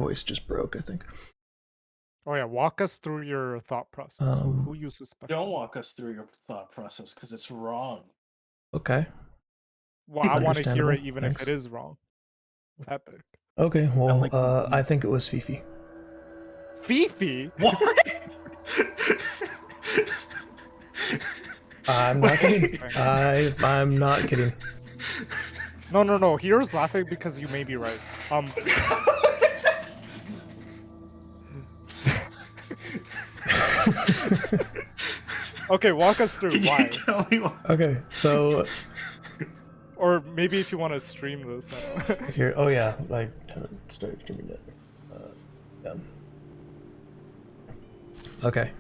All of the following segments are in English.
Voice just broke, I think. Oh yeah, walk us through your thought process. Who uses spectrum? Don't walk us through your thought process because it's wrong. Okay. Well, I want to hear Understandable. it even Thanks. if it is wrong. Epic. Okay, well, like I think it was Fifi. Fifi? What? I'm not kidding. I'm not kidding. No. Hero's laughing because you may be right. Okay, walk us through why. Tell me why. Okay, so Or maybe if you want to stream this. here. Oh yeah, I started streaming it. Yeah. Okay.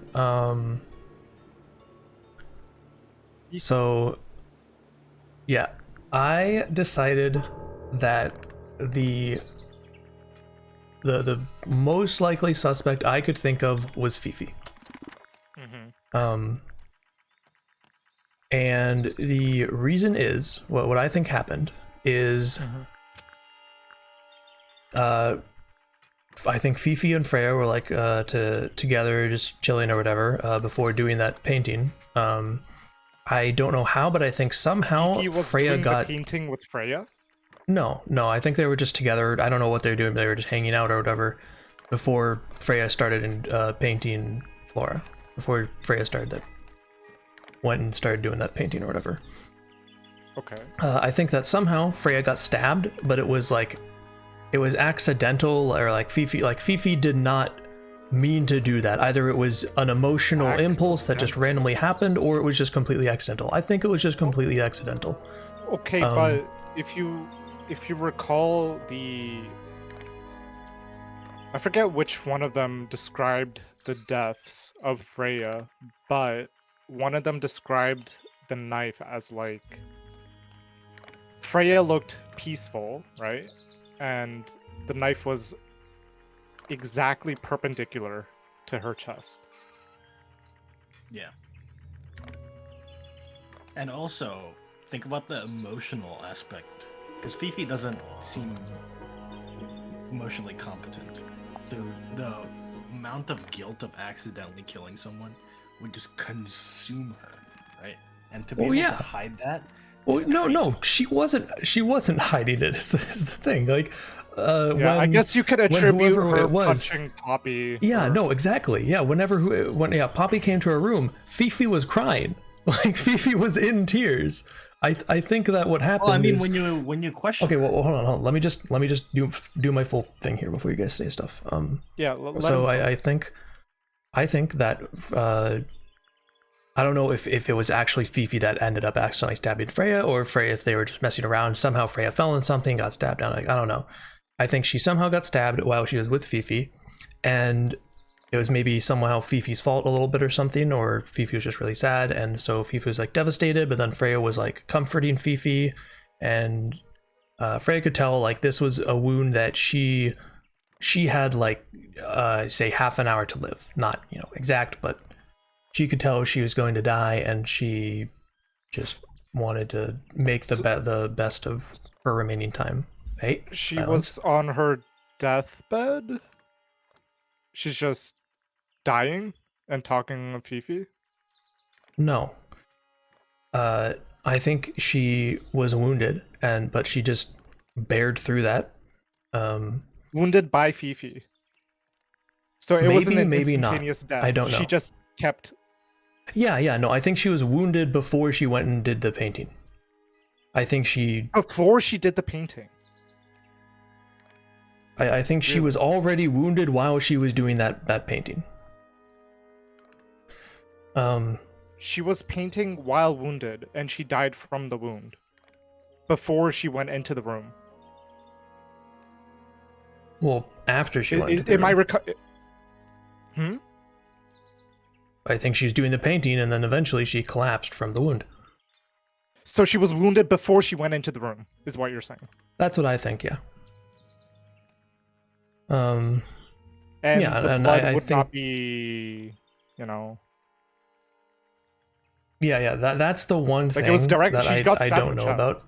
So yeah, I decided that the most likely suspect I could think of was Fifi. And the reason is what I think happened is I think Fifi and Freya were like together just chilling or whatever before doing that painting. I don't know how, but I think somehow Fifi was Freya doing got the painting with Freya? No, I think they were just together. I don't know what they were doing, but they were just hanging out or whatever before Freya started painting Flora. Before Freya went and started doing that painting or whatever. Okay. I think that somehow Freya got stabbed, but it was accidental, or like Fifi did not mean to do that. Either it was an emotional impulse that just randomly happened, or it was just completely accidental. I think it was just completely accidental. Okay, but if you recall I forget which one of them described the deaths of Freya, but one of them described the knife as like Freya looked peaceful, right? And the knife was exactly perpendicular to her chest. Yeah. And also, think about the emotional aspect. Because Fifi doesn't seem emotionally competent. So the amount of guilt of accidentally killing someone would just consume her, right? And to be able to hide that. Well, no, she wasn't hiding it. Is the thing. Like, I guess you could attribute her it was punching Poppy. Yeah, no, exactly. Yeah, when Poppy came to her room, Fifi was crying. Like Fifi was in tears. I think that what happened. Well, I mean, when you question. Okay, well, hold on. Let me just do my full thing here before you guys say stuff. Yeah. So I think that I don't know if it was actually Fifi that ended up accidentally stabbing Freya, or Freya, if they were just messing around. Somehow Freya fell in something, got stabbed down. Like, I don't know. I think she somehow got stabbed while she was with Fifi, and it was maybe somehow Fifi's fault a little bit or something, or Fifi was just really sad, and so Fifi was like devastated, but then Freya was like comforting Fifi, and Freya could tell like this was a wound that she had like say half an hour to live, not exact, but she could tell she was going to die, and she just wanted to make the best of her remaining time. Hey, she silence. was on her deathbed. She's just dying and talking to Fifi. No. I think she was wounded, but she just bared through that. Wounded by Fifi. So it wasn't an instantaneous death. I don't know. She just kept. Yeah. No, I think she was wounded before she went and did the painting. I think before she did the painting. I think she was already wounded while she was doing that painting. She was painting while wounded, and she died from the wound before she went into the room. Well, after she went into the room. I think she's doing the painting, and then eventually she collapsed from the wound. So she was wounded before she went into the room, is what you're saying? That's what I think, yeah. And yeah, the and blood I would think... not be, Yeah, that's the one thing it was direct, that I don't know chest. about.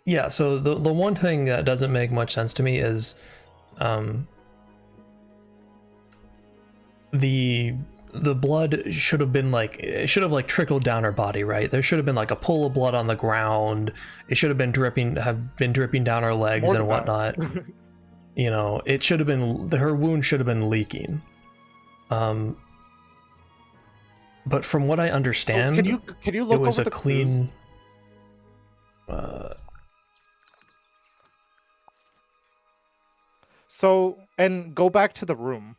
Yeah, so the one thing that doesn't make much sense to me is the blood should have been like, it should have like trickled down her body, right? There should have been like a pool of blood on the ground. It should have been dripping down her legs More and than whatnot. You know, it should have been, her wound should have been leaking. But from what I understand, so can you look it was over a the clean. clues? So, and go back to the room.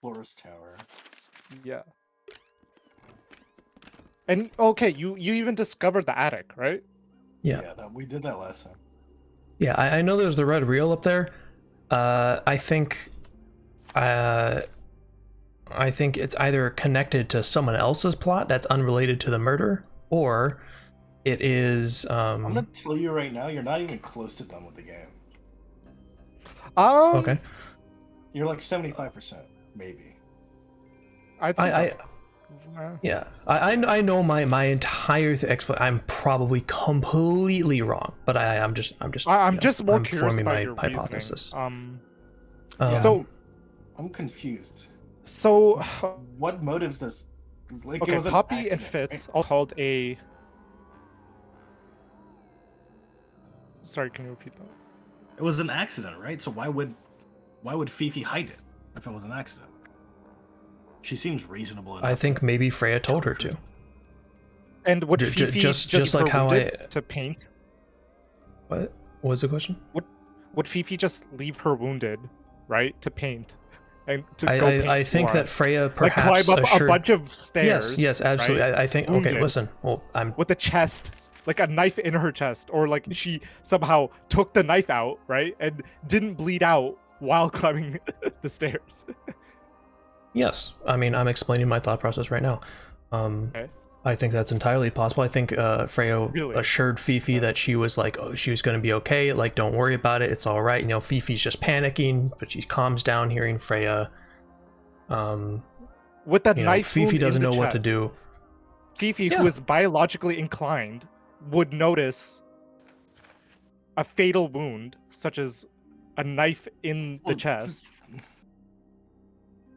Forest Tower. Yeah. And okay, you even discovered the attic, right? Yeah. We did that last time. Yeah, I know there's the red reel up there. I think it's either connected to someone else's plot that's unrelated to the murder, or it is. I'm gonna tell you right now, you're not even close to done with the game. Okay. You're like 75%, maybe. I'd say Yeah, I know my entire I'm probably completely wrong, but I'm just more curious forming about my your hypothesis. So I'm confused. So what motives does like okay, it was an Poppy and accident, Fitz right? all called a. Sorry, can you repeat that? It was an accident, right? So why would Fifi hide it if it was an accident? She seems reasonable enough. I think maybe Freya told her to. And would Fifi just like how to paint? What was the question? Would Fifi just leave her wounded, right, to paint, and to go paint? I think Flora? that Freya Like perhaps climb up assured... a bunch of stairs. Yes, absolutely. Right? I think. Wounded, okay, listen. Well, I'm with a chest, like a knife in her chest, or like she somehow took the knife out, right, and didn't bleed out while climbing the stairs. Yes, I mean I'm explaining my thought process right now. Okay. I think that's entirely possible. I think Freya Really? assured Fifi that she was like, oh, she was going to be okay. Like, don't worry about it. It's all right. You know, Fifi's just panicking, but she calms down hearing Freya. With that knife, Fifi doesn't know what to chest, do. Fifi, Yeah. who is biologically inclined, would notice a fatal wound, such as a knife in the chest,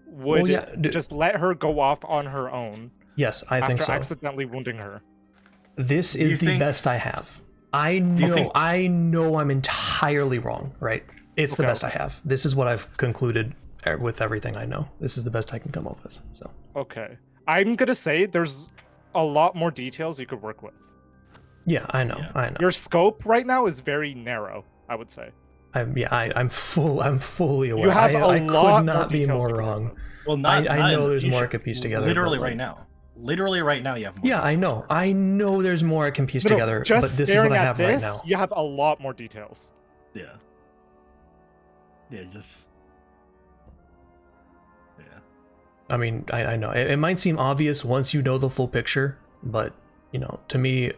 would just let her go off on her own. Yes, I think so. After accidentally wounding her. This is the best I have. I know I'm entirely wrong, right? It's the best I have. This is what I've concluded with everything I know. This is the best I can come up with. So. Okay. I'm gonna say there's a lot more details you could work with. Yeah, I know. Your scope right now is very narrow, I would say. I'm fully aware. You have I lot could not more be details more you can wrong. work with. Well, I know there's more I could piece together. Literally but, right now. Literally right now you have more. Yeah, I know. I know there's more I can piece together, just but this is what I have right now. You have a lot more details. Yeah. Yeah, just... Yeah. I mean, I know. It might seem obvious once you know the full picture, but, you know, to me...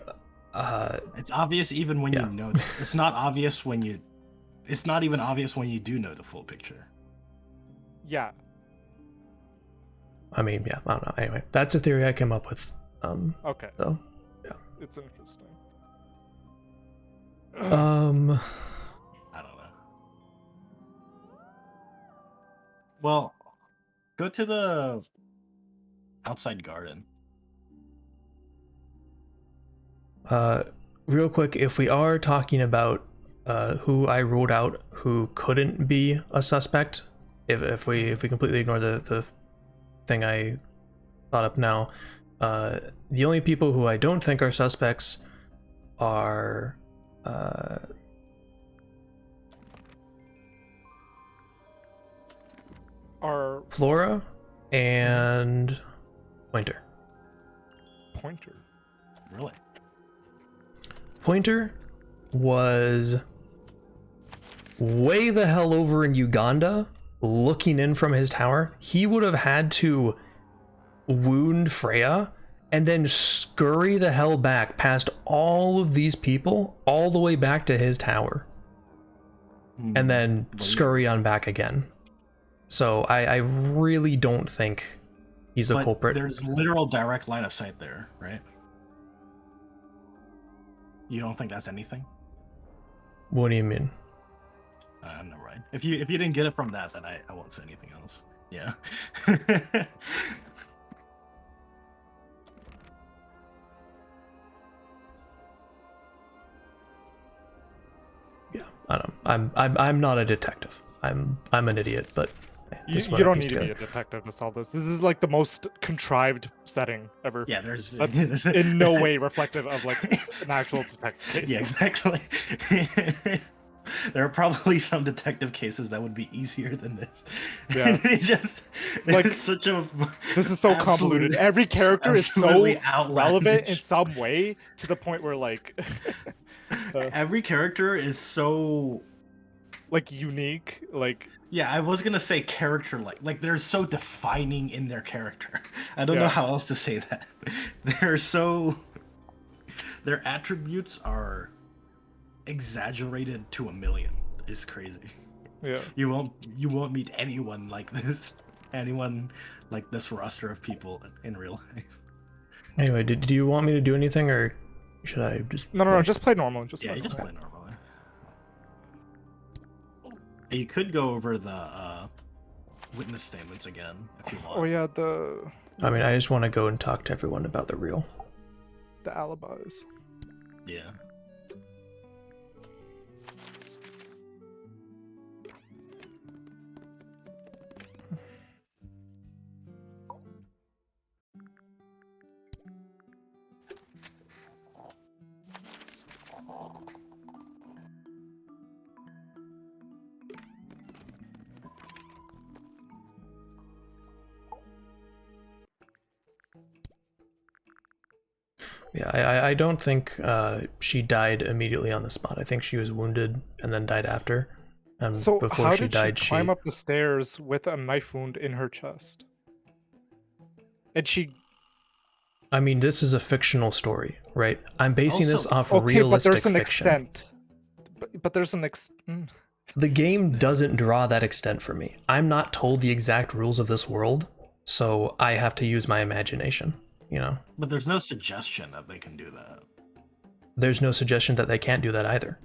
it's obvious even when you know that. It's not obvious when you... It's not even obvious when you do know the full picture. Yeah. I mean, yeah, I don't know. Anyway, that's a theory I came up with. Okay. So, yeah. It's interesting. I don't know. Well, go to the outside garden. Real quick, if we are talking about who I ruled out who couldn't be a suspect, if we completely ignore the thing I thought up now, the only people who I don't think are suspects are Flora and Pointer. Pointer? Really? Pointer was way the hell over in Uganda looking in from his tower. He would have had to wound Freya and then scurry the hell back past all of these people all the way back to his tower and then scurry on back again. So I really don't think he's a culprit. There's literal direct line of sight there, right? You don't think that's anything? What do you mean? No, right. If you didn't get it from that, then I won't say anything else. Yeah. Yeah, I don't. I'm not a detective. I'm an idiot, but You, this is what you I don't pieced need to be together. a detective to solve this. This is like the most contrived setting ever. Yeah, there's That's in no way reflective of like an actual detective case. Yeah, exactly. There are probably some detective cases that would be easier than this. Yeah. It just Like, it's such a This is so convoluted. Every character is so absolutely relevant in outlandish. some way to the point where like Every character is so like unique. Like yeah, I was gonna say character like they're so defining in their character. I don't know Yeah. how else to say that. They're so their attributes are exaggerated to a million. It's crazy. yeah. You won't meet anyone like this. Anyone like this roster of people in real life. Anyway, do you want me to do anything, or should I just? No, play? just play normal. Just Yeah, play you just normal. play normally. You could go over the witness statements again if you want. Oh yeah, the I mean, I just want to go and talk to everyone about the real. alibis. Yeah. Yeah, I don't think she died immediately on the spot. I think she was wounded and then died after. And So before how she did died, she climb up the stairs with a knife wound in her chest? And she I mean, this is a fictional story, right? I'm basing this Also- off okay, but realistic there's an fiction. extent. But there's an The game doesn't draw that extent for me. I'm not told the exact rules of this world, so I have to use my imagination, you know? But there's no suggestion that they can do that. There's no suggestion that they can't do that either.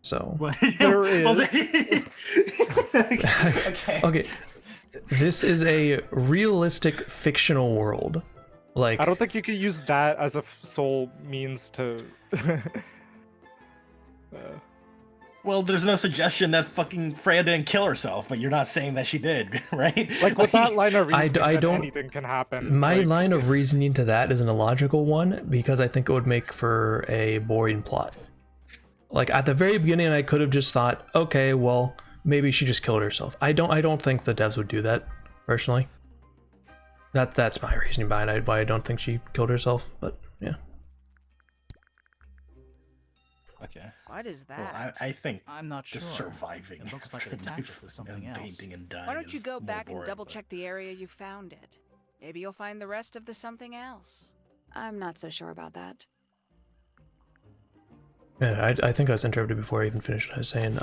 So, What? There Well, is. okay. okay. This is a realistic fictional world. Like, I don't think you could use that as a sole means to Well, there's no suggestion that fucking Freya didn't kill herself, but you're not saying that she did, right? like with that line of reasoning, I then don't- anything can happen. my like, line of reasoning to that is an illogical one because I think it would make for a boring plot. Like at the very beginning, I could have just thought, okay, well, maybe she just killed herself. I don't think the devs would do that, personally. That's my reasoning behind why I don't think she killed herself. But yeah, Okay. What is Well, that? I think I'm not sure. just surviving. It looks like after it attacked knife us with something and else. painting and dying Why don't you is go more back and boring, double but- check the area you found it? Maybe you'll find the rest of the something else. I'm not so sure about that. yeah. I think I was interrupted before I even finished what I was saying.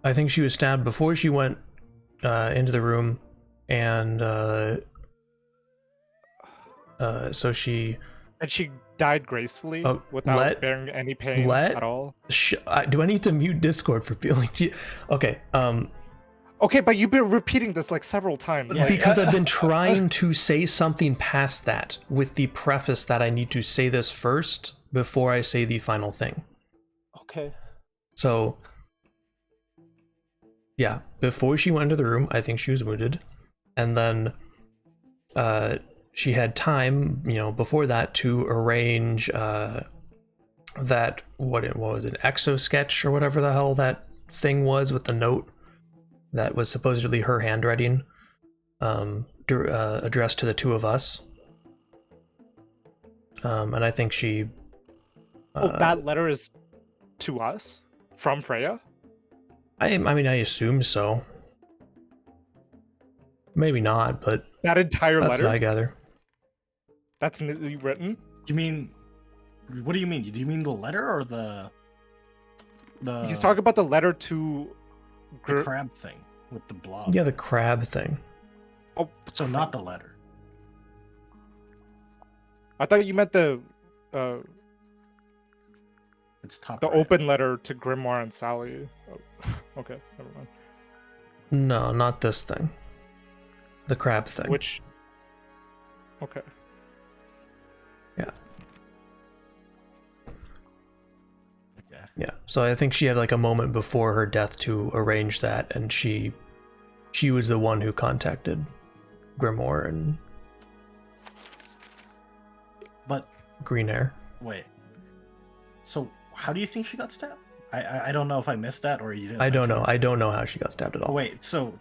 I think she was stabbed before she went into the room, and so she. and she died gracefully Oh, without bearing any pain at all. Do I need to mute Discord for feeling? Okay. Okay, but you've been repeating this like several times. Yeah, like, Because I've been trying to say something past that with the preface that I need to say this first before I say the final thing. okay. So, yeah, before she went into the room, I think she was wounded, and then she had time, before that to arrange that what was it, exo sketch or whatever the hell that thing was with the note that was supposedly her handwriting, addressed to the two of us. And I think she. That letter is to us from Freya. I mean, I assume so. Maybe not, but That entire that's letter. what I gather. That's neatly written. You mean? What do you mean? Do you mean the letter or the? He's talking about the letter to. the crab thing with the blob. Yeah, the crab thing. Oh, So not the letter. I thought you meant the It's top. the right. open letter to Grimoire and Sally Okay, never mind. No, not this thing. The crab thing. Which? Okay. Yeah. Okay. Yeah. So I think she had like a moment before her death to arrange that, and she was the one who contacted Grimoire and But Green Air. wait. So how do you think she got stabbed? I don't know if I missed that or you didn't. I don't mention know. I don't know how she got stabbed at it. all. Wait. So,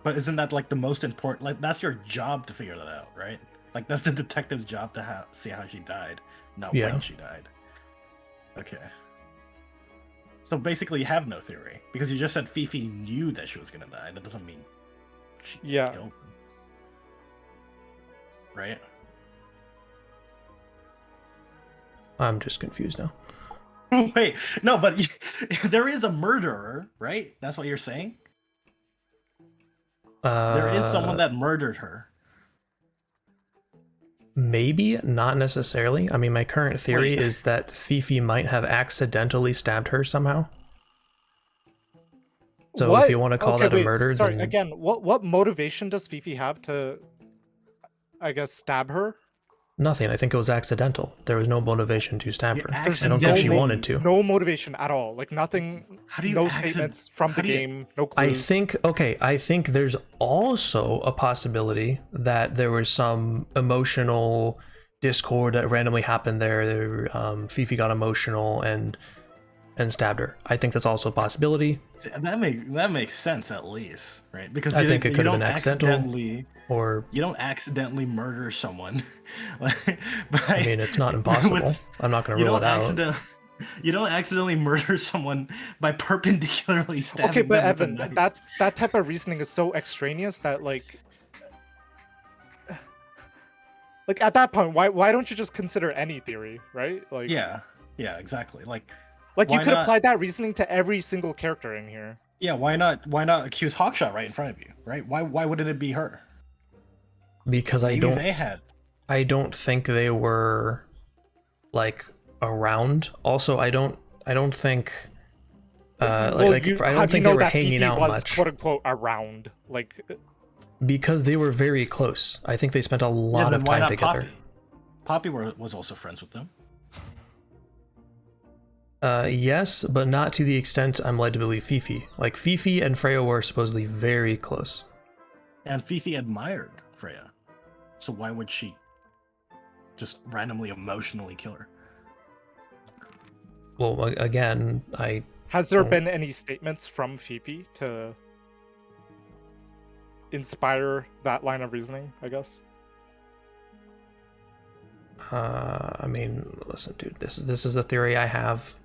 but isn't that like the most important? Like that's your job to figure that out, right? Like that's the detective's job to see how she died, not Yeah. when she died. Okay. So basically, you have no theory because you just said Fifi knew that she was gonna die. That doesn't mean she Yeah. killed them. Right? I'm just confused now. Wait, no, but there is a murderer, right? That's what you're saying? There is someone that murdered her. Maybe, not necessarily. I mean, my current theory Wait. is that Fifi might have accidentally stabbed her somehow. So What? if you want to call Okay, that a wait, murder, sorry, then again, what motivation does Fifi have to, I guess, stab her? nothing. I think it was accidental. There was no motivation to stab her. There's I don't think she no wanted to. No motivation at all. Like nothing. How do you no accident- statements from how the do you- game. No I clues. think there's also a possibility that there was some emotional discord that randomly happened there. Fifi got emotional and stabbed her. I think that's also a possibility. That makes sense at least, right? Because I you, think it you could have don't been accidental. accidentally Or you don't accidentally murder someone. I mean, it's not impossible. I'm not going to you rule don't it out. you don't accidentally murder someone by perpendicularly stabbing Okay, but them with a Evan, knife. that type of reasoning is so extraneous that like at that point, why don't you just consider any theory, right? Like Yeah, exactly. Like you why could not- apply that reasoning to every single character in here. yeah, why not accuse Hawkshot right in front of you, right? Why wouldn't it be her? Because Maybe they had. I don't think they were like around. Also, I don't think I How don't do you think they know were that hanging Fifi out was much quote unquote around? Like because they were very close. I think they spent a lot then of why time not together. Poppy was also friends with them. Yes, but not to the extent I'm led to believe Fifi. Like Fifi and Freya were supposedly very close. And Fifi admired Freya. So why would she just randomly emotionally kill her? Well, again, has there Oh. been any statements from Fifi to inspire that line of reasoning, I guess? I mean, listen, dude, this is the theory I have.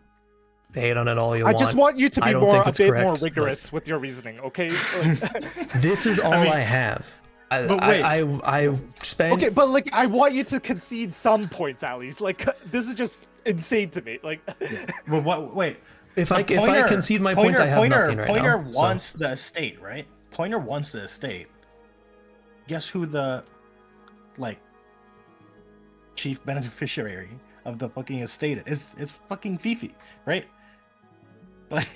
Hate on it all you want. I just want you to I be don't more think a it's bit correct, more but- rigorous with your reasoning, okay? Like, This is all mean- I have. But wait. I've spent. okay, but like I want you to concede some points at least. Like this is just insane to me. Like Well, what? Wait. If I concede my points, I have nothing right Pointer now. wants the estate, right? Pointer wants the estate. Guess who the like chief beneficiary of the fucking estate is? It's fucking Fifi, right? Like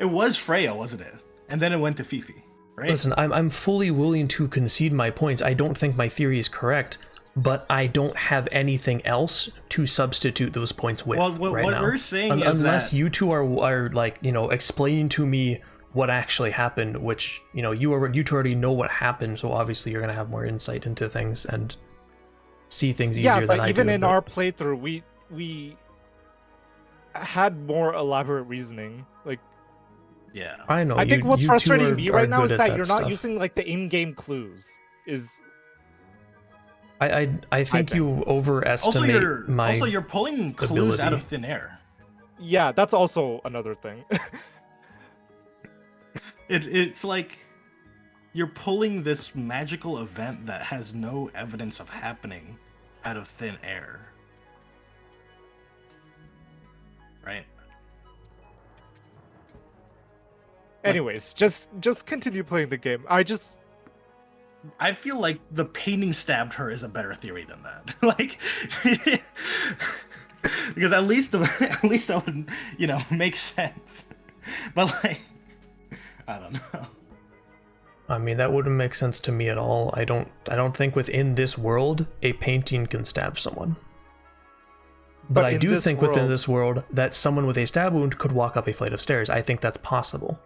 it was Freya, wasn't it? And then it went to Fifi, right? Listen, I'm fully willing to concede my points. I don't think my theory is correct, but I don't have anything else to substitute those points with Well, right what now. we're saying is unless that you two are like, you know, explaining to me what actually happened, which, you know, you two already know what happened, so obviously you're gonna have more insight into things and see things easier yeah, than but I even do. in but- our playthrough, we had more elaborate reasoning. Like yeah. I know. I think you what's two frustrating me are right now good is at that you're not stuff. using like the in-game clues. Is I think think. you Also, overestimate my. you're pulling clues out ability. of thin air. yeah, that's also another thing. It's like you're pulling this magical event that has no evidence of happening out of thin air. Right? Anyways, just continue playing the game. I feel like the painting stabbed her is a better theory than that. Like because at least that would, make sense. But like, I don't know. I mean, that wouldn't make sense to me at all. I don't think within this world a painting can stab someone. But I in do this think within world- this world that someone with a stab wound could walk up a flight of stairs. I think that's possible.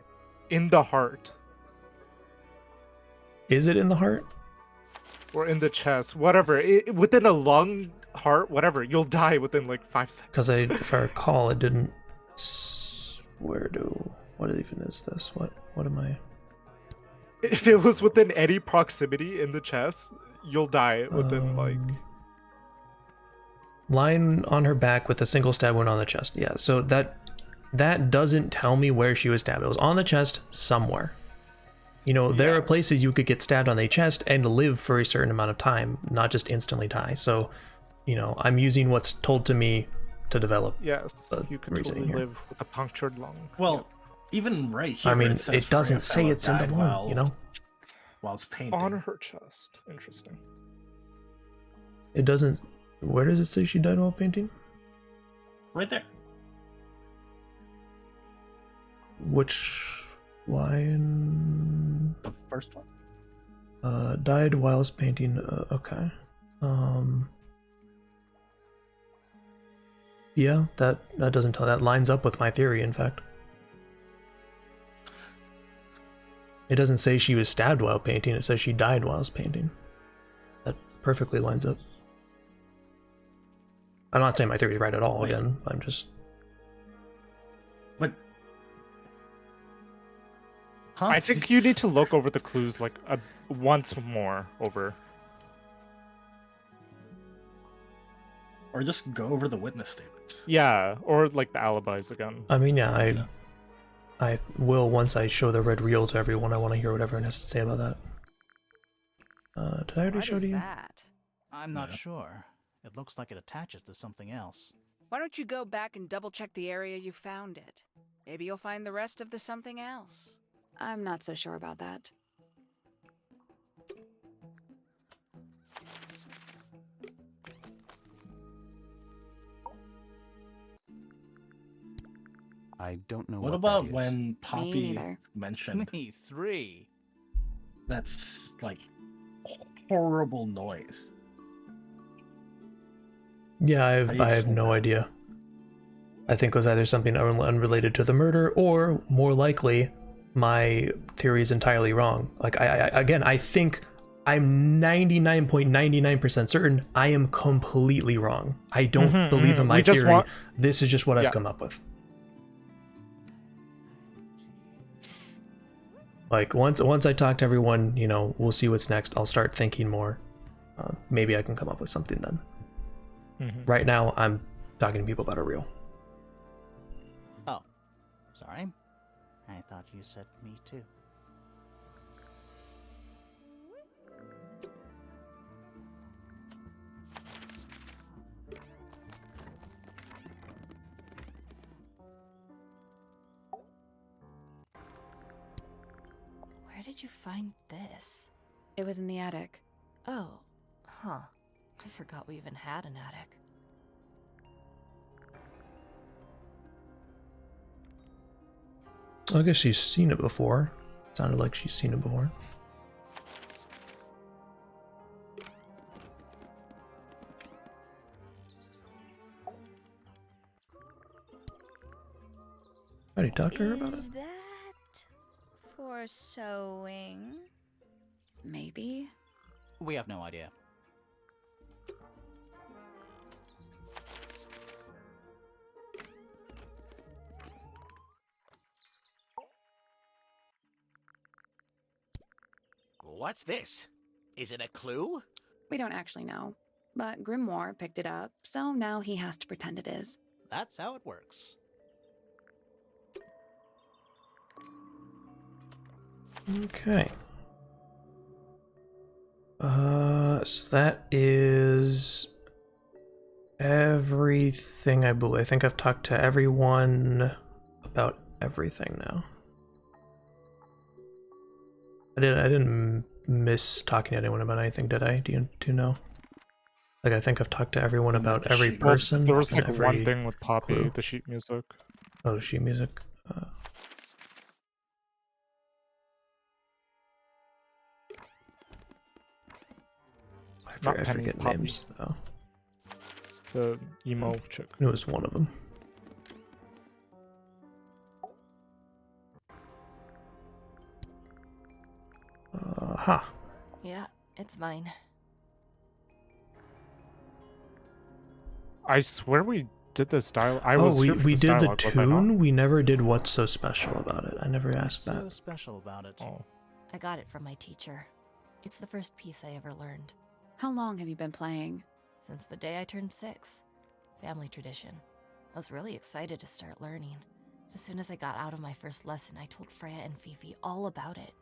In the heart Is it in the heart? or in the chest, whatever. Within a lung, heart, whatever, you'll die within like 5 seconds. Because if I recall, it didn't. What even is this? What am I? If it was within any proximity in the chest, you'll die within like. Lying on her back with a single stab wound on the chest. Yeah, so that doesn't tell me where she was stabbed. It was on the chest somewhere. You know, there are places you could get stabbed on the chest and live for a certain amount of time, not just instantly die. So, you know, I'm using what's told to me to develop. Yes, the you could reasoning totally here. live with a punctured lung. Well, even right here, I mean, it, says it doesn't say Freya it's in the died lung, you know? while it's painting. On her chest. Interesting. It doesn't. Where does it say she died while painting? Right there. Which line? The first one. Died whilst painting. Okay. Yeah, that doesn't tell. That lines up with my theory. In fact, it doesn't say she was stabbed while painting. It says she died whilst painting. That perfectly lines up. I'm not saying my theory is right at all. Wait. Again, I'm just. But. Huh? I think you need to look over the clues like once more over. Or just go over the witness statements. Yeah, or like the alibis again. I mean, yeah, I will once I show the red reel to everyone. I want to hear what everyone has to say about that. Did I already What show is to you? that? I'm not Yeah. sure. It looks like it attaches to something else. Why don't you go back and double check the area you found it? Maybe you'll find the rest of the something else. I'm not so sure about that. I don't know What what about that is. when Poppy neither. mentioned Me, 3. that's like horrible noise? Yeah, How do you I have explain no that? idea. I think it was either something unrelated to the murder, or more likely, my theory is entirely wrong. Like I think I'm 99.99% certain I am completely wrong. I don't Mhm, believe in mhm. my We just theory. want- This is just what Yeah. I've come up with. Like once I talk to everyone, you know, we'll see what's next. I'll start thinking more. Maybe I can come up with something then. Mhm. Right now, I'm talking to people about a reel. Oh, sorry. I thought you said me too. Where did you find this? It was in the attic. Oh, huh. I forgot we even had an attic. I guess she's seen it before. Sounded like she's seen it before. I already talked to her about it. Is that for sewing? Maybe? We have no idea. What's this? Is it a clue? We don't actually know. But Grimoire picked it up, so now he has to pretend it is. That's how it works. Okay. So that is everything, I believe. I think I've talked to everyone about everything now. I didn't miss talking to anyone about anything, did I? Do you know? Like, I think I've talked to everyone about every sheet. Well, person. there was and like one every thing with Poppy, clue. the sheet music. Oh, sheet music. Not I Penny, forget Poppy. names. Oh, The emo chick. it was one of them. Ha. Yeah, it's mine. I swear we did this dialogue. I Oh, was here for we this did the dialogue, was I not? tune. We never did what's so special about it. I never What's asked so that. special about it? Oh. I got it from my teacher. It's the first piece I ever learned. How long have you been playing? Since the day I turned 6. Family tradition. I was really excited to start learning. As soon as I got out of my first lesson, I told Freya and Fifi all about it.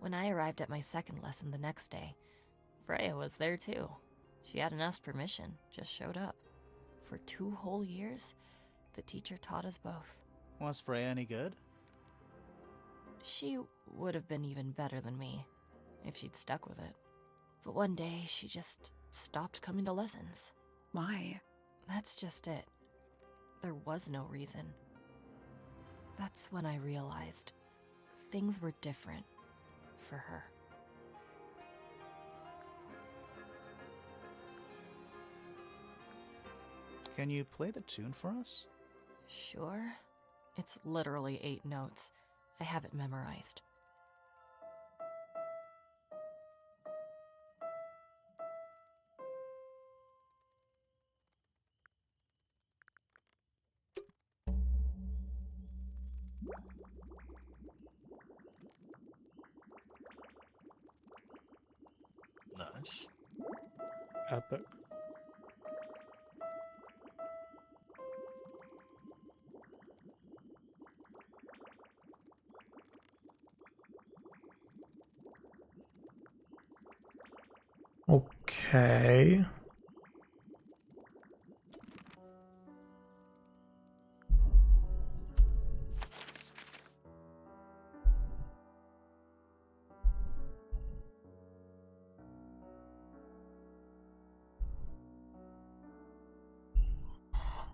When I arrived at my second lesson the next day, Freya was there too. She hadn't asked permission, just showed up. For 2 whole years, the teacher taught us both. Was Freya any good? She would have been even better than me, if she'd stuck with it. But one day, she just stopped coming to lessons. Why? That's just it. There was no reason. That's when I realized things were different for her. Can you play the tune for us? Sure. It's literally 8 notes. I have it memorized. Nice. Epic. Okay.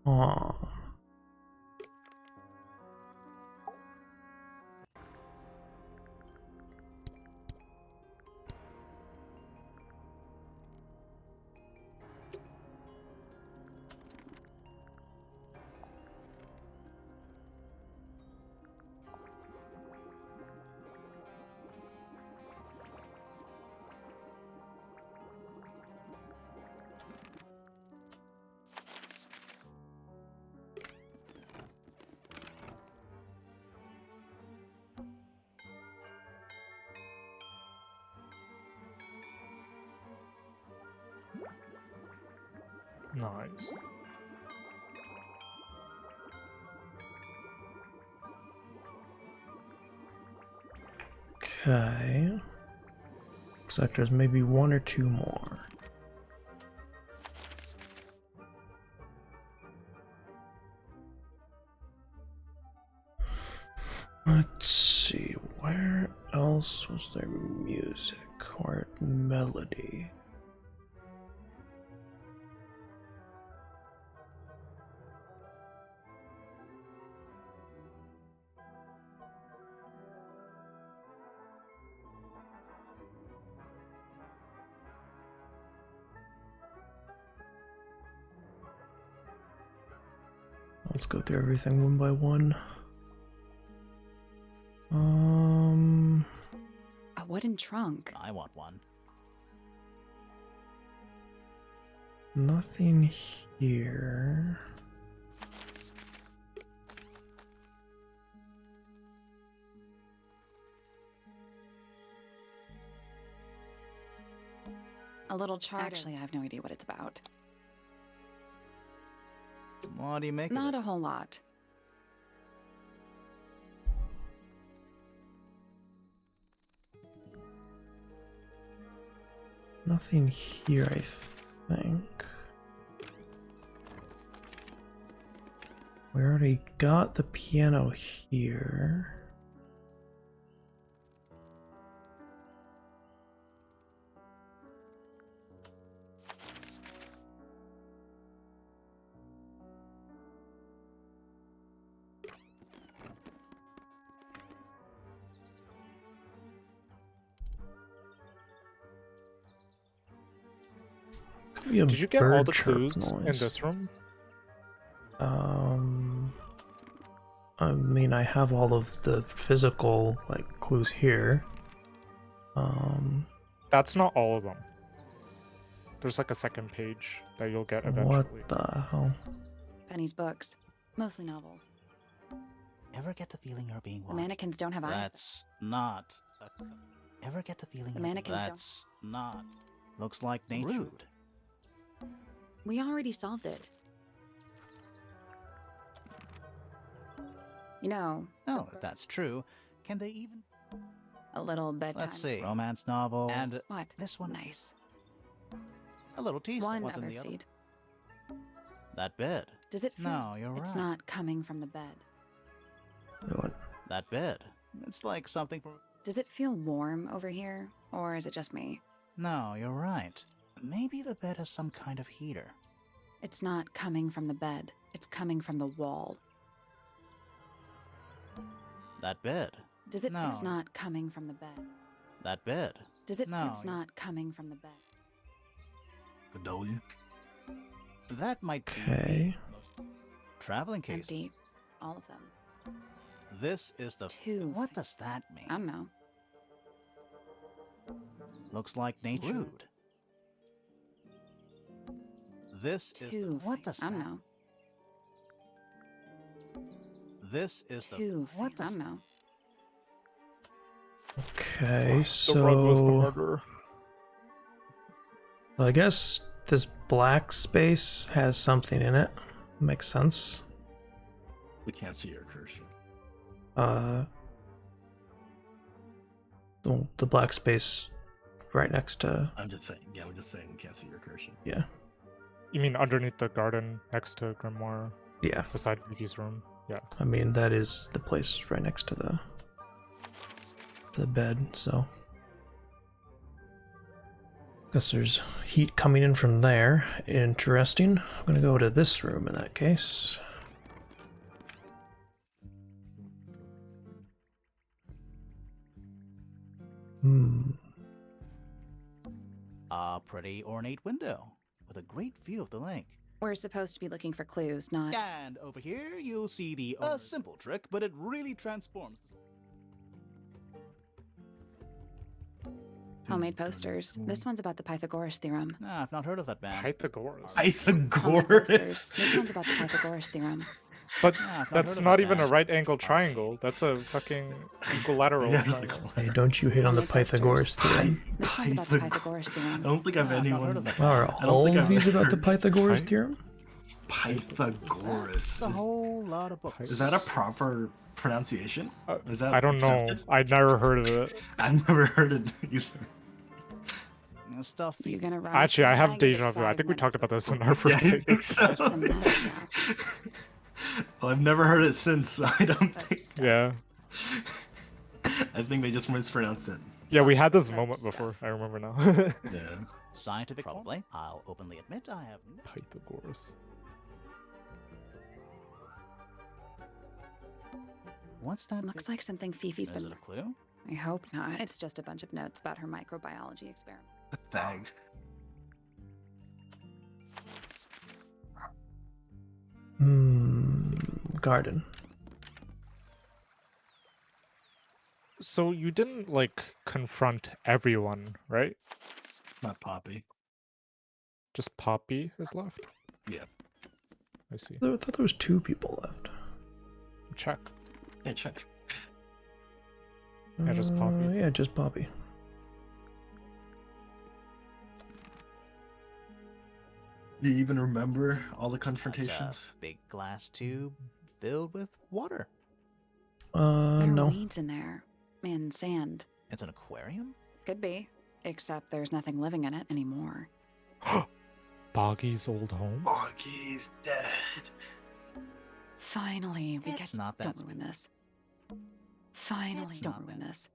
Huh. Nice. Okay. Looks like there's maybe 1 or 2 more. Let's see, where else was there music or melody? Let's go through everything one by one. A wooden trunk. I want one. Nothing here. A little chart. Actually, I have no idea what it's about. What do you make Not of a whole lot. Nothing here, I think. We already got the piano here. Could be a Did you get all bird the chirp clues in noise. this room? I mean, I have all of the physical like clues here. That's not all of them. There's like a second page that you'll get eventually. What the hell? Penny's books, mostly novels. Ever get the feeling you're being The watched? mannequins don't have eyes. That's not. Ever get the feeling The you're mannequins don't- That's not. Looks like nature. Rude. We already solved it. You know, Oh, if that's true, can they even? a little bedtime. Let's see. Romance novel. And What? this one. Nice. A little teaser. One What's in the birdseed. other? That bed. Does it feel? No, you're It's right. not coming from the bed. What? That bed. It's like something from. Does it feel warm over here, or is it just me? No, you're right. Maybe the bed has some kind of heater. It's not coming from the bed. It's coming from the wall. That bed. Does it? No. It's not coming from the bed. That bed. Does it? No, It's you're- not coming from the bed. The W. That might be. Okay. the most- Traveling case. Empty. All of them. This is the. Two. What does that mean? I don't know. Looks like nature. Rude. This is. The, Two. what does I don't that? know. This is the. Two. What I does don't know. Okay, The rug was the so murderer. I guess this black space has something in it. Makes sense. We can't see your cursor. The black space right next to, I'm just saying. Yeah, we're just saying we can't see your cursor. yeah, You mean underneath the garden next to Grimoire, yeah. beside Vivi's room? Yeah. I mean, that is the place right next to the bed, so guess there's heat coming in from there. Interesting. I'm gonna go to this room in that case. A pretty ornate window with a great view of the lake. We're supposed to be looking for clues, not. And over here, you'll see the a simple trick, but it really transforms. Homemade posters. This one's about the Pythagoras theorem. Ah, I've not heard of that band. Pythagoras. Homemade Pythagoras. posters. This one's about the Pythagoras theorem. But Ah, I've that's heard of not that even a band. right angle triangle. That's a fucking equilateral Yeah, it's triangle. like- Hey, don't you hit on the Homemade posters. Pythagoras theorem? This one's about the Pythagoras I theorem. don't think I've Ah, I've not anyone. heard of that. Are I don't all think of I've these about the heard Pythagoras Py- theorem? Pythagoras. That's a whole lot of books. Is that a proper pronunciation? Is that I don't know. accepted? I never heard of it. I've never heard it either. Stuff. You're gonna run. Actually, I have give it deja vu. I 5 think we talked minutes about this in before- our first Yeah, I date. think so. It's a meta job. Well, I've never heard it since. So I don't But think. stuff. Yeah. I think they just mispronounced it. Yeah, we had this Stuff. moment before. I remember now. Yeah. Scientific. Probably. I'll openly admit I have. No... Pythagoras. What's that? Looks like something Fifi's Is been. it a clue? I hope not. It's just a bunch of notes about her microbiology experiment. A thag. Garden. So you didn't like confront everyone, right? Not Poppy. Just Poppy is left. Yeah. I see. I thought there was 2 people left. Check. Yeah, check. Yeah, just Poppy. Yeah, just Poppy. Do you even remember all the That's confrontations? a big glass tube filled with water. There are No. weeds in there. And sand. It's an aquarium. Could be. Except there's nothing living in it anymore. Boggy's old home. Boggy's dead. Finally, we It's get. not that Don't sweet. ruin this. Finally, It's don't not ruin that- this.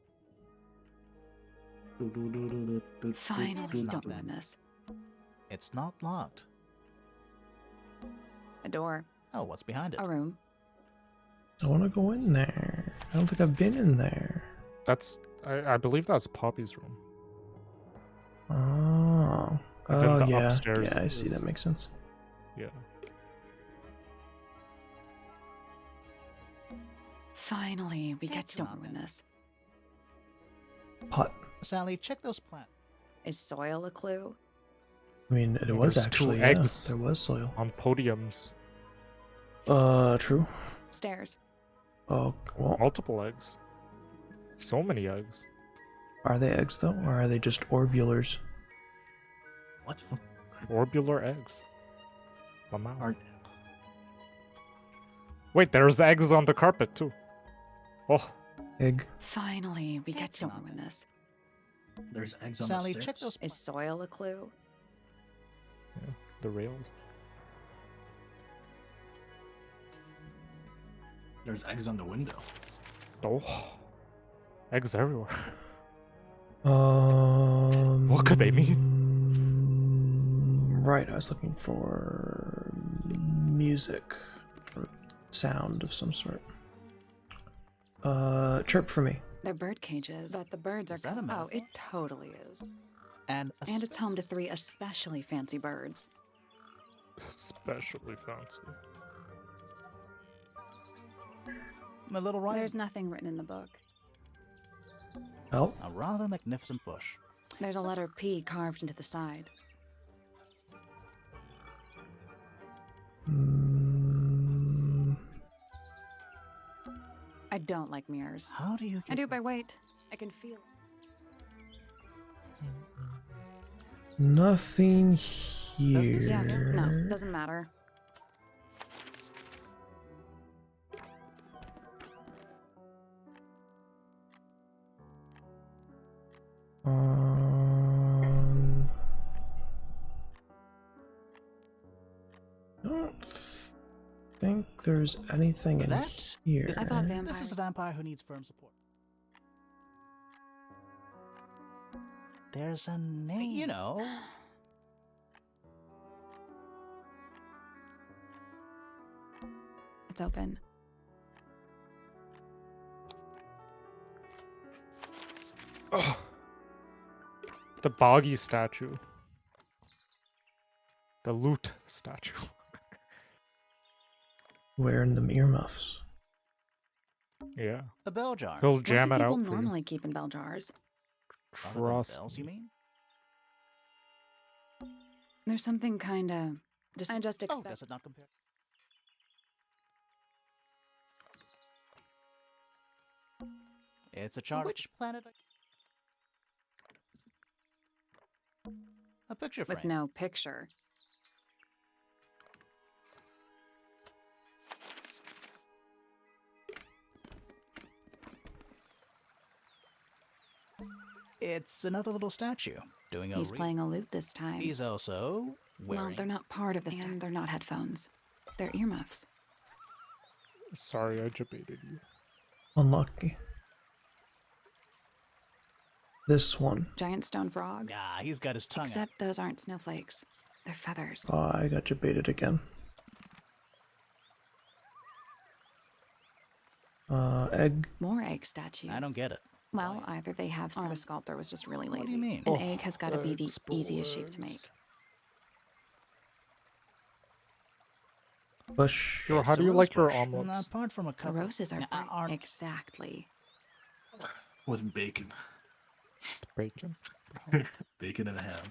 Finally, Finally, not don't that- ruin this. It's not locked. A door. Oh, what's behind it? A room. I want to go in there. I don't think I've been in there. That's I believe that's Poppy's room. Oh. And then Oh the yeah, upstairs yeah, I see. That is- makes sense. Yeah. Finally, we get That's to not ruin bad. this. Pot. Sally, check those plants. Is soil a clue? I mean, it Well, was there's actually, two yeah, eggs there was soil. on podiums. True. Stairs. Oh, well, Multiple eggs. So many eggs. are they eggs though, or are they just orbulars? What? Orbular eggs. Wow. Are Wait, there's eggs on the carpet too. Oh, Egg. Finally, we get That's to not ruin bad. this. there's eggs on Sally, the stairs? check those. Is soil a clue? yeah, the rails. There's eggs on the window. Oh, eggs everywhere. What could they mean? Right, I was looking for music or sound of some sort. Chirp for me. They're bird cages, but the birds are. Is that a Oh, metaphor? it totally is. And And it's home to 3 especially fancy birds. Especially fancy. a little right. There's nothing written in the book. Oh, A rather magnificent bush. There's a letter P carved into the side. mm, I don't like mirrors. How do you get I do by weight. I can feel it. nothing this- Yeah, here. no, doesn't matter. Don't think there's anything in That here. is- I thought This is vampires. a vampire who needs firm support. There's a name. You know. It's open. Ugh. The boggy statue. The loot statue. Wearing them earmuffs. Yeah. A bell jar. He'll What jam do it people out for you. normally keep in bell jars? Other than Trust bells, me. you mean? There's something kinda. I just Oh, expect. does it not compare? It's a chart. Which planet? A picture frame. With no picture. It's another little statue doing a. He's playing a lute this time. He's also wearing. Well, they're not part of this, and they're not headphones. They're earmuffs. Sorry, I debated you. Unlucky. This one. Giant stone frog. Ah, he's got his tongue out. Except those aren't snowflakes. They're feathers. Oh, I got you baited again. Egg. More egg statues. I don't get it. Well, either they have, or the sculptor was just really lazy. What do you mean? An Oh, egg has got to be the eggs, easiest shape to make. boys. Bush. Yo, how It's do a you rose like your bush. omelets? Apart from a The couple. roses are Yeah, bright. aren't- Exactly. With bacon. Bacon. Bacon and ham.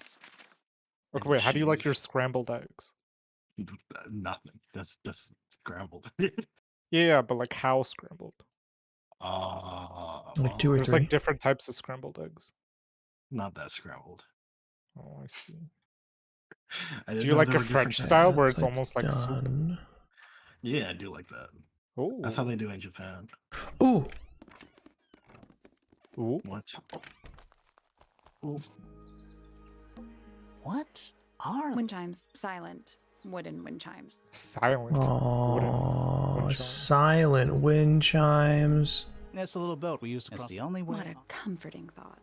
Okay, wait, how do you like your cheese. scrambled eggs? Nothing. That's scrambled. Yeah, but like how scrambled? Like 2 or There's 3. like different types of scrambled eggs. Not that scrambled. Oh, I see. I Do didn't you know like there a were different French types. style where That's it's almost like soup? done. Yeah, I do like that. Oh. That's how they do it in Japan. Ooh, Ooh. What? Ooh. What are Wind chimes. Silent. Wooden wind chimes. Silent. Wooden oh, wind chime. silent wind chimes. It's a little boat we used to cross. It's the only way. What a comforting thought.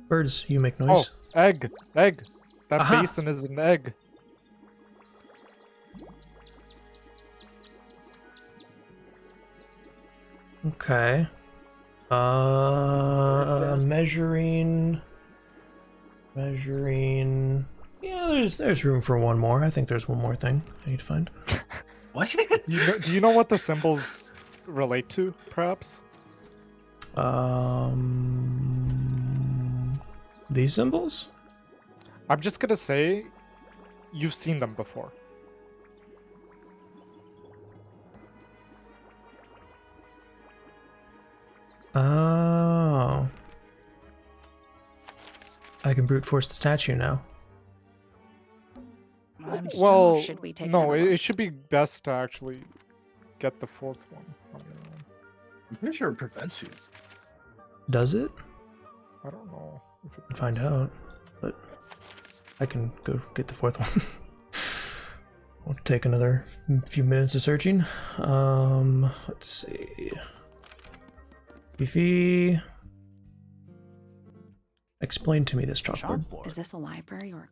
Birds, you make Oh, noise. egg! Egg! That Aha. basin is an egg. Okay. Measuring. Measuring. Yeah, there's room for one more. I think there's one more thing I need to find. What? Do you know what the symbols relate to, perhaps? These symbols? I'm just gonna say, you've seen them before. Oh. I can brute force the statue now. I'm still... Well, Should we take no, another it, one? it should be best to actually get the fourth one on your own. I'm pretty sure it prevents you. Does it? I don't know if it Find does. out. But I can go get the fourth one. We'll take another few minutes of searching. Let's see. Fifi. Explain to me this chalkboard. Is this a library or...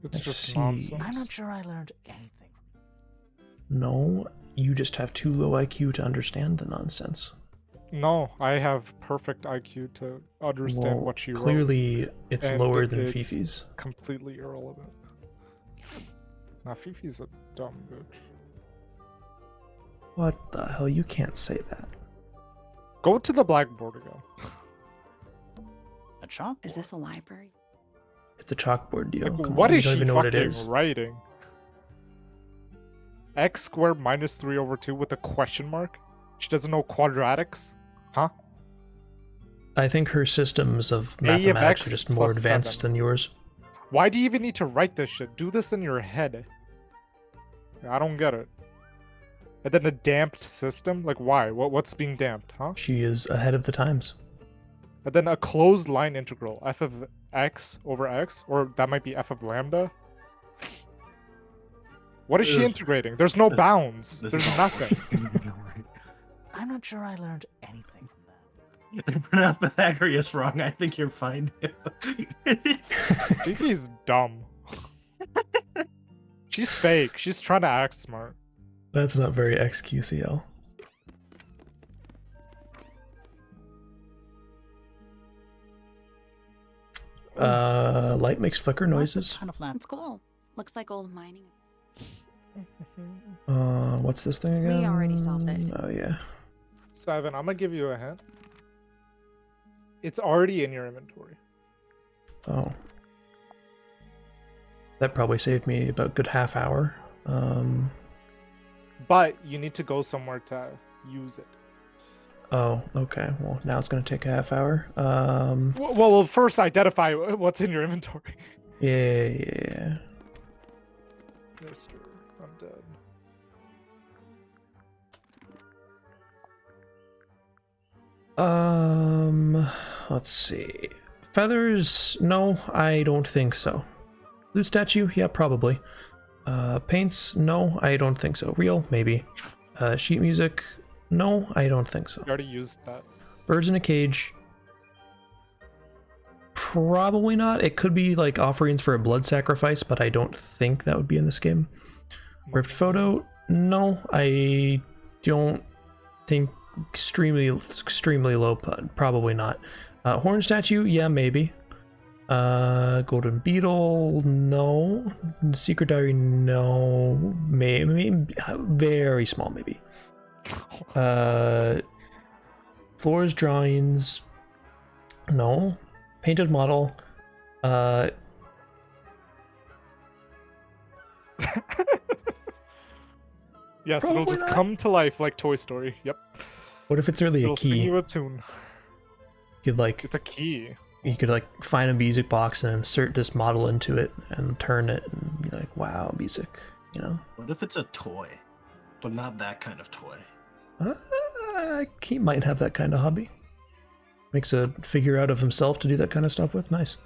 It's Let's just see. nonsense. I'm not sure I learned anything. No, you just have too low IQ to understand the nonsense. No, I have perfect IQ to understand Well, what you wrote. clearly it's and lower than it's Fifi's. Completely irrelevant. Now Fifi's a dumb bitch. What the hell? You can't say that. Go to the blackboard again. A chalkboard? Is this a library? It's a chalkboard deal. Like, Come what on, you is don't she even know what it fucking is. writing? X squared minus 3 over 2 with a question mark? She doesn't know quadratics? Huh? I think her systems of A of mathematics X are just more plus advanced 7. than yours. Why do you even need to write this shit? Do this in your head. I don't get it. And then a damped system? Like, why? What's being damped, huh? She is ahead of the times. And then a closed line integral. F of x over x? Or that might be f of lambda? What is she This- integrating? There's no this- bounds. This There's is all nothing. I'm not sure I learned anything from that. They pronounced Pythagoras wrong. I think you're fine. Fifi's dumb. She's fake. She's trying to act smart. That's not very XQCL. Light makes flicker Not the noises. kind of lamp. It's cool. Looks like old mining. What's this thing again? We already solved it. Oh yeah. So Evan, I'm gonna give you a hint. It's already in your inventory. Oh. That probably saved me about a good half hour. But you need to go somewhere to use it. Oh, okay. Well, now it's gonna take a half hour. Well, first identify what's in your inventory. Yeah. Mr. Undead. Let's see. Feathers? No, I don't think so. Loot statue? Yeah, probably. Paints? No, I don't think so. Real? Maybe. Sheet music? No, I don't think so. You already used that. Birds in a cage? Probably not. It could be like offerings for a blood sacrifice, but I don't think that would be in this game. Ripped photo? No, I don't think. Extremely low pun. Probably not. Horn statue? Yeah, maybe. Golden beetle? No. Secret diary? No. Maybe. Very small, maybe. Floors drawings? No. Painted model? Yes, Probably it'll just not. come to life like Toy Story. Yep. What if it's really a It'll sing key? you a tune. You'd like It's a key. you could like find a music box and insert this model into it and turn it and be like, wow, music, you know? What if it's a toy, but not that kind of toy? He might have that kind of hobby. Makes a figure out of himself to do that kind of stuff with. Nice.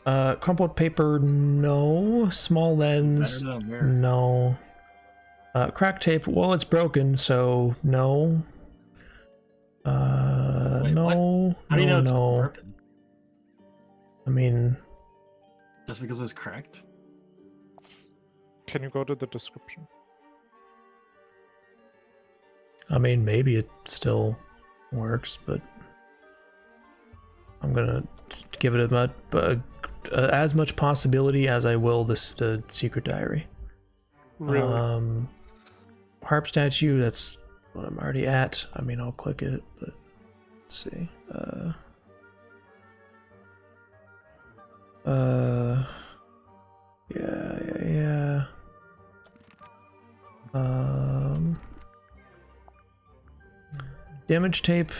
Crumpled paper, no. Small lens, Better than a mirror. no. Crack tape, well, it's broken, so no. Wait, no. How do you know it's no. broken? I mean, Just because it's cracked? Can you go to the description? maybe it still works, but I'm gonna give it as much possibility as I will the secret diary. Really? Harp statue, that's what I'm already at. I mean, I'll click it, but let's see. Yeah. Damage tape.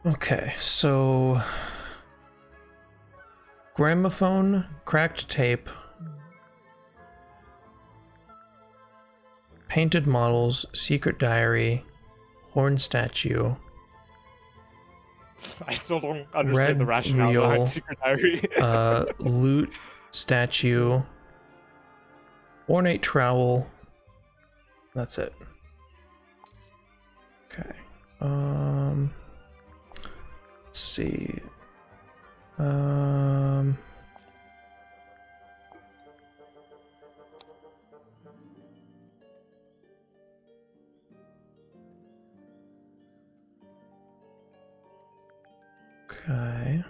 Okay, so gramophone, cracked tape, painted models, secret diary, horn statue, I still don't understand red the rationale reel, behind Secret Diary. loot statue, ornate trowel. That's it. Okay. Let's see. Okay.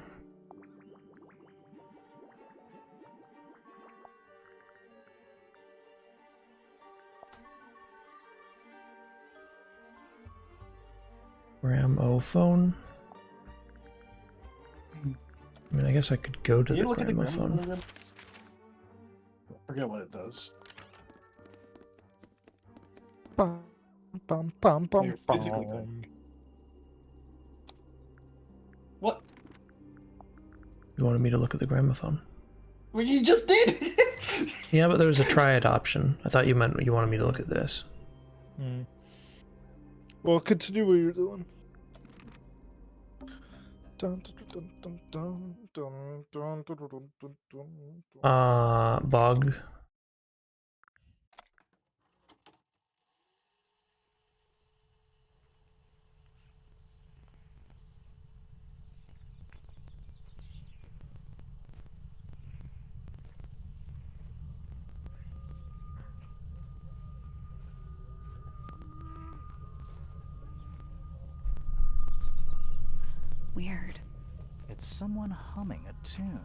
Gramophone. I mean, I guess I could go to Can you the look at the gramophone. gramophone again? I forget what it does. Bum, bum, bum, bum, You're physically bum. going. What? You wanted me to look at the gramophone. Well, you just did! Yeah, but there was a triad option. I thought you meant you wanted me to look at this. Well, continue what you're doing. Dun, dun, dun, dun, dun, dun, dun, dun, dun, dun, dun. Bog. Weird. It's someone humming a tune.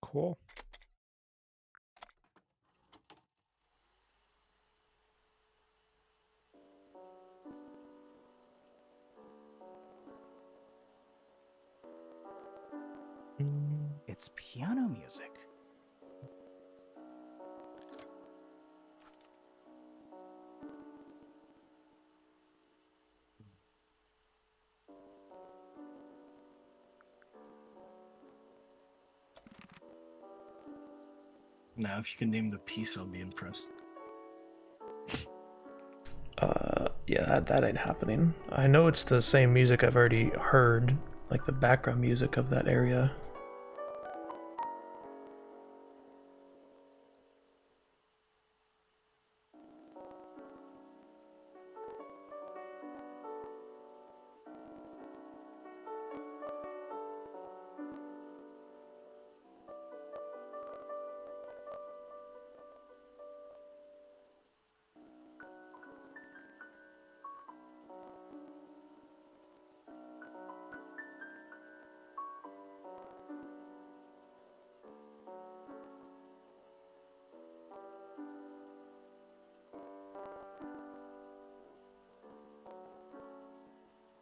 Cool. It's piano music. Now, if you can name the piece, I'll be impressed. Yeah, that ain't happening. I know it's the same music I've already heard, like the background music of that area.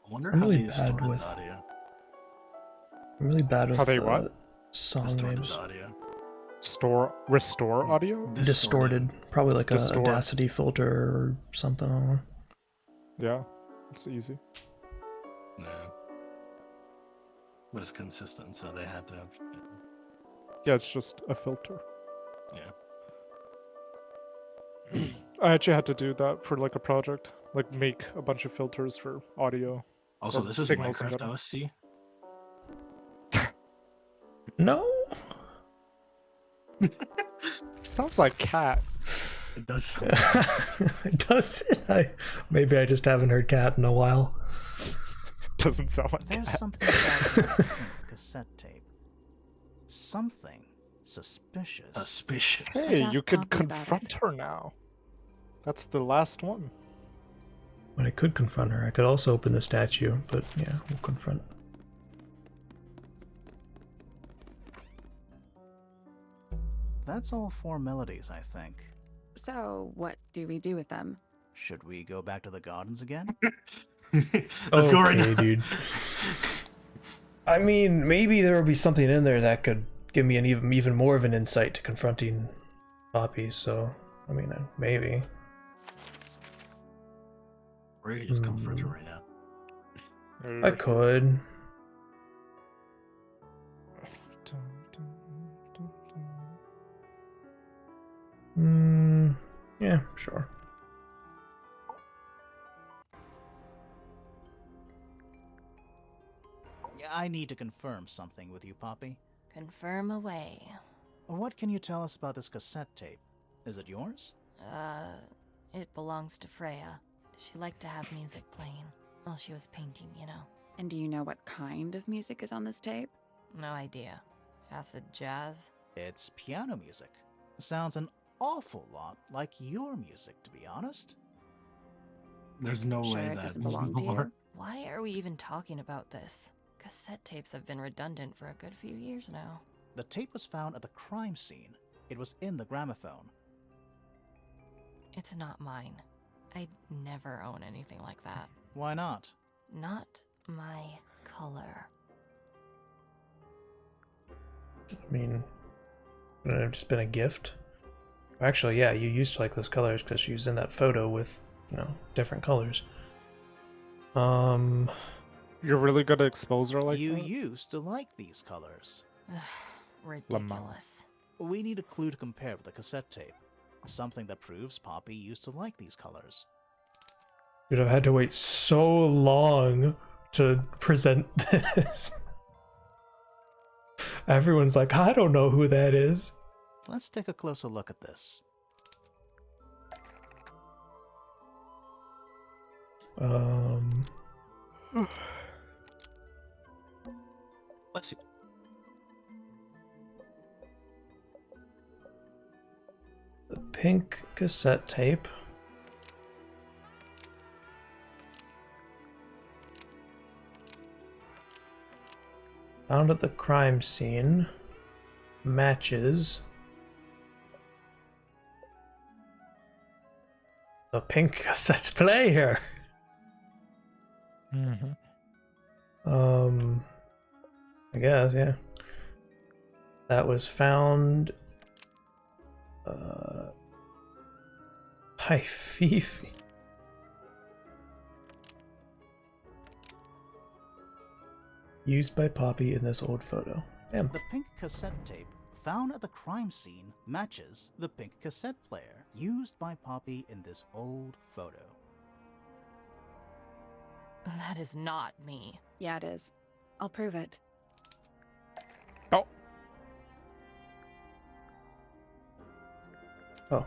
I wonder I'm how really they bad distorted with- the audio. I'm really bad with How they what? song Distorted names. the audio. Restore audio? Distorted. Probably like a Distort. Audacity filter or something. I don't know. Yeah, it's easy. No. But it's consistent, so they had to have. Yeah, it's just a filter. Yeah. I actually had to do that for like a project, like make a bunch of filters for audio. Also, Or this is signals in Minecraft general. OSC. No. Sounds like cat. It does. Does it? Maybe I just haven't heard cat in a while. Doesn't sound like There's cat. something about that pink cassette tape. Something suspicious. Suspicious. Hey, Let's you ask could Poppy about confront her now. That's the last one. But I could confront her. I could also open the statue, but yeah, we'll confront. That's all formalities, I think. So, what do we do with them? Should we go back to the gardens again? Let's go right now. dude. I mean, maybe there will be something in there that could give me an even more of an insight to confronting Poppy. So, I mean, maybe. Or you could just confront her right now. I could. Yeah, sure. I need to confirm something with you, Poppy. Confirm away. What can you tell us about this cassette tape? Is it yours? It belongs to Freya. She liked to have music playing while she was painting, you know. And do you know what kind of music is on this tape? No idea. Acid jazz? It's piano music. Sounds an awful lot like your music, to be honest. There's no Sure way it that doesn't belong to you? more. Why are we even talking about this? Cassette tapes have been redundant for a good few years now. The tape was found at the crime scene. It was in the gramophone. It's not mine. I'd never own anything like that. Why not? Not my color. I mean, would it have just been a gift? Actually, yeah, you used to like those colors because she was in that photo with, you know, different colors. You're really gonna expose her like You that? used to like these colors. Ridiculous. We need a clue to compare with the cassette tape. Something that proves Poppy used to like these colors. Dude, I've had to wait so long to present this. Everyone's like, I don't know who that is. Let's take a closer look at this. Let's see. The pink cassette tape. Found at the crime scene. Matches the pink cassette player. Mm-hmm. I guess, yeah. That was found by Fifi. Used by Poppy in this old photo. Damn. The pink cassette tape found at the crime scene matches the pink cassette player used by Poppy in this old photo. That is not me. Yeah, it is. I'll prove it. Oh. Oh.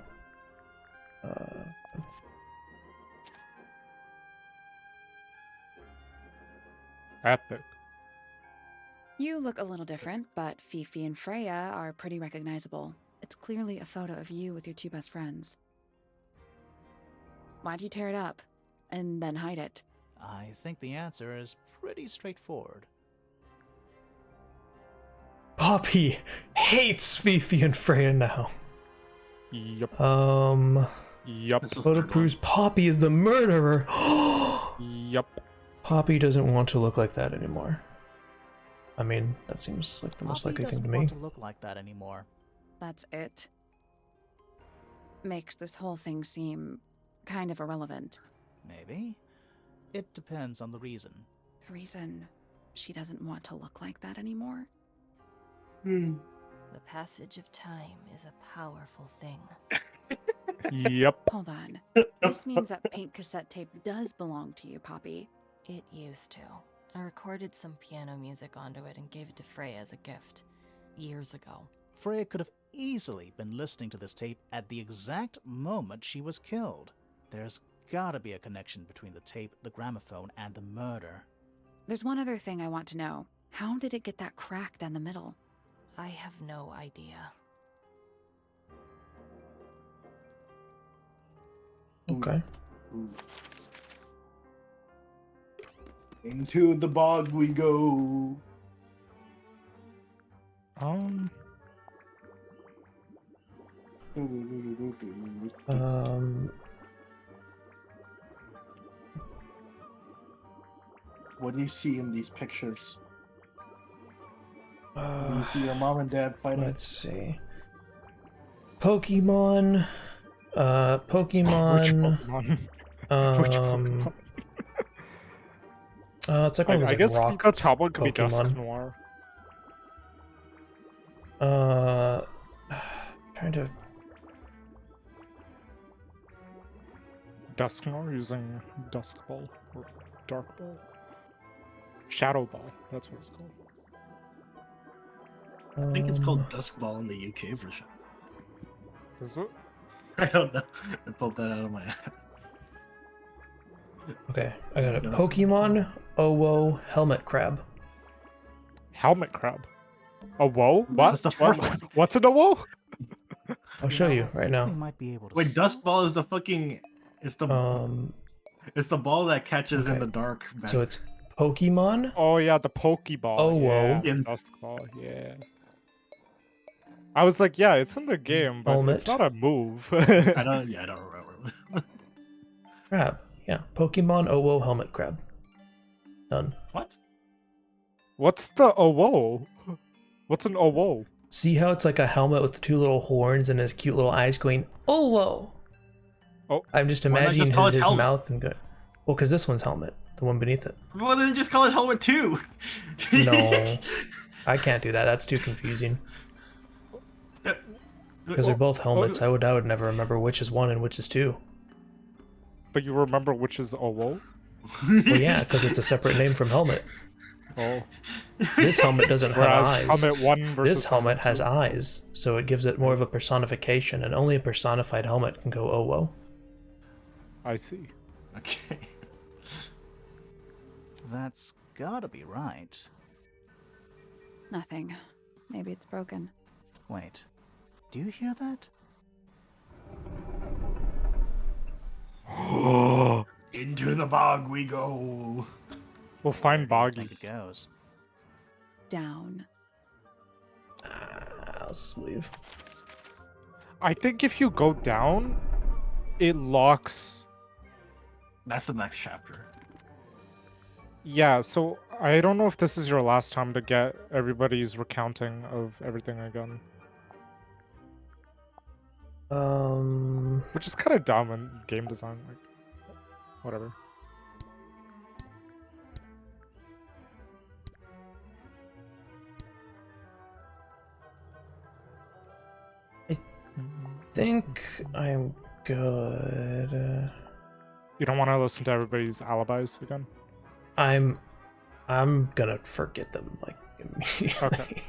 Epic. You look a little different, but Fifi and Freya are pretty recognizable. It's clearly a photo of you with your two best friends. Why'd you tear it up? And then hide it? I think the answer is pretty straightforward. Poppy hates Fifi and Freya now. Yup. This Yup. is the Photo third one. proves Poppy is the murderer. Yup. Poppy doesn't want to look like that anymore. I mean, that seems like the most Poppy likely thing doesn't to me. want to look like that anymore. That's it. Makes this whole thing seem kind of irrelevant. Maybe. It depends on the reason. The reason she doesn't want to look like that anymore? The passage of time is a powerful thing. Yep. Hold on. This means that pink cassette tape does belong to you, Poppy. It used to. I recorded some piano music onto it and gave it to Freya as a gift. Years ago. Freya could have easily been listening to this tape at the exact moment she was killed. There's gotta be a connection between the tape, the gramophone, and the murder. There's one other thing I want to know. How did it get that crack down the middle? I have no idea. Okay. Into the bog we go. What do you see in these pictures? Do you see your mom and dad fighting? Let's see. Pokemon. Pokemon. Which Pokemon? Which Pokemon? It's like one of those I like, guess rock the top one could be Pokemon. Dusk Noir. Trying to. Dusk Noir using Dusk Ball or Dark Ball. Shadow Ball, that's what it's called. I think it's called Dusk Ball in the UK version. Is it? I don't know. I pulled that out of my ass. Okay, I got it. Dusk Pokemon Owo Helmet Crab. Helmet Crab. A woe? What? That's the fourth one. What's an a woe? I'll show you right We now. might be able to Wait, Dusk Ball is the fucking. It's the ball that catches in okay. the dark. So it's Pokemon. Oh yeah, the Pokeball. Oh, whoa. Yeah, Dusk Ball, yeah. I was like, yeah, it's in the game, but it's Helmet. not a move. I don't remember. Crab. Yeah, Pokemon Owo Helmet Crab. Done. What? What's the owo? What's an owo? See how it's like a helmet with two little horns and his cute little eyes going, oh, whoa. Oh. I'm just Why not imagining just call it his helmet? mouth and go, well, because this one's helmet, the one beneath it. Well, then just call it Helmet 2. No, I can't do that. That's too confusing. Because they're both helmets. I would never remember which is one and which is two. But you remember which is owo? Well, yeah, because it's a separate name from helmet. Oh. This helmet doesn't have Whereas eyes. Helmet 1 versus This helmet has 2. eyes, so it gives it more of a personification, and only a personified helmet can go Owo. I see. Okay. That's gotta be right. Nothing. Maybe it's broken. Wait, do you hear that? Into the bog we go. We'll find Where do Boggy. you think it goes? Down. I'll leave. I think if you go down, it locks. That's the next chapter. Yeah, so I don't know if this is your last time to get everybody's recounting of everything again. Which is kind of dumb in game design. Like, whatever. Think I'm good. You don't want to listen to everybody's alibis again? I'm gonna forget them like immediately. Okay.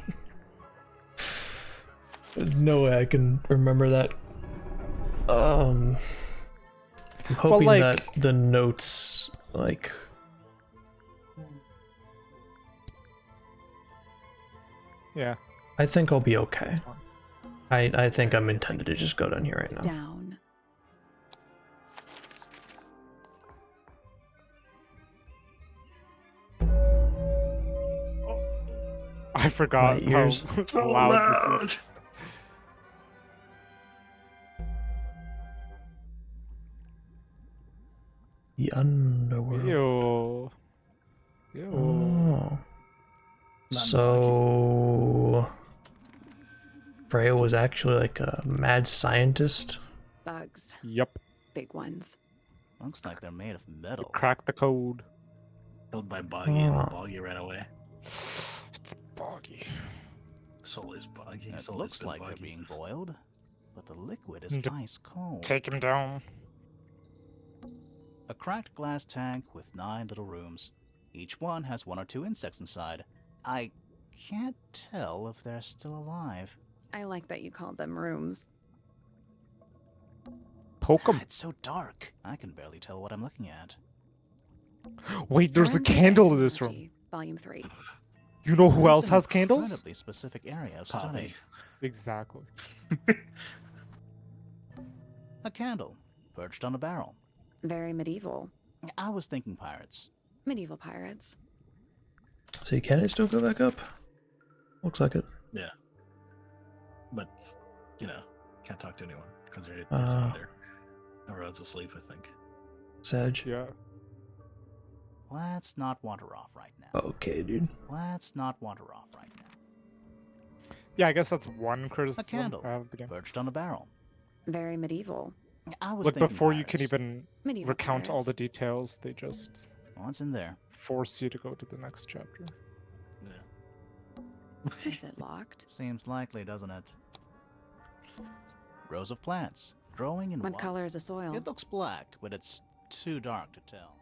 There's no way I can remember that. I'm hoping like- that the notes like Yeah. I think I'll be okay. I think I'm intended to just go down here right now. Down. I forgot My ears. how So loud this loud. is. The underworld. Ew. Ew. Oh. Not So Freya was actually like a mad scientist. Bugs. Yup. Big ones. Looks like they're made of metal. Crack the code. Killed by Boggy, Oh. and Boggy ran away. It's boggy. Soul is Boggy. It Soul looks has been like they're Boggy. being boiled, but the liquid is D- ice cold. Take him down. A cracked glass tank with 9 little rooms. Each one has 1 or 2 insects inside. I can't tell if they're still alive. I like that you called them rooms. Poke him. It's so dark. I can barely tell what I'm looking at. Wait, there's a Forensic candle in this room. Entomology, Volume 3. You know who It's else an has candles? Incredibly specific area of study. Poppy. Exactly. A candle, perched on a barrel. Very medieval. I was thinking pirates. Medieval pirates. So can it still go back up? Looks like it. Yeah. But, you know, can't talk to anyone because there's Ah. someone there. Everyone's asleep, I think. Sag. Yeah. Let's not wander off right now. Okay, dude. Let's not wander off right now. Yeah, I guess that's one criticism A candle, I have of the game. perched on a barrel. Very medieval. I was Like, thinking before you can pirates. even Medieval recount all the pirates. details, they just What's in there? force you to go to the next chapter. Yeah. Is it locked? Seems likely, doesn't it? Rows of plants, growing in What one. color is the soil? It looks black, but it's too dark to tell.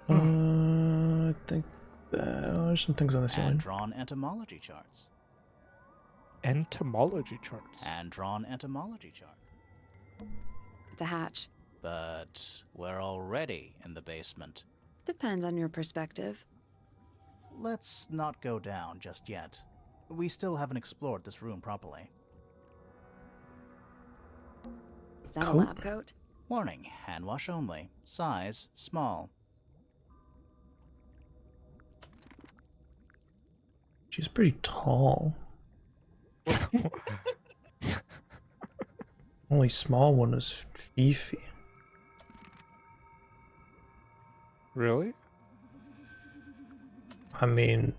I think there's some things on the And ceiling. drawn entomology charts. Entomology charts. And drawn entomology chart. It's a hatch. But we're already in the basement. Depends on your perspective. Let's not go down just yet. We still haven't explored this room properly. Is that a Coat? lab coat? Warning, hand wash only. Size, small. She's pretty tall. Only small one is Fifi. Really? I mean,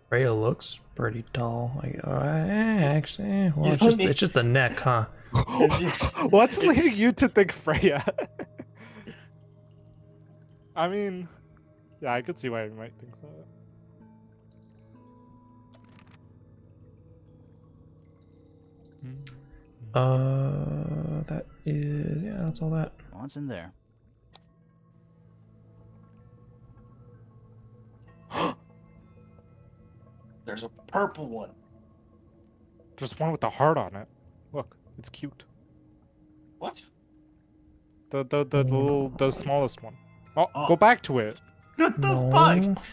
Freya looks pretty tall. Like, actually, well, You it's don't just need- it's just the neck, huh? What's leading you to think Freya? I mean, yeah, I could see why you might think that. That is, yeah, that's all that. What's in there? There's a purple one. There's one with the heart on it. Look, it's cute. What? The smallest one. Oh, Oh. go back to it. What the No. fuck?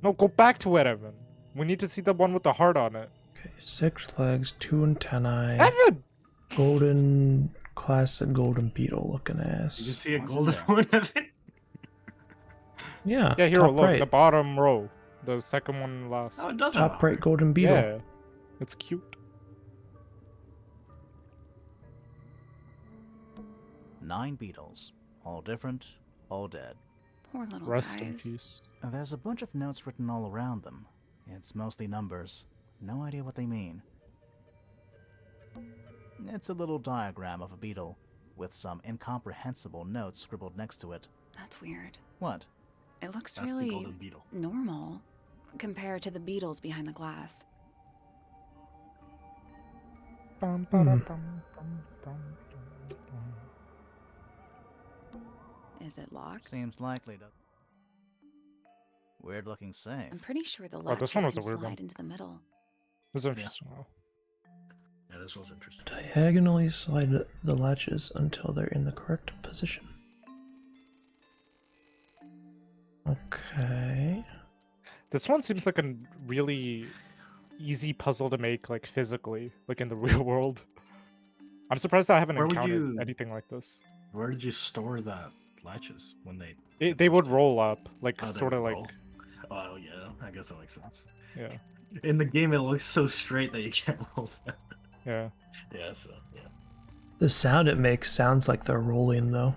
No, go back to it, Evan. We need to see the one with the heart on it. Okay, 6 legs, 2 antennae, Evan! golden, classic golden beetle looking ass. Did you see a What's in golden there? one of it? Yeah, Yeah, here, top look, right, the bottom row. The second one last. Oh, it does have top right golden beetle. Yeah, it's cute. 9 beetles. All different, all dead. Poor little Rest in guys. peace. There's a bunch of notes written all around them. It's mostly numbers. No idea what they mean. It's a little diagram of a beetle, with some incomprehensible notes scribbled next to it. That's weird. What? It looks That's the really golden beetle. normal compared to the beetles behind the glass. Bum, ba-dum, bum, bum, bum, bum, bum. Is it locked? Seems likely to... Weird looking safe. I'm pretty sure the Oh, this latches one can was a weird slide one. into the middle. This is interesting. though. Yeah, this was interesting. Diagonally slide the latches until they're in the correct position. Okay. This one seems like a really easy puzzle to make, like physically, like in the real world. I'm surprised I haven't Where would encountered you- anything like this. Where did you store the latches when they? They would roll up, like Oh, they sort of would like, roll? Oh yeah, I guess that makes sense. yeah, In the game, it looks so straight that you can't roll that. yeah. Yeah, so yeah. The sound it makes sounds like they're rolling though.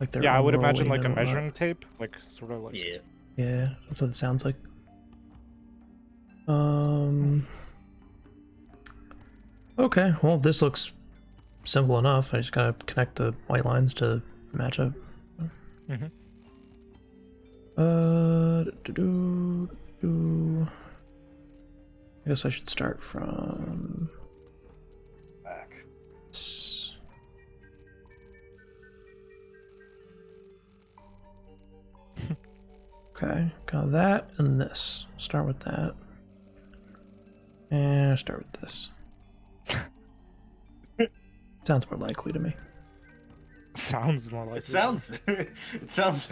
Like they're Yeah, I would imagine unrolling like a and whatnot. measuring tape, like sort of like. Yeah. Yeah, that's what it sounds like. Okay, well, this looks simple enough. I just gotta connect the white lines to match up. Mhm. I guess I should start from Back. Okay, got that and this. Start with that. And start with this. Sounds more likely to me. Sounds more like It sounds. It sounds.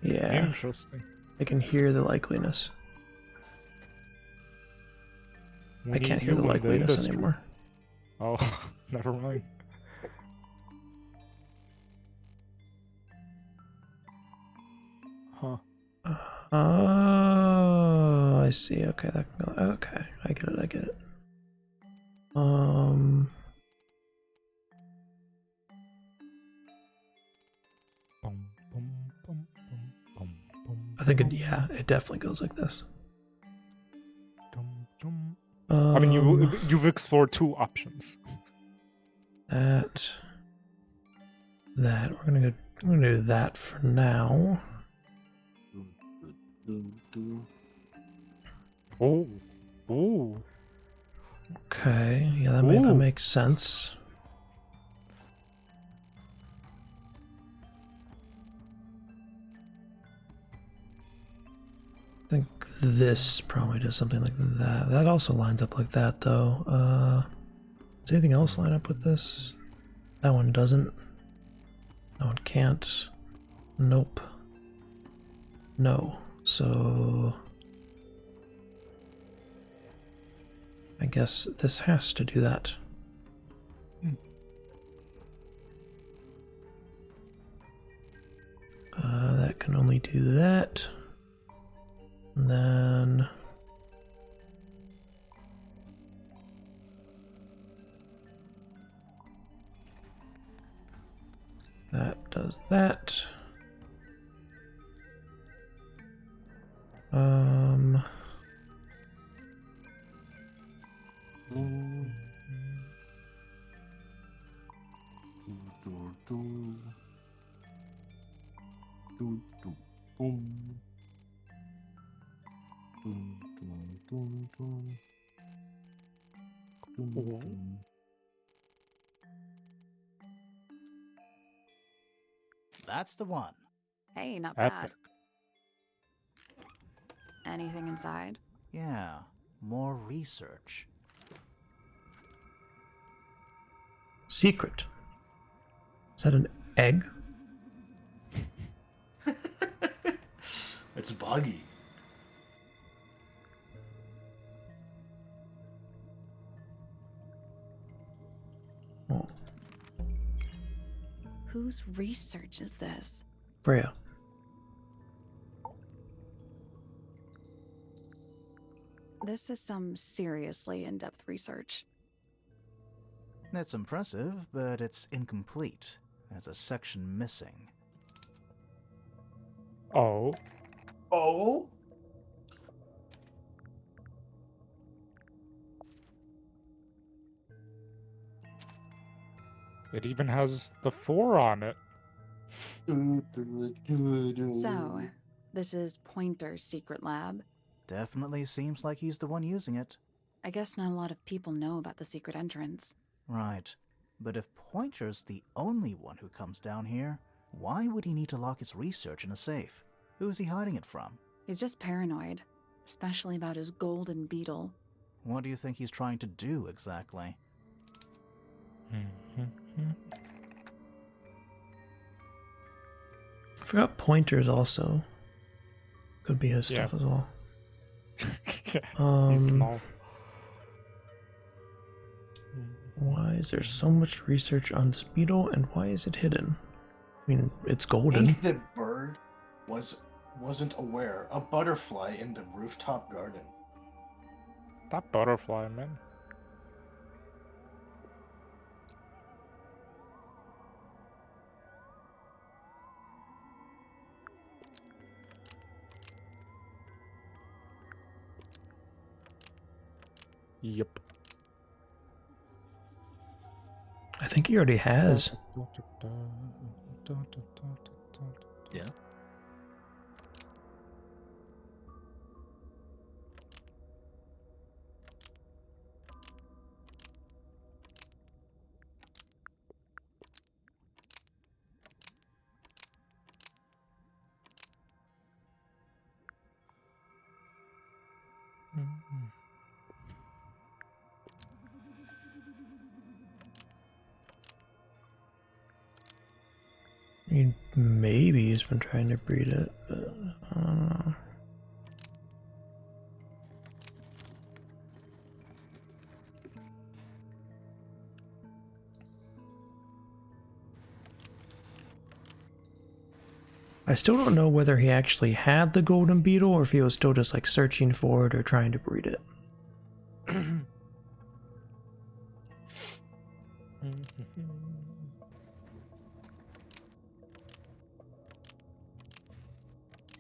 Yeah, interesting. I can hear the likeliness. We I can't need hear you the in likeliness industry. anymore. Oh, never mind. Huh. Oh, I see. Okay, that can go. Okay, I get it. I get it. Bum, bum, bum, bum, bum, bum, I think it. bum, Yeah, it definitely goes like this. dum, dum. I mean, you've explored two options. That. We're gonna do that for now. Oh, oh. Okay, yeah, that Ooh. makes sense. I think this probably does something like that. That also lines up like that, though. Does anything else line up with this? That one doesn't. That one can't. Nope. No. So I guess this has to do that. That can only do that. And then that does that. That's the one. Hey, not Epic. bad. Anything inside? Yeah, more research. Secret. Is that an egg? It's buggy. Oh, Whose research is this? Freya. This is some seriously in-depth research. It's impressive, but it's incomplete. There's a section missing. Oh. Oh? It even has the 4 on it. So, this is Pointer's secret lab. Definitely seems like he's the one using it. I guess not a lot of people know about the secret entrance. Right. But if Pointer's the only one who comes down here, why would he need to lock his research in a safe? Who's he hiding it from? He's just paranoid, especially about his golden beetle. What do you think he's trying to do exactly? I forgot pointers also. Could be his stuff as well. He's small. Why is there so much research on this beetle and why is it hidden? I mean, it's golden. Ink the bird wasn't aware. A butterfly in the rooftop garden. That butterfly, man. Yep. I think he already has. Yeah. I mean, maybe he's been trying to breed it, but I don't know. I still don't know whether he actually had the golden beetle or if he was still just like searching for it or trying to breed it.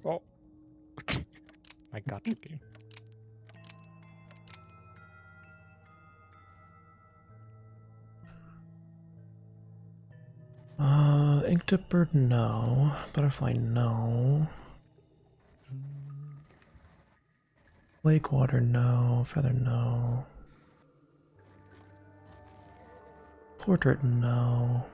Oh. I got you, game. Inked bird, no. Butterfly, no. Lake water, no. Feather, no. Portrait, no.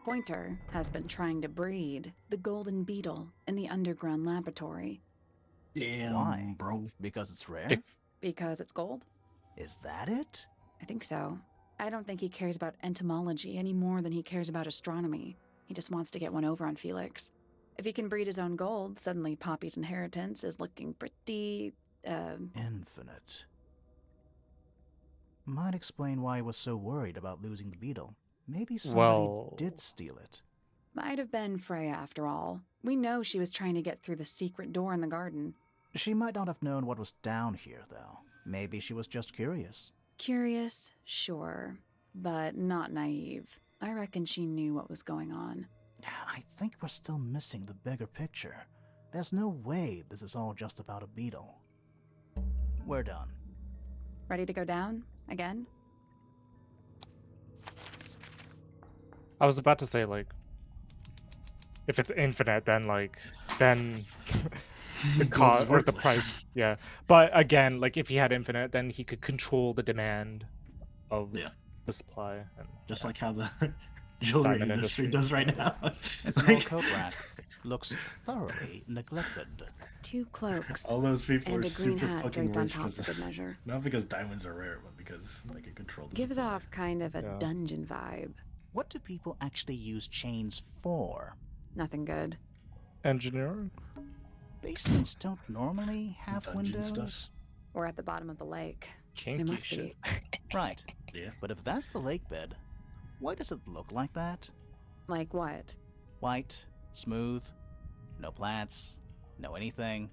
Pointer has been trying to breed the golden beetle in the underground laboratory. Damn, Why? bro. Because it's rare? If Because it's gold? Is that it? I think so. I don't think he cares about entomology any more than he cares about astronomy. He just wants to get one over on Felix. If he can breed his own gold, suddenly Poppy's inheritance is looking pretty, Infinite. Might explain why he was so worried about losing the beetle. Maybe somebody did steal it. might have been Freya after all. We know she was trying to get through the secret door in the garden. She might not have known what was down here, though. Maybe she was just curious. Curious, sure, but not naive. I reckon she knew what was going on. I think we're still missing the bigger picture. There's no way this is all just about a beetle. We're done. Ready to go down? Again? I was about to say, like, if it's infinite, then the cost or the price, yeah. But again, like, if he had infinite, then he could control the demand of the supply, and just like how the jewelry diamond industry does right now. It's an old coat rack. Looks thoroughly neglected. 2 cloaks. All those people and are a green super hat fucking draped on rich top for because- good measure. Not because diamonds are rare, but because they can control the Gives supply. off kind of a Yeah. dungeon vibe. What do people actually use chains for? Nothing good. engineering. Basements don't normally have Dungeon windows. stuff. We're at the bottom of the lake. Kinky They must shit. be. Right. Yeah. But if that's the lake bed, why does it look like that? Like what? White, smooth, no plants, no anything.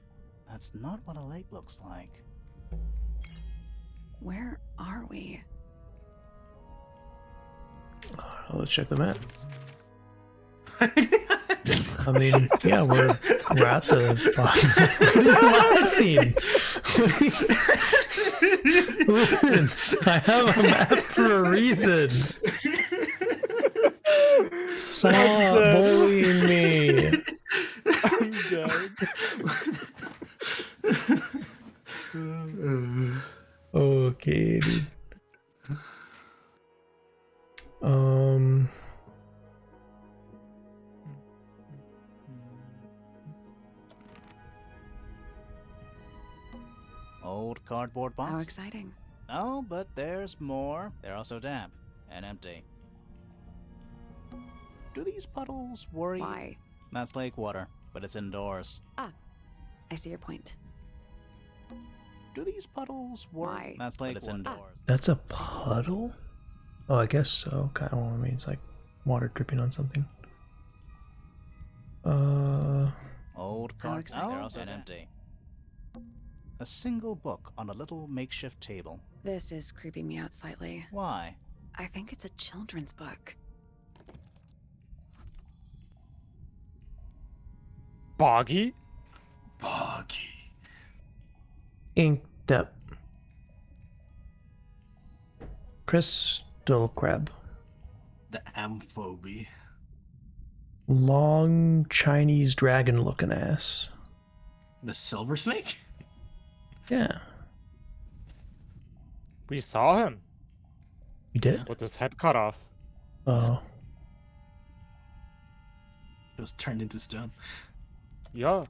That's not what a lake looks like. Where are we? Let's check the map. I mean, yeah, we're at the bottom. What are you laughing? Listen, I have a map for a reason. Stop bullying me. I'm dead. Okay, dude. Old cardboard box? How exciting. Oh, but there's more. They're also damp and empty. Do these puddles worry you? Why? That's lake water, but it's indoors. Ah, I see your point. Do these puddles worry? Why? That's lake water. Indoors. That's a puddle? Oh, I guess so. Kind of, I mean, it's like water dripping on something. Old How card. exciting. They're also empty. A single book on a little makeshift table. This is creeping me out slightly. Why? I think it's a children's book. Boggy? Boggy. Inked up. Crystal crab. The amphoby. Long Chinese dragon looking ass. The silver snake? Yeah. We saw him You did? with his head cut off. Oh. It was turned into stone. Yeah.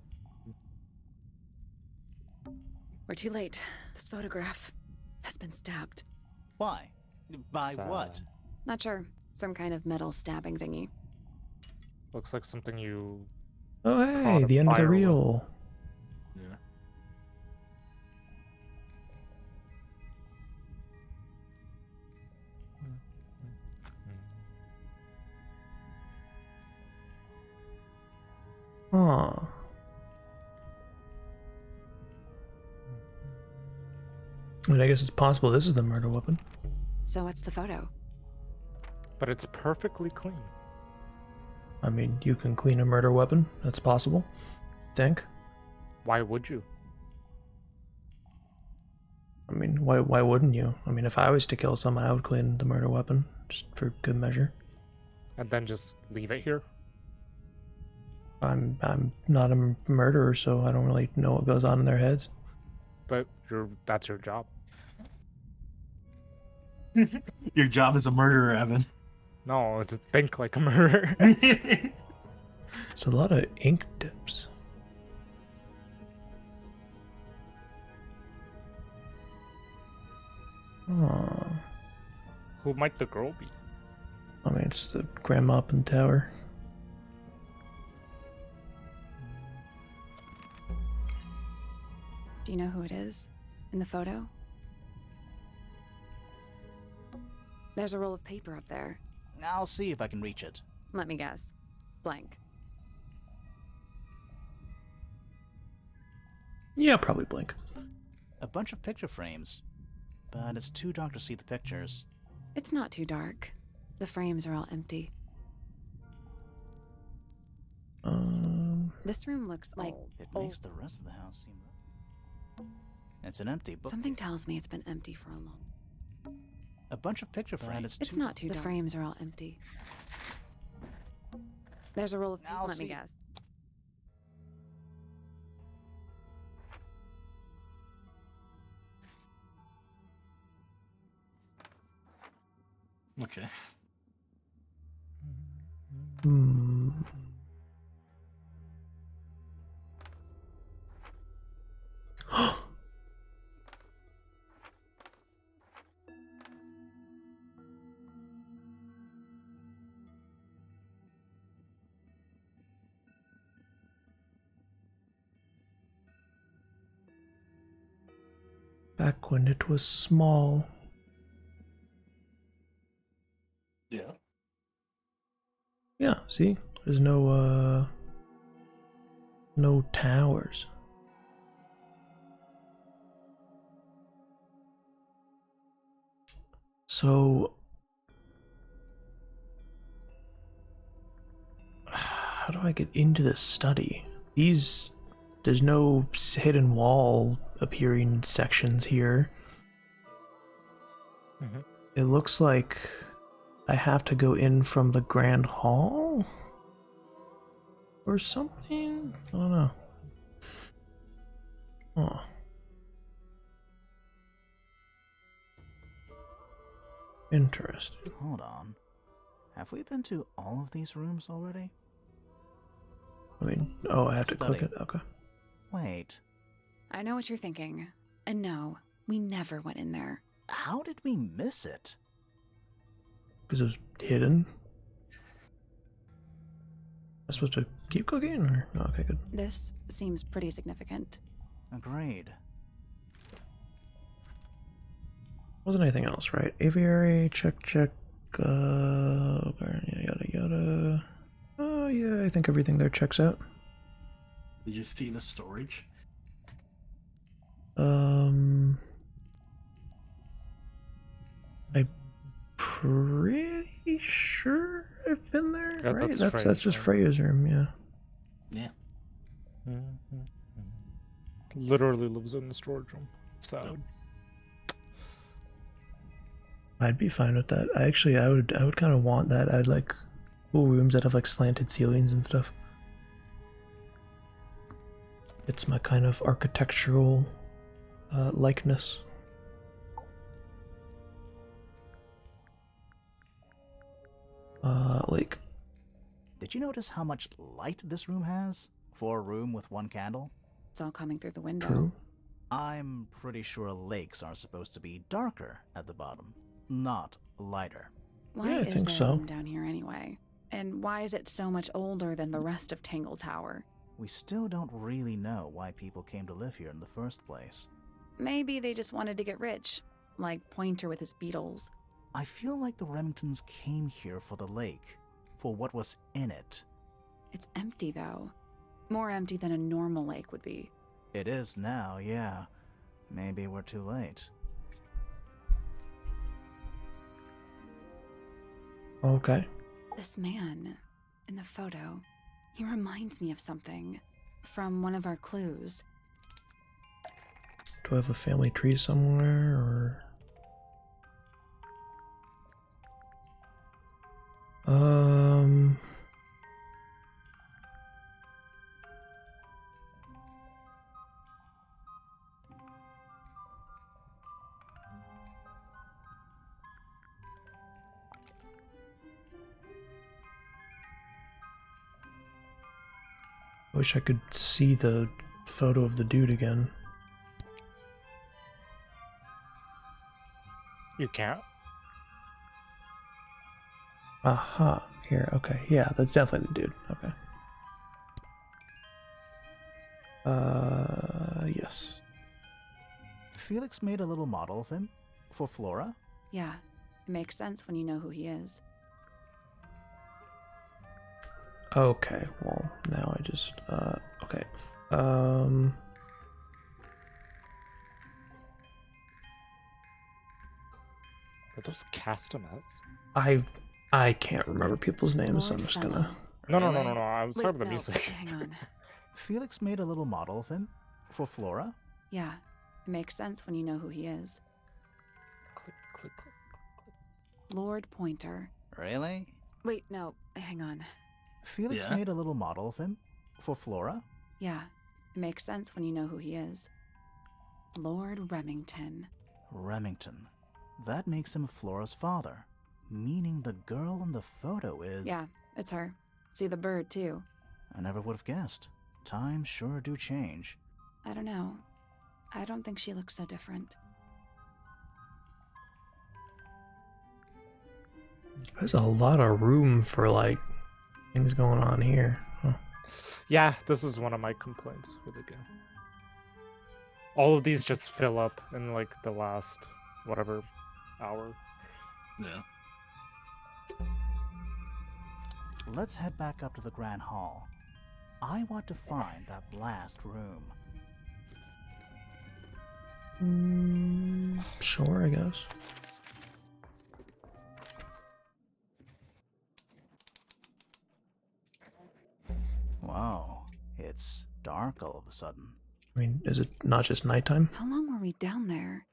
We're too late. This photograph has been stabbed. Why? By Sad. what? Not sure. Some kind of metal stabbing thingy. Looks like something you... Oh, hey, Caught a the end of the firework. reel. Yeah. Huh. I mean, I guess it's possible this is the murder weapon. So what's the photo? But it's perfectly clean. I mean, you can clean a murder weapon. That's possible. Think. Why would you? I mean, why wouldn't you? I mean, if I was to kill someone, I would clean the murder weapon just for good measure. And then just leave it here? I'm not a murderer, so I don't really know what goes on in their heads. But that's your job. Your job as a murderer, Evan. No, it's think like a murderer. It's a lot of ink dips. Oh, Who might the girl be? I mean, it's the grandma up in the tower. Do you know who it is? In the photo? There's a roll of paper up there. I'll see if I can reach it. Let me guess. Blank. Yeah, probably blink. A bunch of picture frames. But it's too dark to see the pictures. It's not too dark. The frames are all empty. This room looks like It makes the rest of the house seem... It's an empty book. something tells me it's been empty for a long. A bunch of picture frames. It's not too dark. The frames are all empty. There's a roll of paper. I'll Let me see. guess. Okay. Hmm. Back when it was small. Yeah. Yeah, see? There's no towers. So how do I get into this study? There's no hidden wall appearing sections here. Mhm. It looks like I have to go in from the grand hall or something. I don't know. Oh. Interesting. Hold on. Have we been to all of these rooms already? I mean, oh, I have to click Study. it. Okay. Wait. I know what you're thinking. And no, we never went in there. How did we miss it? Because it was hidden. Am I supposed to keep cooking or? Oh, okay, good. This seems pretty significant. Agreed. Wasn't anything else, right? Aviary, check. Yada yada. Oh yeah, I think everything there checks out. Did you see the storage? I'm pretty sure I've been there. Yeah, right? that's That's Freya's just room. Freya's room. Yeah. Yeah. Literally lives in the storage room. So I'd be fine with that. I would kind of want that. I'd like cool rooms that have like slanted ceilings and stuff. It's my kind of architectural likeness. Like, Did you notice how much light this room has? For a room with one candle? It's all coming through the window. true. I'm pretty sure lakes are supposed to be darker at the bottom, not lighter. Why Yeah, I is think there so. a room down here anyway? And why is it so much older than the rest of Tangled Tower? We still don't really know why people came to live here in the first place. Maybe they just wanted to get rich, like Pointer with his beetles. I feel like the Remingtons came here for the lake, for what was in it. It's empty, though. More empty than a normal lake would be. It is now, yeah. Maybe we're too late. Okay. This man in the photo, he reminds me of something from one of our clues. Do I have a family tree somewhere or? I wish I could see the photo of the dude again. you can't. Aha, here, okay. Yeah, that's definitely the dude. Okay. Yes. Felix made a little model of him for Flora. Yeah, it makes sense when you know who he is. Okay, well, now I just, okay. Are those castanets? I can't remember people's names, so I'm just gonna... No. Really? I was talking about the no, music. Hang on. Felix made a little model of him for Flora. Yeah, it makes sense when you know who he is. Click, click, click, click. Lord Pointer. Really? Wait, no, hang on. Felix Yeah? made a little model of him for Flora. Yeah, it makes sense when you know who he is. Lord Remington. Remington. That makes him Flora's father, meaning the girl in the photo is... Yeah, it's her. See the bird, too. I never would have guessed. Times sure do change. I don't know. I don't think she looks so different. There's a lot of room for, like, things going on here. Huh. Yeah, this is one of my complaints with the game. All of these just fill up in like the last whatever hour. Yeah. Let's head back up to the Grand Hall. I want to find that last room. Sure, I guess. Wow, it's dark all of a sudden. I mean, is it not just nighttime? How long were we down there?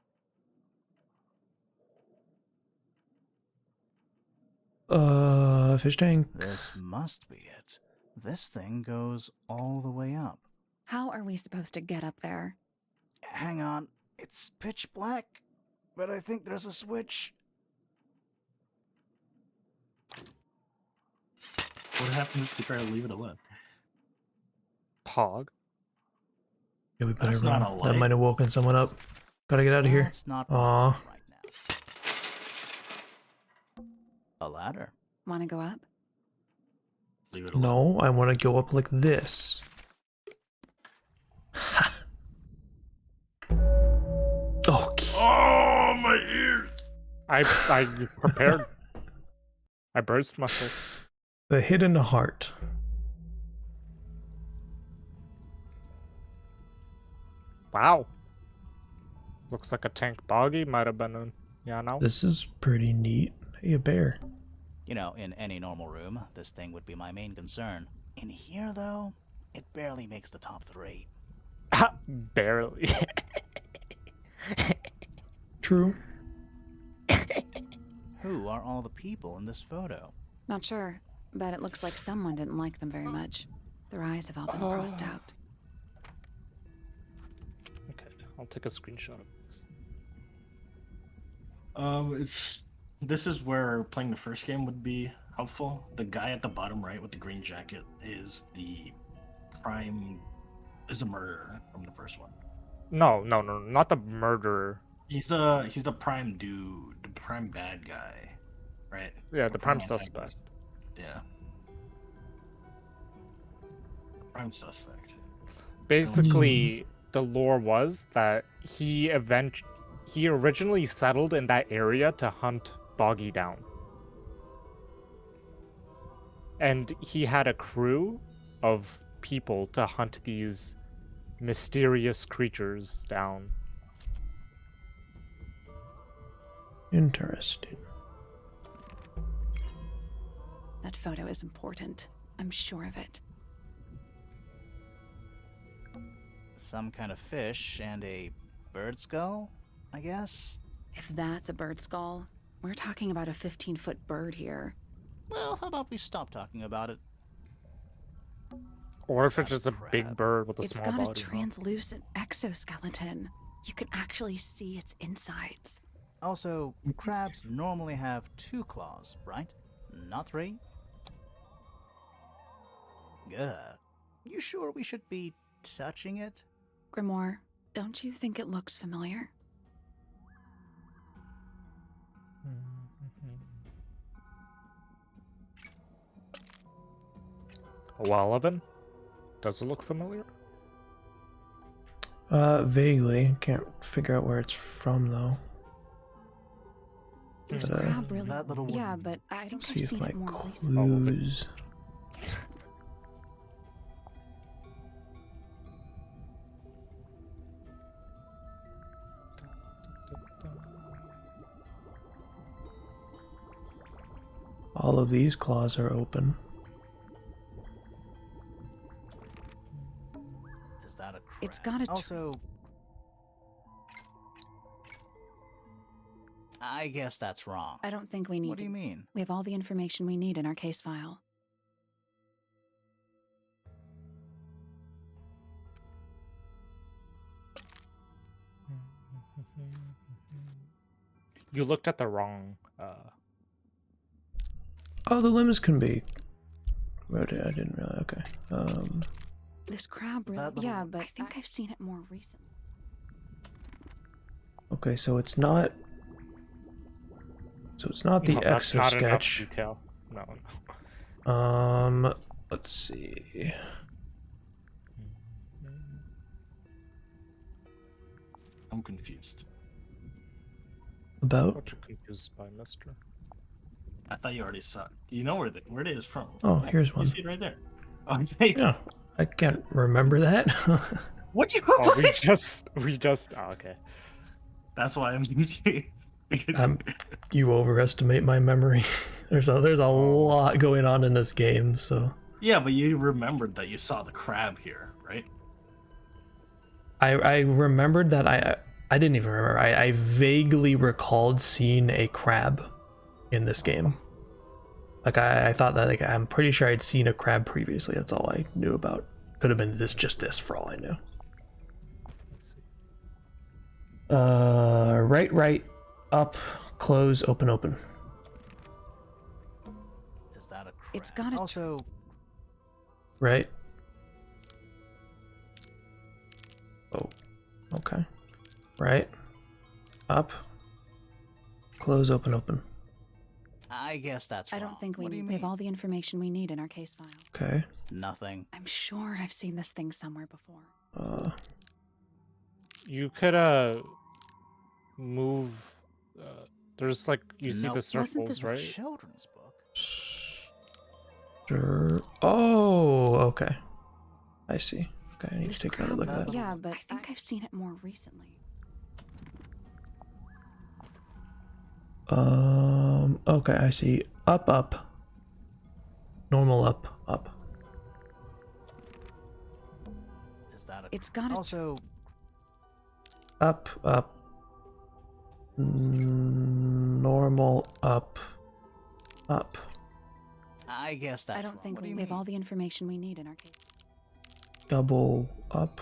Fish tank. This must be it. This thing goes all the way up. How are we supposed to get up there? Hang on, it's pitch black, but I think there's a switch. What happens if you try to leave it alone? Pog. Yeah, we better That's run. not a That light. might have woken someone up. Gotta get out of here. That's not Aw. right now. A ladder. Want to go up? Leave it alone. No, I want to go up like this. Okay. Oh, my ears! I prepared. I braced myself. The hidden heart. Wow. Looks like a tank boggy might have been in. Yeah, no. This is pretty neat. Hey, a bear. You know, in any normal room, this thing would be my main concern. In here, though, it barely makes the top 3. Barely. True. Who are all the people in this photo? Not sure, but it looks like someone didn't like them very much. Their eyes have all been crossed out. Okay, I'll take a screenshot of this. This is where playing the first game would be helpful. The guy at the bottom right with the green jacket is the murderer from the first one. No, not the murderer. He's the prime dude, the prime bad guy, right? Yeah, Or the prime antagonist. suspect. Yeah. Prime suspect. Basically, the lore was that he originally settled in that area to hunt Boggy down. And he had a crew of people to hunt these mysterious creatures down. Interesting. That photo is important. I'm sure of it. Some kind of fish and a bird skull, I guess? If that's a bird skull, we're talking about a 15-foot bird here. Well, how about we stop talking about it? Or if It's it's not just a big crab. bird with a It's small got a body. translucent exoskeleton. You can actually see its insides. Also, crabs normally have 2 claws, right? Not 3? Ugh. You sure we should be touching it? Grimoire, don't you think it looks familiar? A Wallavan? Does it look familiar? Vaguely. Can't figure out where it's from though. This But, crab really... that little Yeah, one- but I think See I've if seen my it more recently. clues. All of these claws are open. Is that a crab? It's got a Also, I guess that's wrong. I don't think we need What do you to- mean? We have all the information we need in our case file. You looked at the wrong. Oh, the limbs can be rotated. I didn't really. Okay. This crab really... That little- Yeah, but I think I've seen it more recently. Okay, so it's not. So it's not the No, that's not enough exosketch. detail. No. Let's see. I'm confused. About. What you confused by, mister? I thought you already saw it. Do you know where it is from? Oh, Yeah, here's you one. see it right there. Okay. Yeah, I can't remember that. What you? Oh, we just. Oh, okay. That's why I'm confused. Because- You overestimate my memory. There's a lot going on in this game, so yeah, but you remembered that you saw the crab here, right? I remembered that I didn't even remember. I vaguely recalled seeing a crab in this game. Like I thought that like I'm pretty sure I'd seen a crab previously. That's all I knew about. Could have been just this for all I knew. Let's see. Right, up, close, open. Is that a crab? It's got a Also, Right. Oh, okay. Right, up, close, open. I guess that's I wrong. don't think we What do you need. We have mean? all the information we need in our case file. Okay. Nothing. I'm sure I've seen this thing somewhere before. You could move. There's like you see Nope. the Wasn't circles, this right? Children's book. Sure. Oh, okay. I see. Okay, I need to This take another look crab- at that. Yeah, but I think I've seen it more recently. Okay, I see. Up, up. Normal up, up. Is that a... It's got a Also, Up, up. Normal up, up. I guess that's I don't wrong. think What do we you have mean? all the information we need in our case. Double up.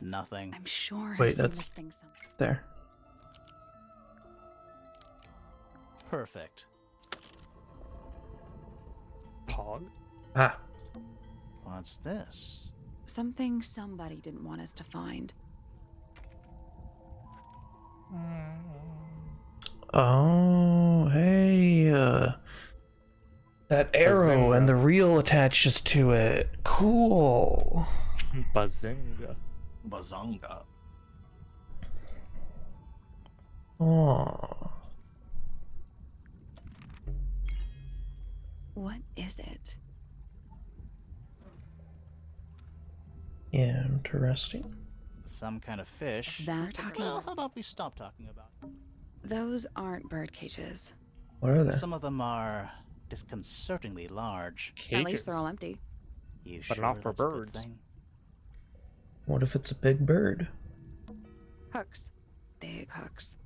Nothing. I'm sure Wait, I've seen that's- this thing somewhere. There. Perfect. Pog. Ah. What's this? Something somebody didn't want us to find. Oh, hey. That arrow and Bazinga. the reel attaches to it. Cool. Bazinga. Bazonga. Oh. What is it? Interesting. Some kind of fish. That talking? Well, how about we stop talking about it? Those aren't bird cages. What are they? Some of them are disconcertingly large. Cages. At least they're all empty. You But sure not for that's a good birds. thing? What if it's a big bird? Hooks. Big hooks.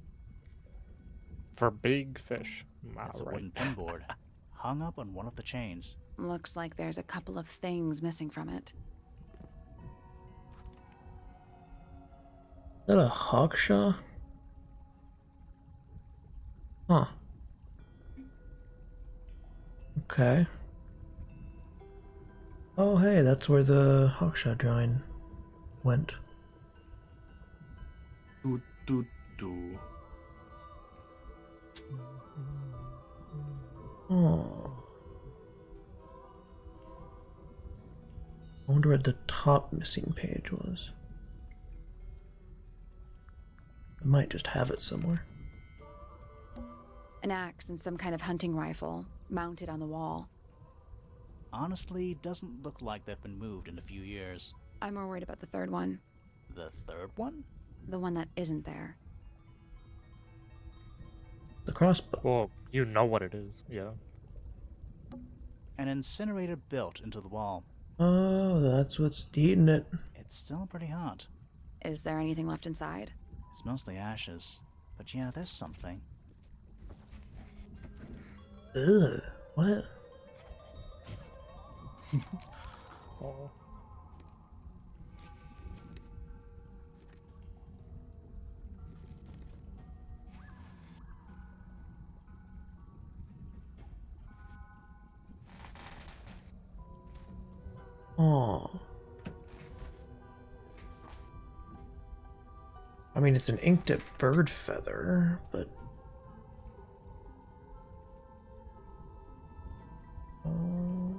For big fish. It's a Alright. wooden pinboard, hung up on one of the chains. Looks like there's a couple of things missing from it. Is that a hawkshaw? Huh. Okay. Oh, hey, that's where the hawkshaw drawing went. Do do do. Oh. I wonder what the top missing page was. I might just have it somewhere. An axe and some kind of hunting rifle mounted on the wall. Honestly, doesn't look like they've been moved in a few years. I'm more worried about the third one. The third one? The one that isn't there. The crossbow. Well, you know what it is. Yeah. An incinerator built into the wall. Oh, that's what's eating it. It's still pretty hot. Is there anything left inside? It's mostly ashes. But yeah, there's something. Ugh. What? Oh. Oh. I mean, it's an inked up bird feather, but. Oh.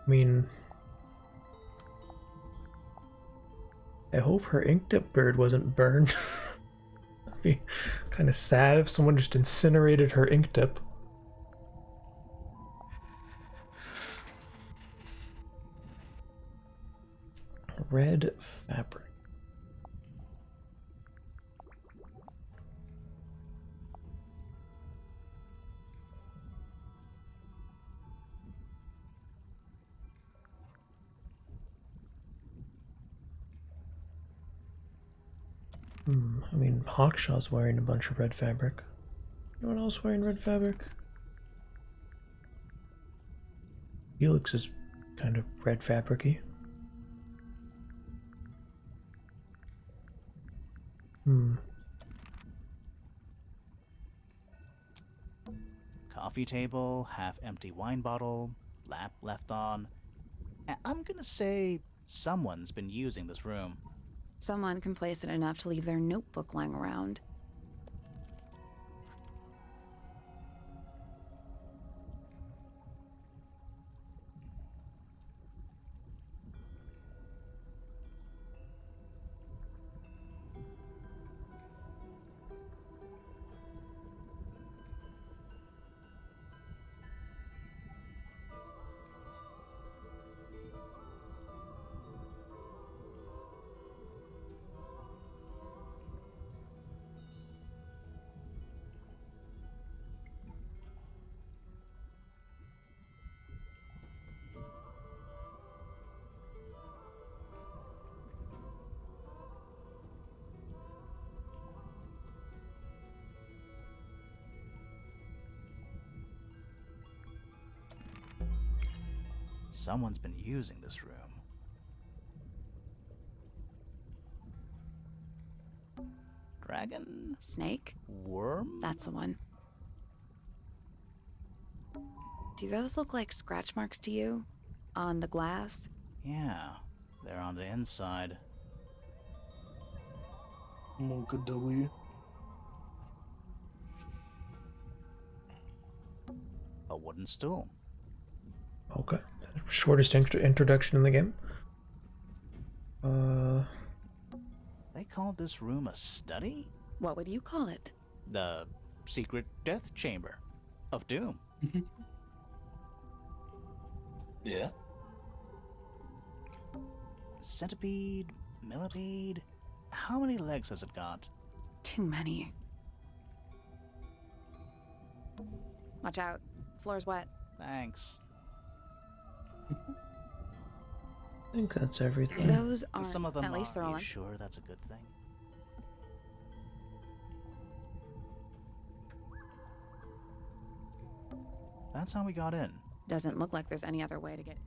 I mean, I hope her inked up bird wasn't burned. That'd be kind of sad if someone just incinerated her ink tip. Red fabric. I mean, Hawkshaw's wearing a bunch of red fabric. Anyone else wearing red fabric? Felix is kind of red fabric-y. Coffee table, half empty wine bottle, lamp left on. I'm gonna say Someone's been using this room. Someone complacent enough to leave their notebook lying around. Someone's been using this room. Dragon? Snake? Worm? That's the one. Do those look like scratch marks to you? On the glass? Yeah, they're on the inside. Monka W. A wooden stool. Okay. Shortest introduction in the game. They called this room a study? What would you call it? The secret death chamber of doom. Yeah. Centipede, millipede. How many legs has it got? Too many. Watch out. Floor's wet. Thanks. I think that's everything. Those aren't. Some of them At least they're are. all You in. sure that's a good thing? That's how we got in. Doesn't look like there's any other way to get.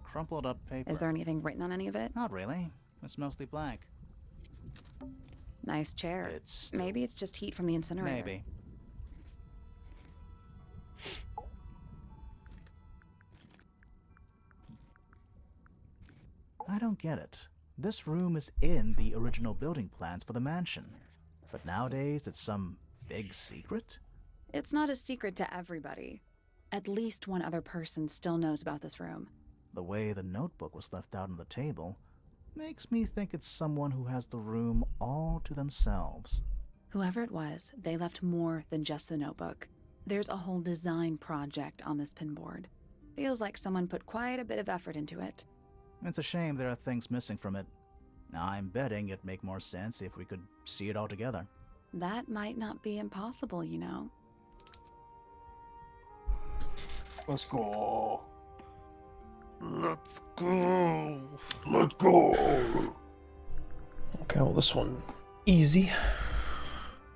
Crumpled up paper. Is there anything written on any of it? Not really. It's mostly blank. Nice chair. It's still... Maybe it's just heat from the incinerator. Maybe. I don't get it. This room is in the original building plans for the mansion. But nowadays it's some big secret? It's not a secret to everybody. At least one other person still knows about this room. The way the notebook was left out on the table makes me think it's someone who has the room all to themselves. Whoever it was, they left more than just the notebook. There's a whole design project on this pinboard. Feels like someone put quite a bit of effort into it. It's a shame there are things missing from it. I'm betting it'd make more sense if we could see it all together. That might not be impossible, you know. Let's go. Let's go. Let's go. Okay, well this one easy.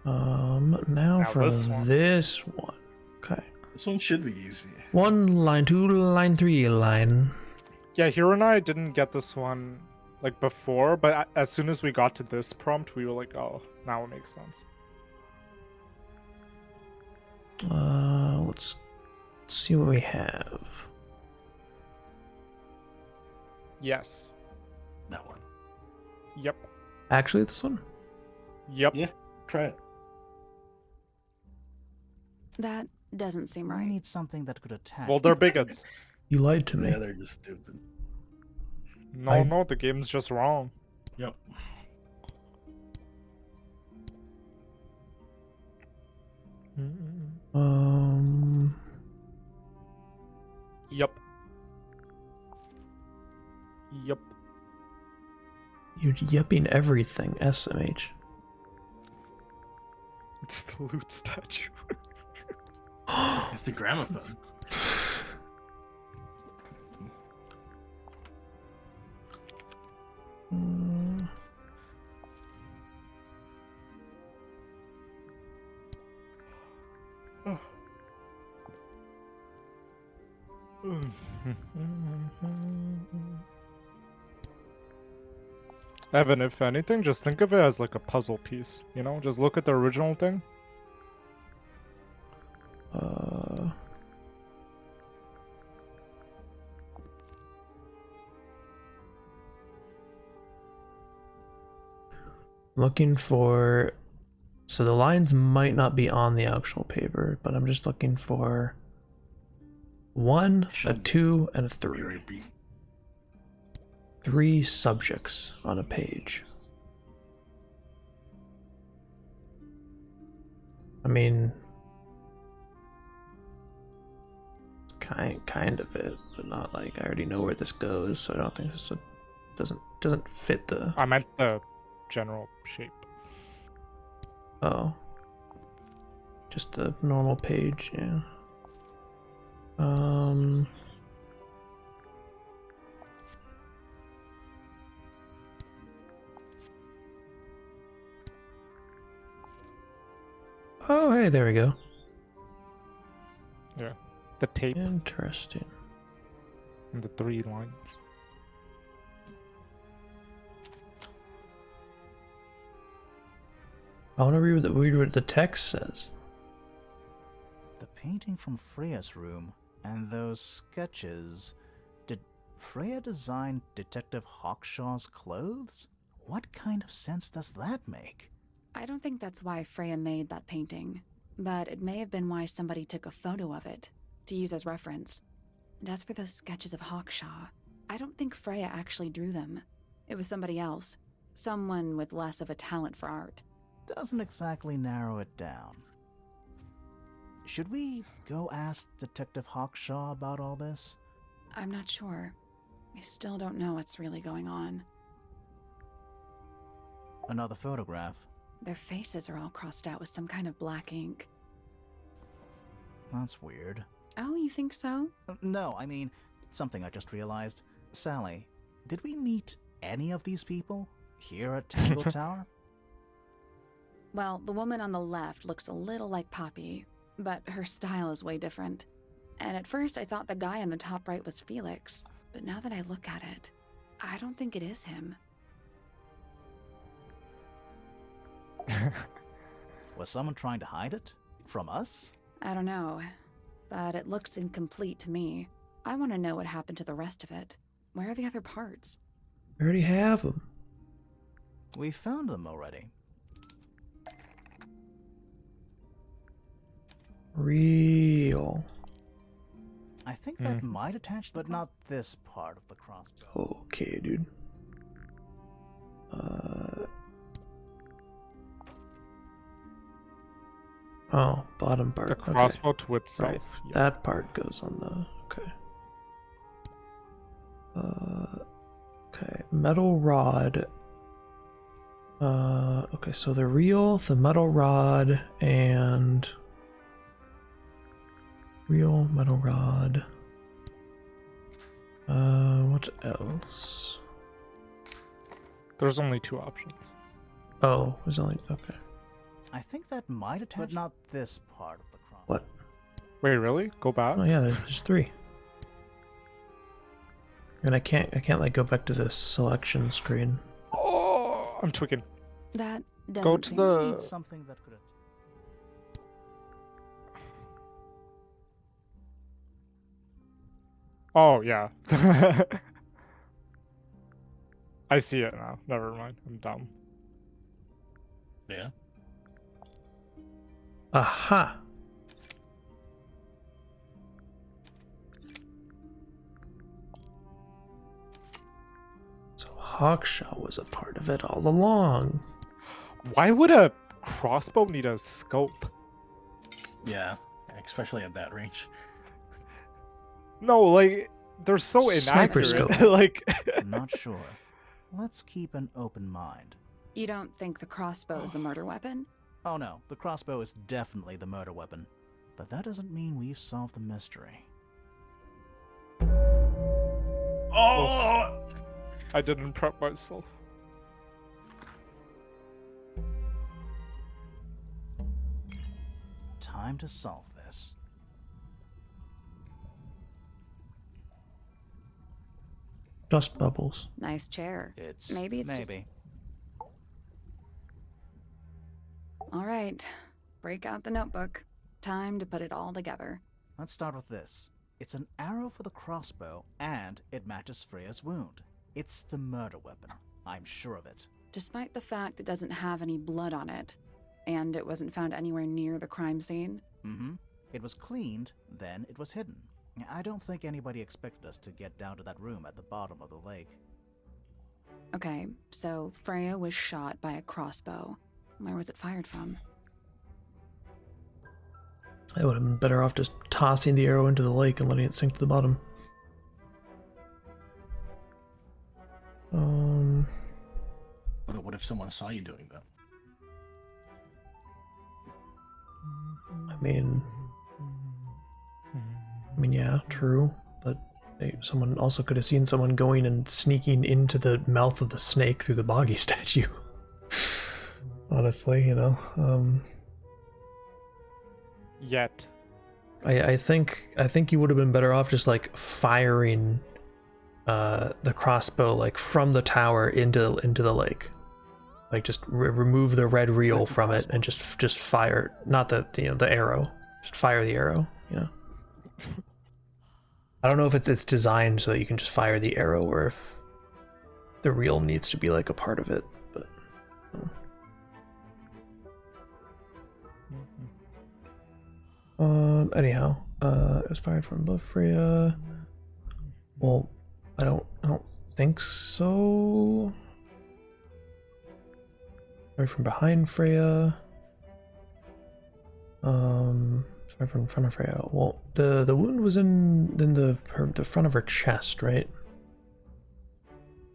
Now for this one. one. Okay. This one should be easy. 1 line, 2 line, 3 line. Yeah, Hero and I didn't get this one like before, but as soon as we got to this prompt, we were like, oh, now it makes sense. Let's see what we have. Yes. That one. Yep. Actually, this one? Yep. Yeah, try it. That doesn't seem I right. need something that could attack. Well, they're bigots. You lied to me. Yeah, they're just stupid. No, no, the game's just wrong. Yep. Yep. Yep. You're yupping everything, SMH. It's the loot statue. It's the gramophone. Evan, if anything, just think of it as like a puzzle piece. You know, just look at the original thing. Looking for, so the lines might not be on the actual paper, but I'm just looking for 1, a 2, and a 3. 3 subjects on a page. I mean, kind of it, but not like I already know where this goes, so I don't think this doesn't fit the. I meant the general shape. Oh, just the normal page, yeah. Oh, hey, there we go. Yeah. The tape Interesting. and the 3 lines. I want to read what the text says. The painting from Freya's room and those sketches. Did Freya design Detective Hawkshaw's clothes? What kind of sense does that make? I don't think that's why Freya made that painting, but it may have been why somebody took a photo of it to use as reference. And as for those sketches of Hawkshaw, I don't think Freya actually drew them. It was somebody else, someone with less of a talent for art. Doesn't exactly narrow it down. Should we go ask Detective Hawkshaw about all this? I'm not sure. I still don't know what's really going on. Another photograph. Their faces are all crossed out with some kind of black ink. That's weird. Oh, you think so? No, I mean, something I just realized. Sally, did we meet any of these people here at Tangled Tower? Well, the woman on the left looks a little like Poppy, but her style is way different. And at first I thought the guy on the top right was Felix, but now that I look at it, I don't think it is him. Was someone trying to hide it? From us? I don't know, but it looks incomplete to me. I want to know what happened to the rest of it. Where are the other parts? I already have them. We found them already. Real. I think that might attach, but not this part of the crossbow. Okay, dude. Oh, bottom part. The crossbow okay. to itself. Right. Yeah. That part goes on the. Okay. Okay. Metal rod. Okay, so the reel, the metal rod, and. Reel, metal rod. What else? There's only 2 options. Oh, there's only. Okay. I think that might attach, but not this part of the crossbow. What? Wait, really? Go back? Oh yeah, there's 3. And I can't like go back to the selection screen. Oh, I'm tweaking. That doesn't Go to seem the. Need something that could. Oh, yeah. I see it now. Never mind. I'm dumb. Yeah. Aha! So Hawkshaw was a part of it all along. Why would a crossbow need a scope? Yeah, especially at that range. No, like, they're so Sniper inaccurate. scope. Like, I'm not sure. Let's keep an open mind. You don't think the crossbow is the murder weapon? Oh no, the crossbow is definitely the murder weapon. But that doesn't mean we've solved the mystery. Oh! I didn't prep myself. Time to solve this. Dust bubbles. Nice chair. It's Maybe it's just... All right. Break out the notebook. Time to put it all together. Let's start with this. It's an arrow for the crossbow, and it matches Freya's wound. It's the murder weapon. I'm sure of it. despite the fact it doesn't have any blood on it, and it wasn't found anywhere near the crime scene. Mm-hmm. It was cleaned, then it was hidden. I don't think anybody expected us to get down to that room at the bottom of the lake. Okay, so Freya was shot by a crossbow. Where was it fired from? I would have been better off just tossing the arrow into the lake and letting it sink to the bottom. But what if someone saw you doing that? I mean, yeah, true, but someone also could have seen someone going and sneaking into the mouth of the snake through the boggy statue. Honestly, you know. Yet. I think you would have been better off just like firing the crossbow like from the tower into the lake. Like just remove the red reel from it and just fire, not the the arrow. Just fire the arrow, you know. I don't know if it's designed so that you can just fire the arrow or if the reel needs to be like a part of it, but anyhow, it was fired from above Freya. Well, I don't think so. Fired from behind Freya. Fired from in front of Freya. Well, the wound was in the front of her chest, right?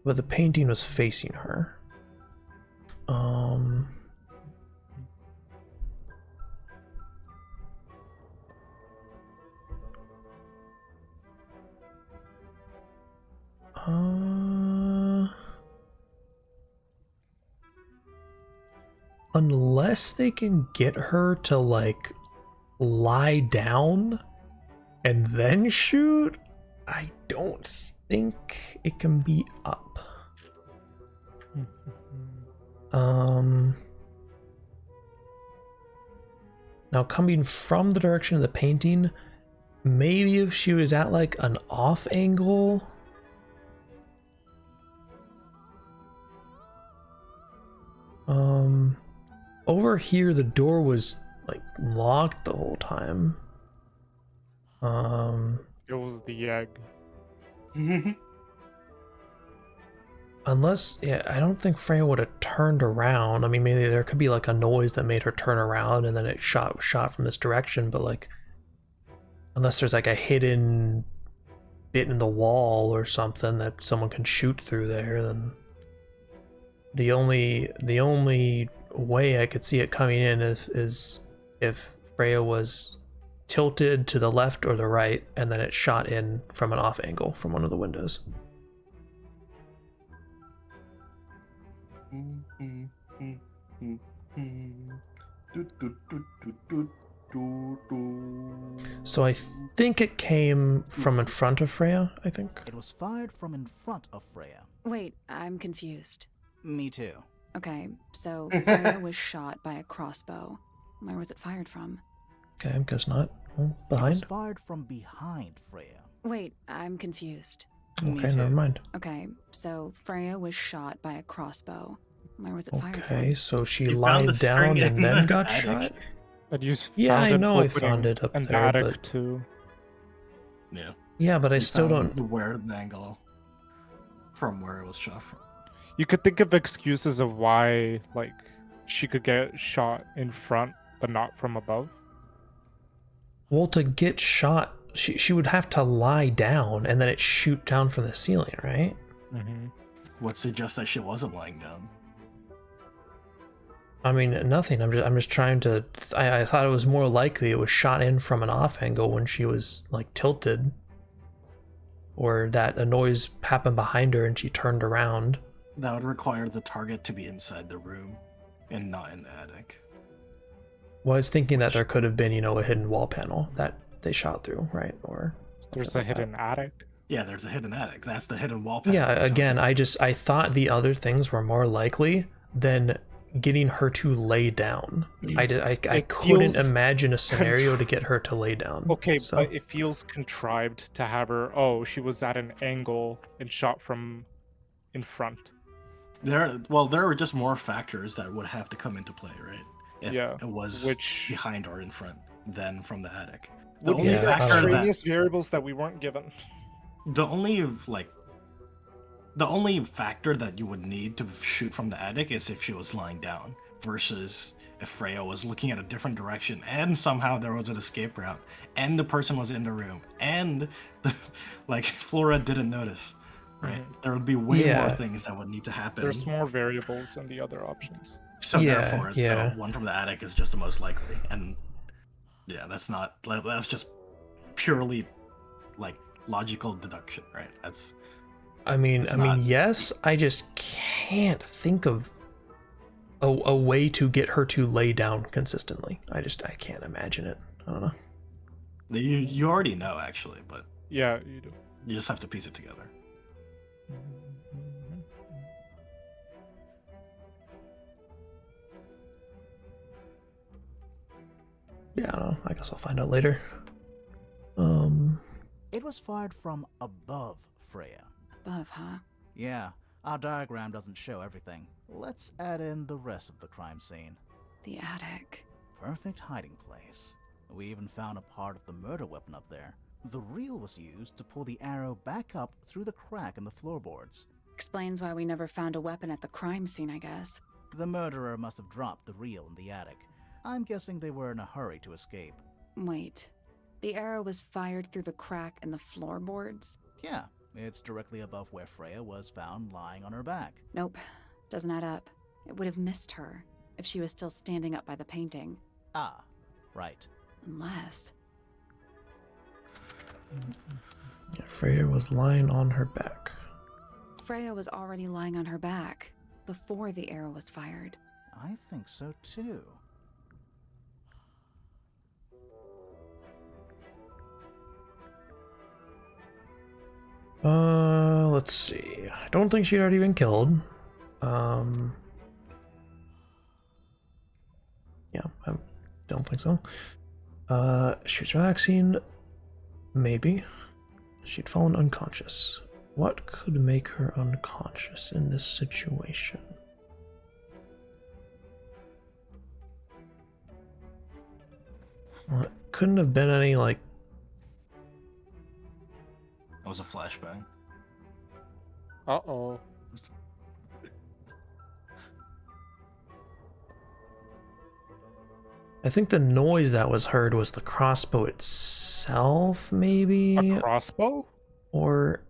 But the painting was facing her. Unless they can get her to like lie down and then shoot, I don't think it can be up. Now coming from the direction of the painting, maybe if she was at like an off angle. Over here the door was like locked the whole time. It was the egg. Unless, yeah, I don't think Freya would have turned around. I mean, maybe there could be like a noise that made her turn around and then it shot from this direction, but like, unless there's like a hidden bit in the wall or something that someone can shoot through there, then the only way I could see it coming in is if Freya was tilted to the left or the right and then it shot in from an off angle from one of the windows. So I think it came from in front of Freya, I think. It was fired from in front of Freya. Wait, I'm confused. Me too. Okay, so Freya was shot by a crossbow. Where was it fired from? Okay, I guess not. Well, It was behind? fired from behind Freya. Wait, I'm confused. Okay, never mind. Okay, so Freya was shot by a crossbow. Where was it fired from? Okay, so she You found lied the string down and in then the got attic? shot? And you Yeah, found I an know I opening found it up in the there, attic but- too. Yeah. Yeah, but I You still found don't... where the angle from where it was shot from. You could think of excuses of why, like, she could get shot in front, but not from above. Well, to get shot, she would have to lie down and then it shoot down from the ceiling, right? Mm-hmm. What suggests that she wasn't lying down? I mean, nothing. I'm just trying to... I thought it was more likely it was shot in from an off angle when she was, like, tilted. Or that a noise happened behind her and she turned around. That would require the target to be inside the room and not in the attic. Well, I was thinking that there could have been, you know, a hidden wall panel that they shot through, right? Or There's a hidden attic. Yeah, there's a hidden attic. That's the hidden wall panel. yeah, again, I thought the other things were more likely than getting her to lay down. I It couldn't feels imagine a scenario to get her to lay down. Okay, so. but it feels contrived to have her. Oh, she was at an angle and shot from in front. There are just more factors that would have to come into play, right? If Yeah, it was which behind or in front than from the attic. The would only be Yeah, factor extraneous variables that we weren't given. the only like the only factor that you would need to shoot from the attic is if she was lying down versus if Freya was looking at a different direction and somehow there was an escape route and the person was in the room and like Flora didn't notice. Right, there would be way more Yeah. things that would need to happen. There's more variables in the other options. So Yeah, therefore, yeah. the one from the attic is just the most likely, and yeah, that's just purely like logical deduction, right? I mean, It's not- yes. I just can't think of a way to get her to lay down consistently. I can't imagine it. I don't know. you already know actually, but Yeah, you do. you just have to piece it together. Yeah, I don't know. I guess I'll find out later. It was fired from above Freya. Above, huh? Yeah, our diagram doesn't show everything. Let's add in the rest of the crime scene. The attic. Perfect hiding place. We even found a part of the murder weapon up there. The reel was used to pull the arrow back up through the crack in the floorboards. Explains why we never found a weapon at the crime scene, I guess. The murderer must have dropped the reel in the attic. I'm guessing they were in a hurry to escape. Wait. The arrow was fired through the crack in the floorboards? Yeah, it's directly above where Freya was found lying on her back. Nope. Doesn't add up. It would have missed her if she was still standing up by the painting. Ah, right. Unless... Yeah, Freya was lying on her back. Freya was already lying on her back before the arrow was fired. I think so too. Let's see. I don't think she'd already been killed. Yeah, I don't think so. She was vaccine, maybe. She'd fallen unconscious. What could make her unconscious in this situation? Well, it couldn't have been any, like... That was a flashbang. Uh-oh. I think the noise that was heard was the crossbow itself, maybe? A crossbow? Or...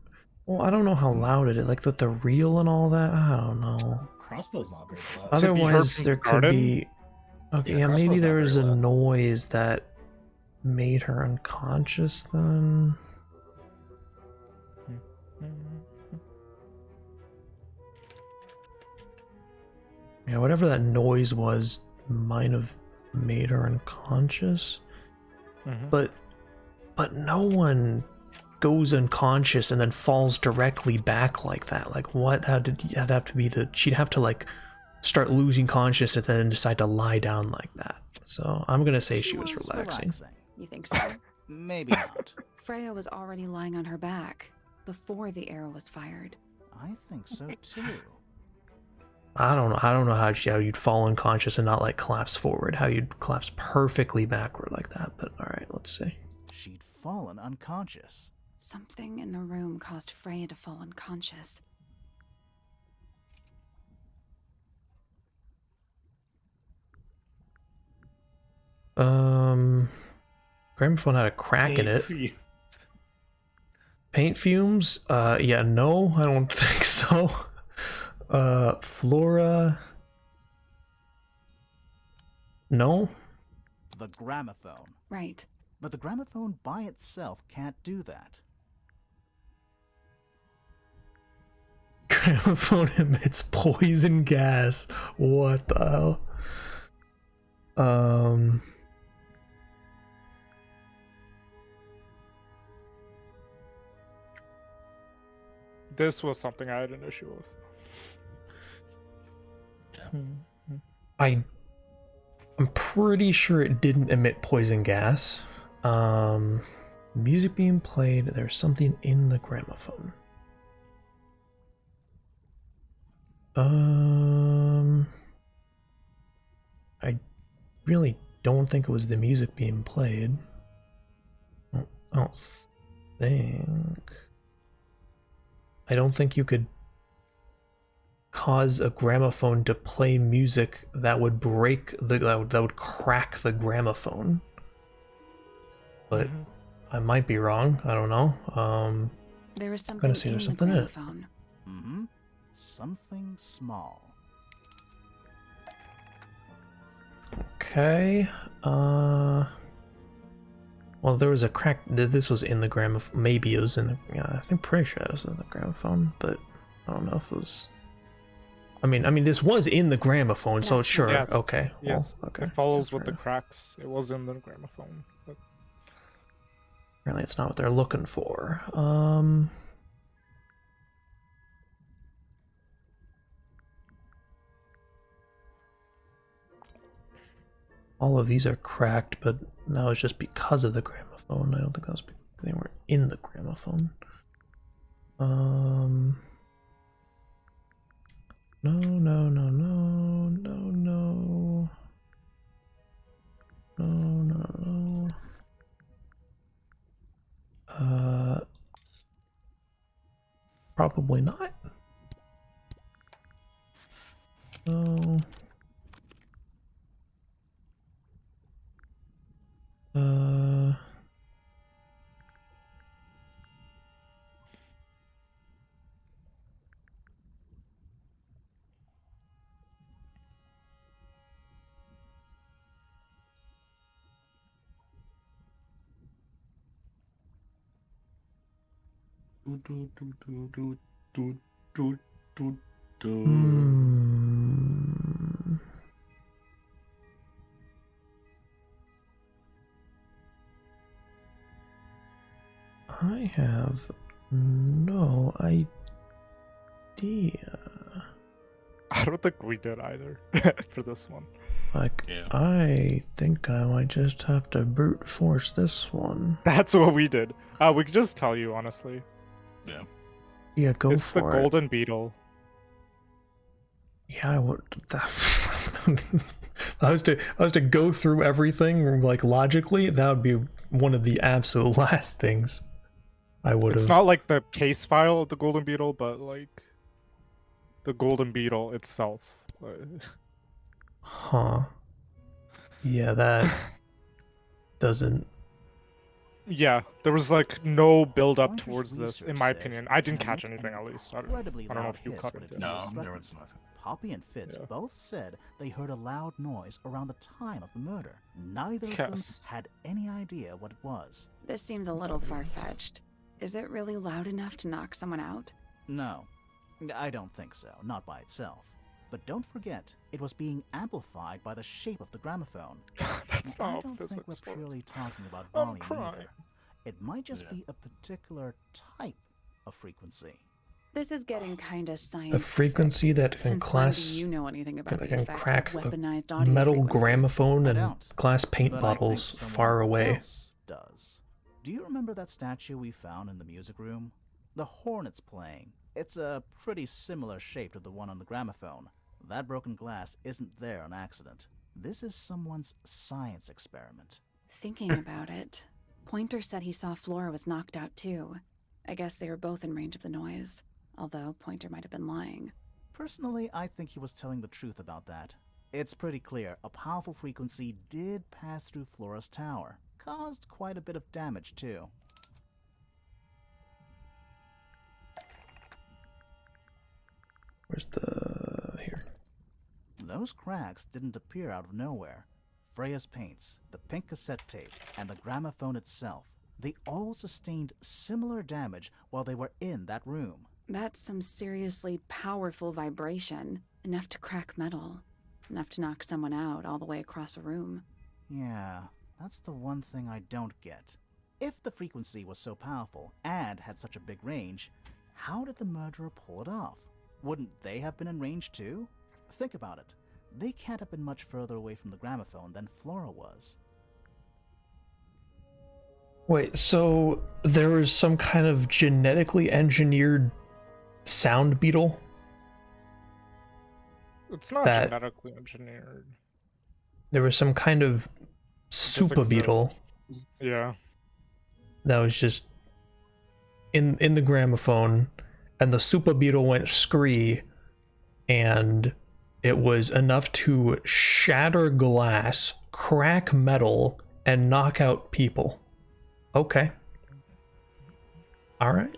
Well, I don't know how loud it is. Like, with the reel and all that? I don't know. Crossbow's not very loud. To be heard Otherwise, from there the could garden? be... Okay, Yeah, yeah, maybe crossbow's not there was a very loud. noise that made her unconscious then. Yeah, whatever that noise was might have made her unconscious. Mhm. But no one goes unconscious and then falls directly back like that. Like, what? How did that'd have to be the? She'd have to like start losing consciousness and then decide to lie down like that. So I'm gonna say she was relaxing. You think so? Maybe not. Freya was already lying on her back before the arrow was fired. I think so too. I don't know. I don't know how you'd fall unconscious and not like collapse forward. How you'd collapse perfectly backward like that. But all right, let's see. She'd fallen unconscious. Something in the room caused Freya to fall unconscious. Gramophone had a crack in it. Paint fumes? Yeah, no, I don't think so. Flora? No? The gramophone. Right. But the gramophone by itself can't do that. Gramophone emits poison gas. What the hell? This was something I had an issue with. I'm pretty sure it didn't emit poison gas. Music being played, there's something in the gramophone. I really don't think it was the music being played. I don't think. I don't think you could cause a gramophone to play music that would break that would crack the gramophone. But I might be wrong. I don't know. There was I'm something gonna see in there's the something in it. gramophone. Mm-hmm. Something small. Okay. Well, there was a crack. This was in the gramophone. Maybe it was in the. Yeah, I think pretty sure it was in the gramophone, but I don't know if it was. I mean, this was in the gramophone, so sure. Yes. Okay. Yes. Well, okay. It follows That's with the fair. cracks. It was in the gramophone. But... Apparently, it's not what they're looking for. All of these are cracked, but that was just because of the gramophone. I don't think that was they weren't in the gramophone. No, no, no, no, no, no. No, no, no. Probably not. No. I have no idea. I don't think we did either for this one. Like, I think I might just have to brute force this one. That's what we did. We could just tell you, honestly. Yeah. Yeah, go It's the for it. golden beetle. Yeah, I would. I was to go through everything like logically. That would be one of the absolute last things I would have. It's not like the case file of the golden beetle, but like the golden beetle itself. Huh. Yeah, that doesn't. Yeah, there was like no build up Pointer's towards this, in research my says opinion. I didn't can catch make anything an at least. I incredibly don't know loud if you hiss caught when it it. No, feels there threatened. was nothing. Poppy and Fitz Yeah. both said they heard a loud noise around the time of the murder. Neither of Yes. them had any idea what it was. This seems a little far-fetched. Is it really loud enough to knock someone out? No, I don't think so, not by itself. But don't forget, it was being amplified by the shape of the gramophone. That's I not don't how think we're physics works. purely talking about I'm volume crying. either. It might just Yeah. be a particular type of frequency. This is getting kinda scientific. A frequency that can Since class. when do you know anything about That the can effects crack of a weaponized audio metal frequency? gramophone I and don't. glass paint But I think bottles someone far away. else does. Do you remember that statue we found in the music room? The hornet's playing. It's a pretty similar shape to the one on the gramophone. That broken glass isn't there on accident. This is someone's science experiment. Thinking about it, Pointer said he saw Flora was knocked out too. I guess they were both in range of the noise, although Pointer might have been lying. Personally, I think he was telling the truth about that. It's pretty clear a powerful frequency did pass through Flora's tower. Caused quite a bit of damage too. Where's the here? Those cracks didn't appear out of nowhere. Freya's paints, the pink cassette tape, and the gramophone itself, they all sustained similar damage while they were in that room. That's some seriously powerful vibration, enough to crack metal, enough to knock someone out all the way across a room. Yeah, that's the one thing I don't get. If the frequency was so powerful and had such a big range, how did the murderer pull it off? Wouldn't they have been in range too? Think about it. They can't have been much further away from the gramophone than Flora was. Wait, so there was some kind of genetically engineered sound beetle? It's not that genetically engineered. there was some kind of It just super beetle exists. Yeah. that was just in the gramophone, and the super beetle went scree, and it was enough to shatter glass, crack metal, and knock out people. Okay. All right.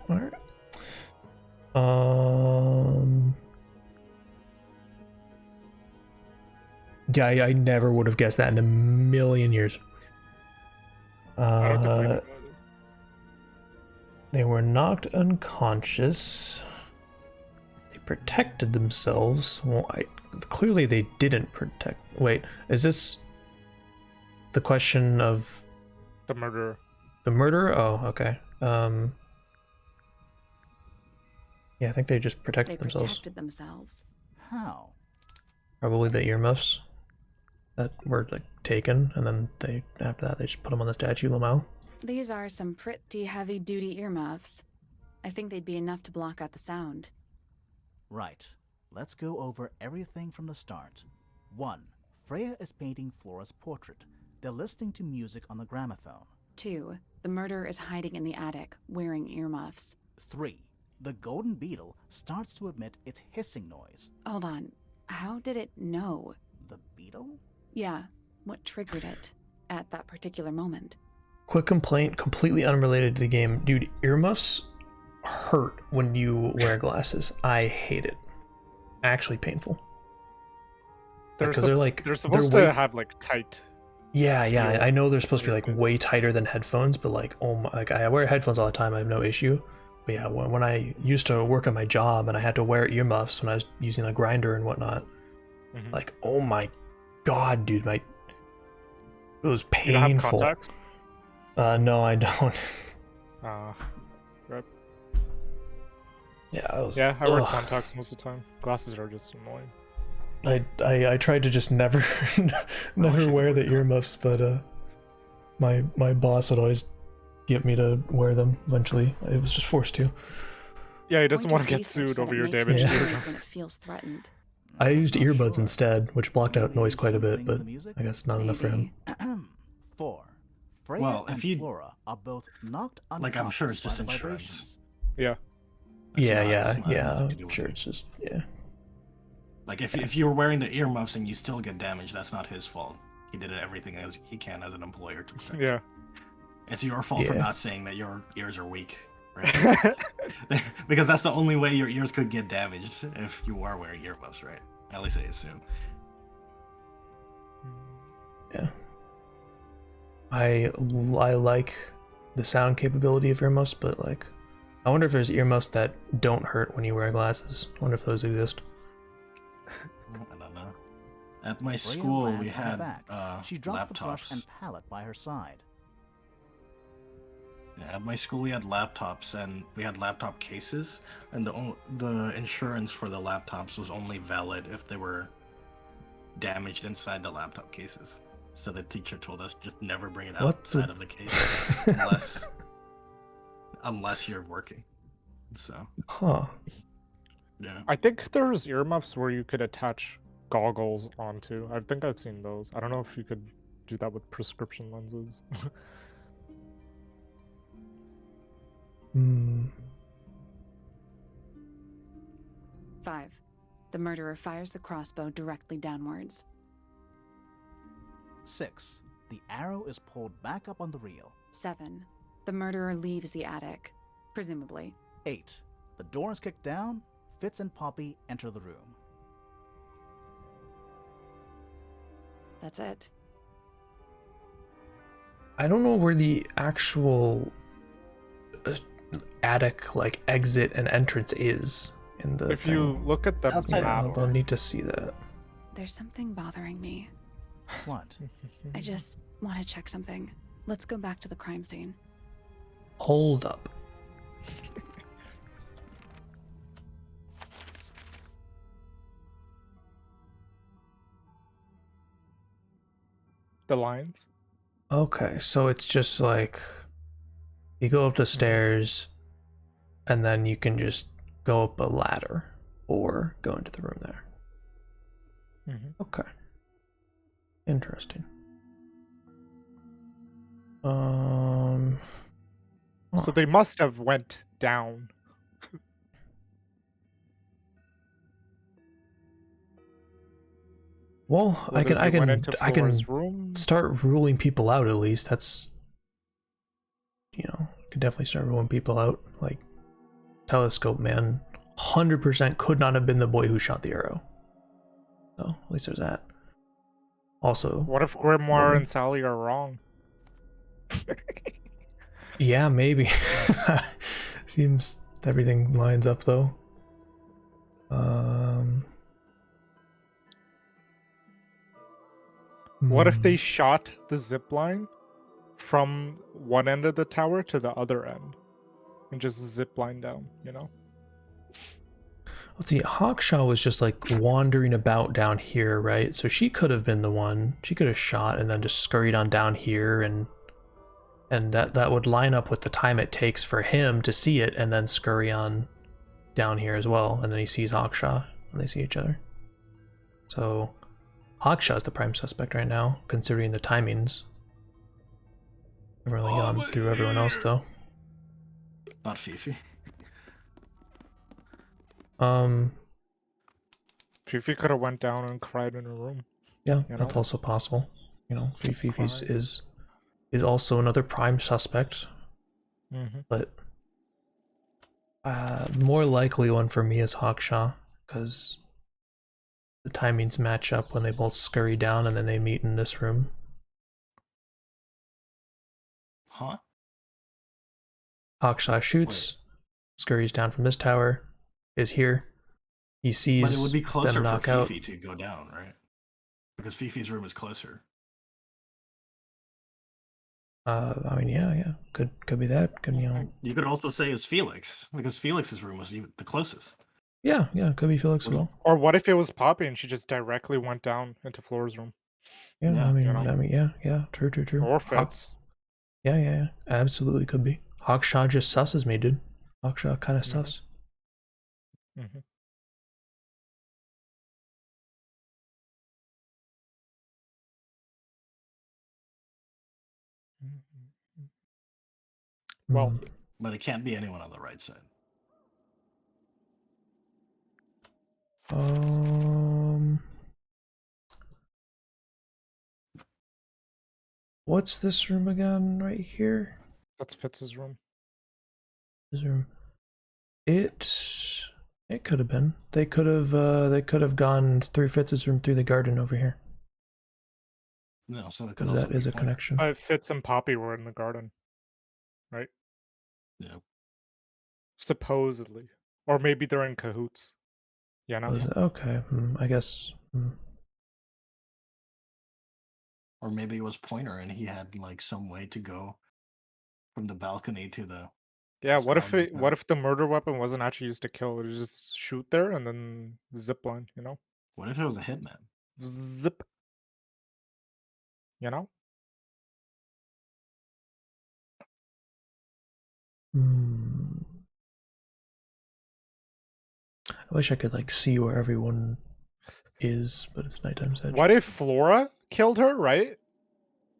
Yeah, I never would have guessed that in a million years. I don't think we would. They were knocked unconscious. They protected themselves. Well, clearly they didn't protect. Wait, is this the question of The murderer. the murder? Oh, okay. Yeah, I think they just They protected themselves. protected themselves. How? Probably the earmuffs that were like taken, and then after that they just put them on the statue Lamau. These are some pretty heavy-duty earmuffs. I think they'd be enough to block out the sound. Right. Let's go over everything from the start. 1. Freya is painting Flora's portrait. They're listening to music on the gramophone. 2. The murderer is hiding in the attic, wearing earmuffs. 3. The golden beetle starts to emit its hissing noise. Hold on. How did it know? The beetle? Yeah, what triggered it at that particular moment? Quick complaint, completely unrelated to the game. Dude, earmuffs hurt when you wear glasses. I hate it. Actually painful. Because They're supposed to have like tight. Yeah, seal I know they're supposed to be like earbuds. way tighter than headphones, but like, oh my, like I wear headphones all the time. I have no issue. But yeah, when I used to work at my job and I had to wear earmuffs when I was using a grinder and whatnot, like, oh my god, dude, it was You don't have painful. contacts? No, I don't. Rip. Yeah, I was. Yeah, I wear ugh. contacts most of the time. Glasses are just annoying. I tried to just never wear the earmuffs, but my boss would always get me to wear them. Eventually, I was just forced to. Yeah, he doesn't Point want of to get research sued that over it your makes damaged noise eardrum. when it feels threatened. I used Not earbuds sure. instead, which blocked out noise quite a bit, but Something in the music? I guess not enough for him. Maybe. 4. Freya Well, if and you- Flora are both knocked Like, I'm sure it's unconscious just by the insurance. vibrations. Yeah. It's Yeah, not- it's not yeah. nothing to do with Sure, it. it's just yeah. Like if you were wearing the earmuffs and you still get damaged, that's not his fault. He did everything as he can as an employer to protect. Yeah. It's your fault for Yeah. not saying that your ears are weak, right? Because that's the only way your ears could get damaged if you are wearing earmuffs, right? At least I assume. Yeah. I like the sound capability of earmuffs, but like, I wonder if there's earmuffs that don't hurt when you wear glasses. I wonder if those exist. I don't know. At my Freya school, lands we on her had back. She dropped the brush laptops. and palette by her side. Yeah, at my school, we had laptops and we had laptop cases, and the insurance for the laptops was only valid if they were damaged inside the laptop cases. So the teacher told us just never bring it What the- outside of the case unless you're working. So Huh. yeah. I think there's earmuffs where you could attach goggles onto. I think I've seen those. I don't know if you could do that with prescription lenses. Hmm. 5. The murderer fires the crossbow directly downwards. 6. The arrow is pulled back up on the reel. 7. The murderer leaves the attic, presumably. 8. The door is kicked down. Fitz and Poppy enter the room. That's it. I don't know where the actual attic like exit and entrance is in the If you look at the Outside map, I'll need to see that. There's something bothering me. What? I just want to check something. Let's go back to the crime scene. Hold up. the lines. Okay, so it's just like you go up the stairs and then you can just go up a ladder or go into the room there. Okay. Interesting. Oh. So they must have went down. Well, Whether they went into I can Flora's room. start ruling people out at least. That's, you know, could definitely start ruling people out. Like, Telescope Man 100% could not have been the boy who shot the arrow. So at least there's that. Also, What if Grimoire woman. and Sally are wrong? Yeah, maybe. Seems everything lines up though. What if they shot the zip line from one end of the tower to the other end and just zip line down, you know? Let's see, Hawkshaw was just like wandering about down here, right? So she could have been the one. She could have shot and then just scurried on down here, and that would line up with the time it takes for him to see it and then scurry on down here as well. And then he sees Hawkshaw and they see each other. So Hawkshaw's the prime suspect right now, considering the timings. We've really gone through everyone else though. Not Fifi. Fifi could have went down and cried in her room. Yeah, you know? that's also possible. You know, Fifi's is also another prime suspect. But more likely one for me is Hawkshaw, because the timings match up when they both scurry down and then they meet in this room. Huh? Hawkshaw shoots, scurries down from this tower, is here. He sees But it would be closer them for knock out. Fifi to go down, right? Because Fifi's room is closer. I mean, yeah, could be that. Could, you know. You could also say it's Felix, because Felix's room was the closest. Yeah, could be Felix as well. Or what if it was Poppy and she just directly went down into Flora's room? Yeah, Yeah, I mean, you know? yeah, true. Or Fitz. Yeah, absolutely could be. Hawkshaw just susses me, dude. Hawkshaw kind of sus. Well, but it can't be anyone on the right side. What's this room again? Right here. That's Fitz's room. This room. It could have been. They could have gone through Fitz's room through the garden over here. No, so that could also That is be a Pointer. connection. Fitz and Poppy were in the garden, right? Yeah. Supposedly, or maybe they're in cahoots. You know? Okay, I guess. Or maybe it was Pointer and he had like some way to go from the balcony to the. Yeah. What if the murder weapon wasn't actually used to kill? It was just shoot there and then zip line. You know? What if it was a hitman? Zip. You know? I wish I could like see where everyone is, but it's nighttime edge. What if Flora killed her, right?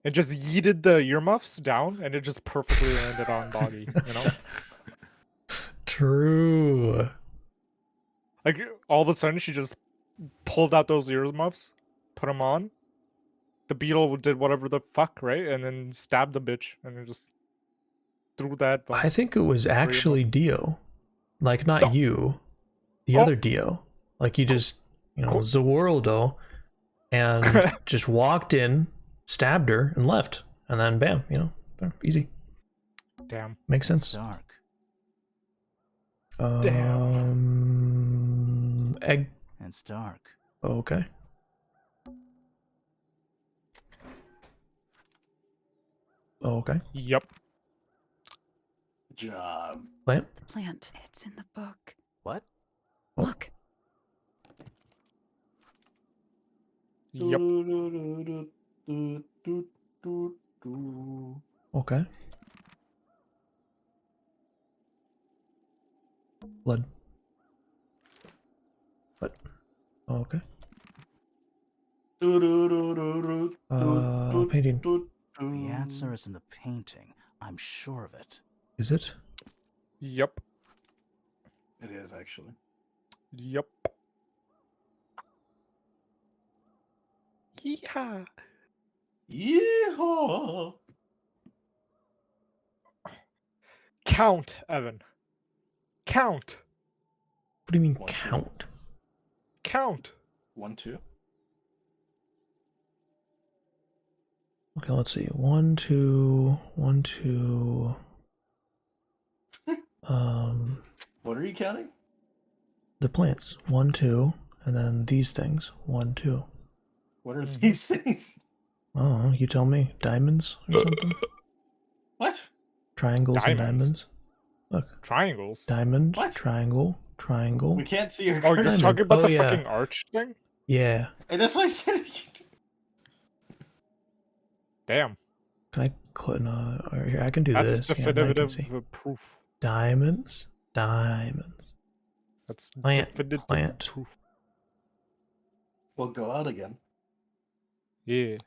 And just yeeted the earmuffs down, and it just perfectly landed on Boggy, you know? True. Like, all of a sudden, she just pulled out those earmuffs, put them on. The beetle did whatever the fuck, right? And then stabbed the bitch, and then just threw that. I think it was actually Dio. Like, not you. The other Dio. Like, he just, Zaworldo, and just walked in, stabbed her, and left. And then, bam, easy. Damn. Makes sense. It's dark. Egg. It's dark. Okay. Okay. Yep. Good job. Plant? The plant. It's in the book. What? Look. Yep. Okay. Blood. What? Oh, okay. Painting. The answer is in the painting. I'm sure of it. Is it? Yep. It is actually. Yep. Yeehaw. Yeehaw! Count, Evan. Count. What do you mean 1, 2. count? Count. 1, 2. Okay, let's see. 1, 2, 1, 2. What are you counting? The plants. 1, 2, and then these things. 1, 2. What are these things? Oh, you tell me. Diamonds or something? What? Triangles and Diamonds? diamonds. Look. Triangles. Diamond, What? triangle, triangle. We can't see your Oh, you're cursor. talking about Oh, the yeah. fucking arch thing? Yeah. And that's what I said. Damn. Can I click? No, or here, I can do That's this. Yeah, now you can see. definitive proof. Diamonds, diamonds. That's Plant, definitive plant. proof. We'll go out again. Yeah.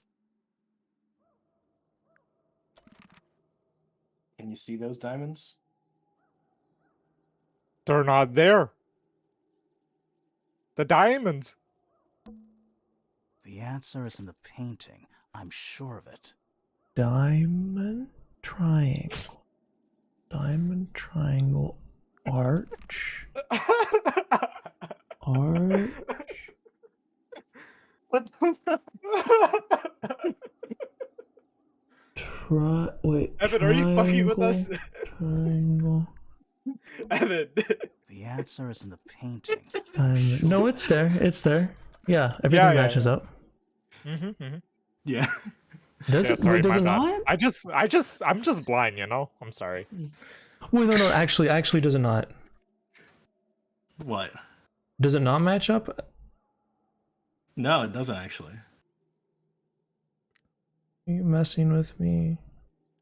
Can you see those diamonds? They're not there. The diamonds. The answer is in the painting. I'm sure of it. Diamond, triangle. Diamond, triangle, arch. Arch. What the Wait. Evan, are you fucking with us? Triangle. Evan. The answer is in the painting. Diamond. No, it's there. It's there. Yeah, everything Yeah, matches yeah. up. Yeah. Does it? Sorry, Wait, does my it bad. not? I'm just blind, you know? I'm sorry. Wait, no. Actually, does it not? What? Does it not match up? No, it doesn't actually. Are you messing with me?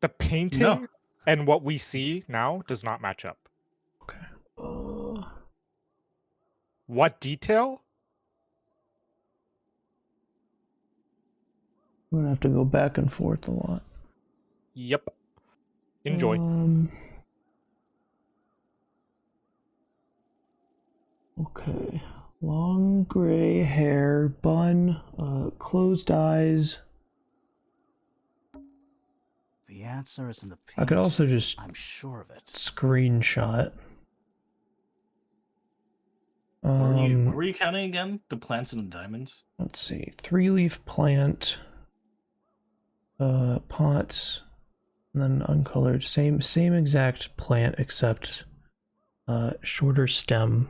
The painting No. and what we see now does not match up. Okay. What detail? I'm gonna have to go back and forth a lot. Yep. Enjoy. Okay. Long gray hair, bun, closed eyes. The answer is in the painting. I could also just I'm sure of it. screenshot. What were you counting again? The plants and the diamonds? Let's see. 3-leaf plant. Pots. And then uncolored. Same exact plant except shorter stem.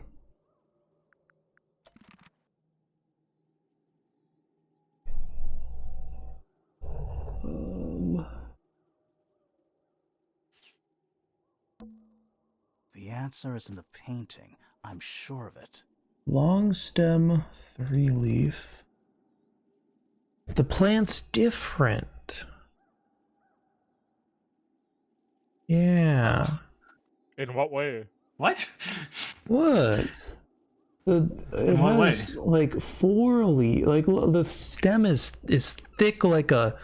The answer is in the painting. I'm sure of it. Long stem, 3-leaf. The plant's different. Yeah. In what way? What? Look. It what way? has like 4 leaves. Like the stem is thick like a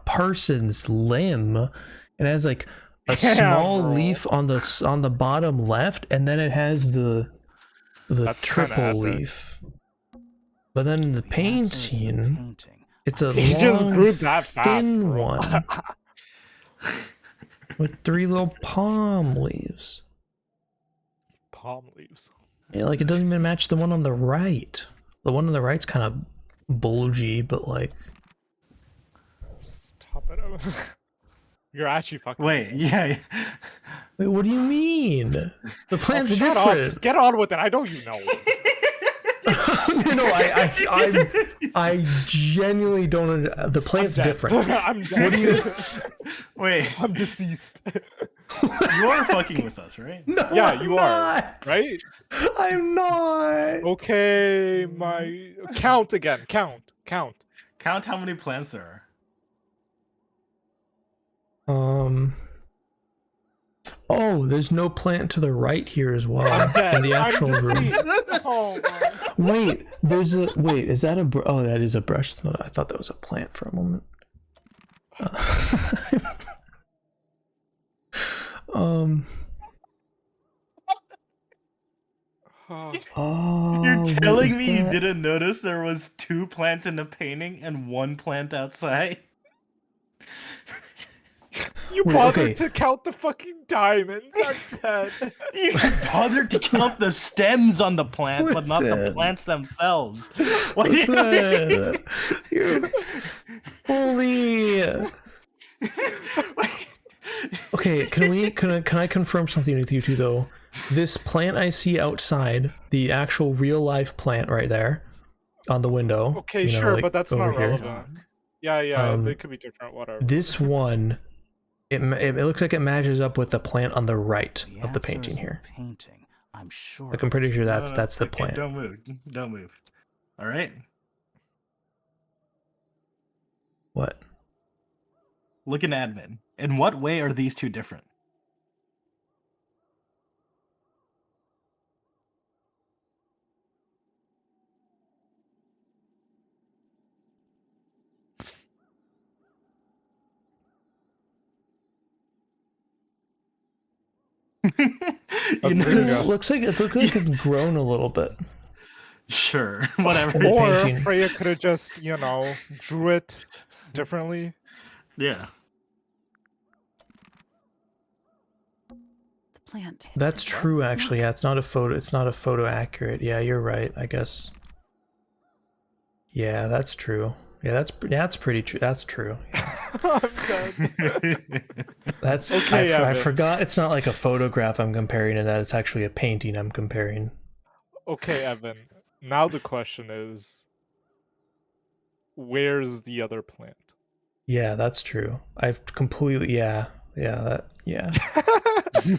person's limb. It has like a small bro. leaf on the bottom left, and then it has the That's kinda triple epic. leaf. But then the The answer is in the painting, painting. it's a He just long, grew that fast, thin bro. one with 3 little palm leaves. Palm leaves. Yeah, like it doesn't even match the one on the right. The one on the right's kind of bulgy, but like Stop it. Evan. You're actually fucking. Wait, yeah. wait, what do you mean? The plant's Oh, shut up. different. Just get on with it. I know you know. No, I genuinely don't. The plant's dead. different. I'm dead. What do you? Wait, I'm deceased. you are fucking with us, right? No, Yeah, I'm you are. not. Right? I'm not. Okay, my count again. Count. Count how many plants there are. Oh, there's no plant to the right here as well. I'm dead. In the I'm actual room. deceased. Oh my. Wait, there's a wait. Is that a? Oh, that is a brush. It's not, I thought that was a plant for a moment. Um. Oh, You're what telling is me you that? didn't notice there was 2 plants in the painting and 1 plant outside? You Wait, bothered okay. to count the fucking diamonds. I'm dead. You bothered to count the stems on the plant, but not the Listen. plants themselves. What do you Listen, you holy. Okay, can I confirm something with you two though? This plant I see outside, the actual real life plant right there on the window. Okay, you know, sure, like, but that's over not here. relevant. Yeah, they could be different. Whatever. This one, it looks like it matches up with the plant on the right The of the answer painting is in here. the painting. I'm sure. Like I'm pretty sure No, that's the okay, plant. Don't move. Don't move. All right. What? Look in admin. In what way are these 2 different? Let's see. It looks like it's grown a little bit. Sure, whatever. The Or painting. Freya could have just, drew it differently. Yeah. The plant. That's true, actually. Yeah, it's not a photo. It's not a photo accurate. Yeah, you're right. I guess. Yeah, that's true. Yeah, that's pretty true. That's true. I'm dead. That's Okay, I Evan. forgot. It's not like a photograph I'm comparing, and that it's actually a painting I'm comparing. Okay, Evan. Now the question is, where's the other plant? Yeah, that's true. I've completely. Yeah. Yeah. You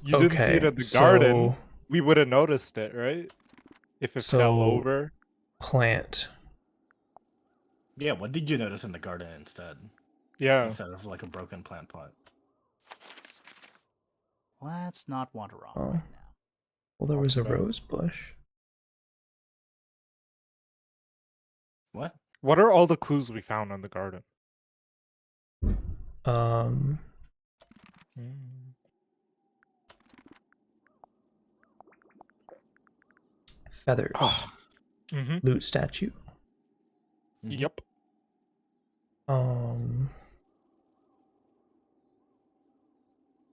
didn't see it Okay, in the garden. so- We would have noticed it, right? If it fell over. Plant. Yeah, what did you notice in the garden instead? Yeah. Instead of like a broken plant pot. Let's not wander off Oh. right now. Well, there was a Okay. rose bush. What? What are all the clues we found in the garden? Feathers. Mm-hmm. Loot statue. Yep.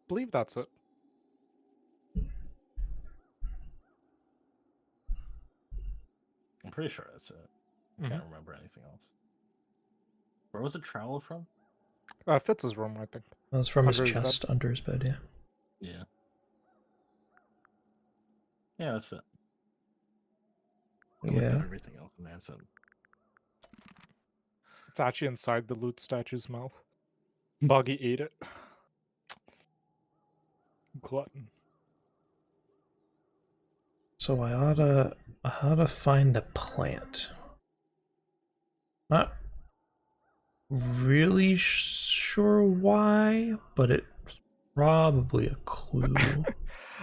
Believe that's it. I'm pretty sure that's it. I can't remember anything else. Where was the trowel from? Fitz's room, I think. That was from his Under his bed. chest, under his bed, yeah. Yeah. Yeah, that's it. I looked at Yeah. everything else and that's it. It's actually inside the loot statue's mouth. Buggy ate it. Glutton. So I ought to find the plant. Not really sure why, but it's probably a clue.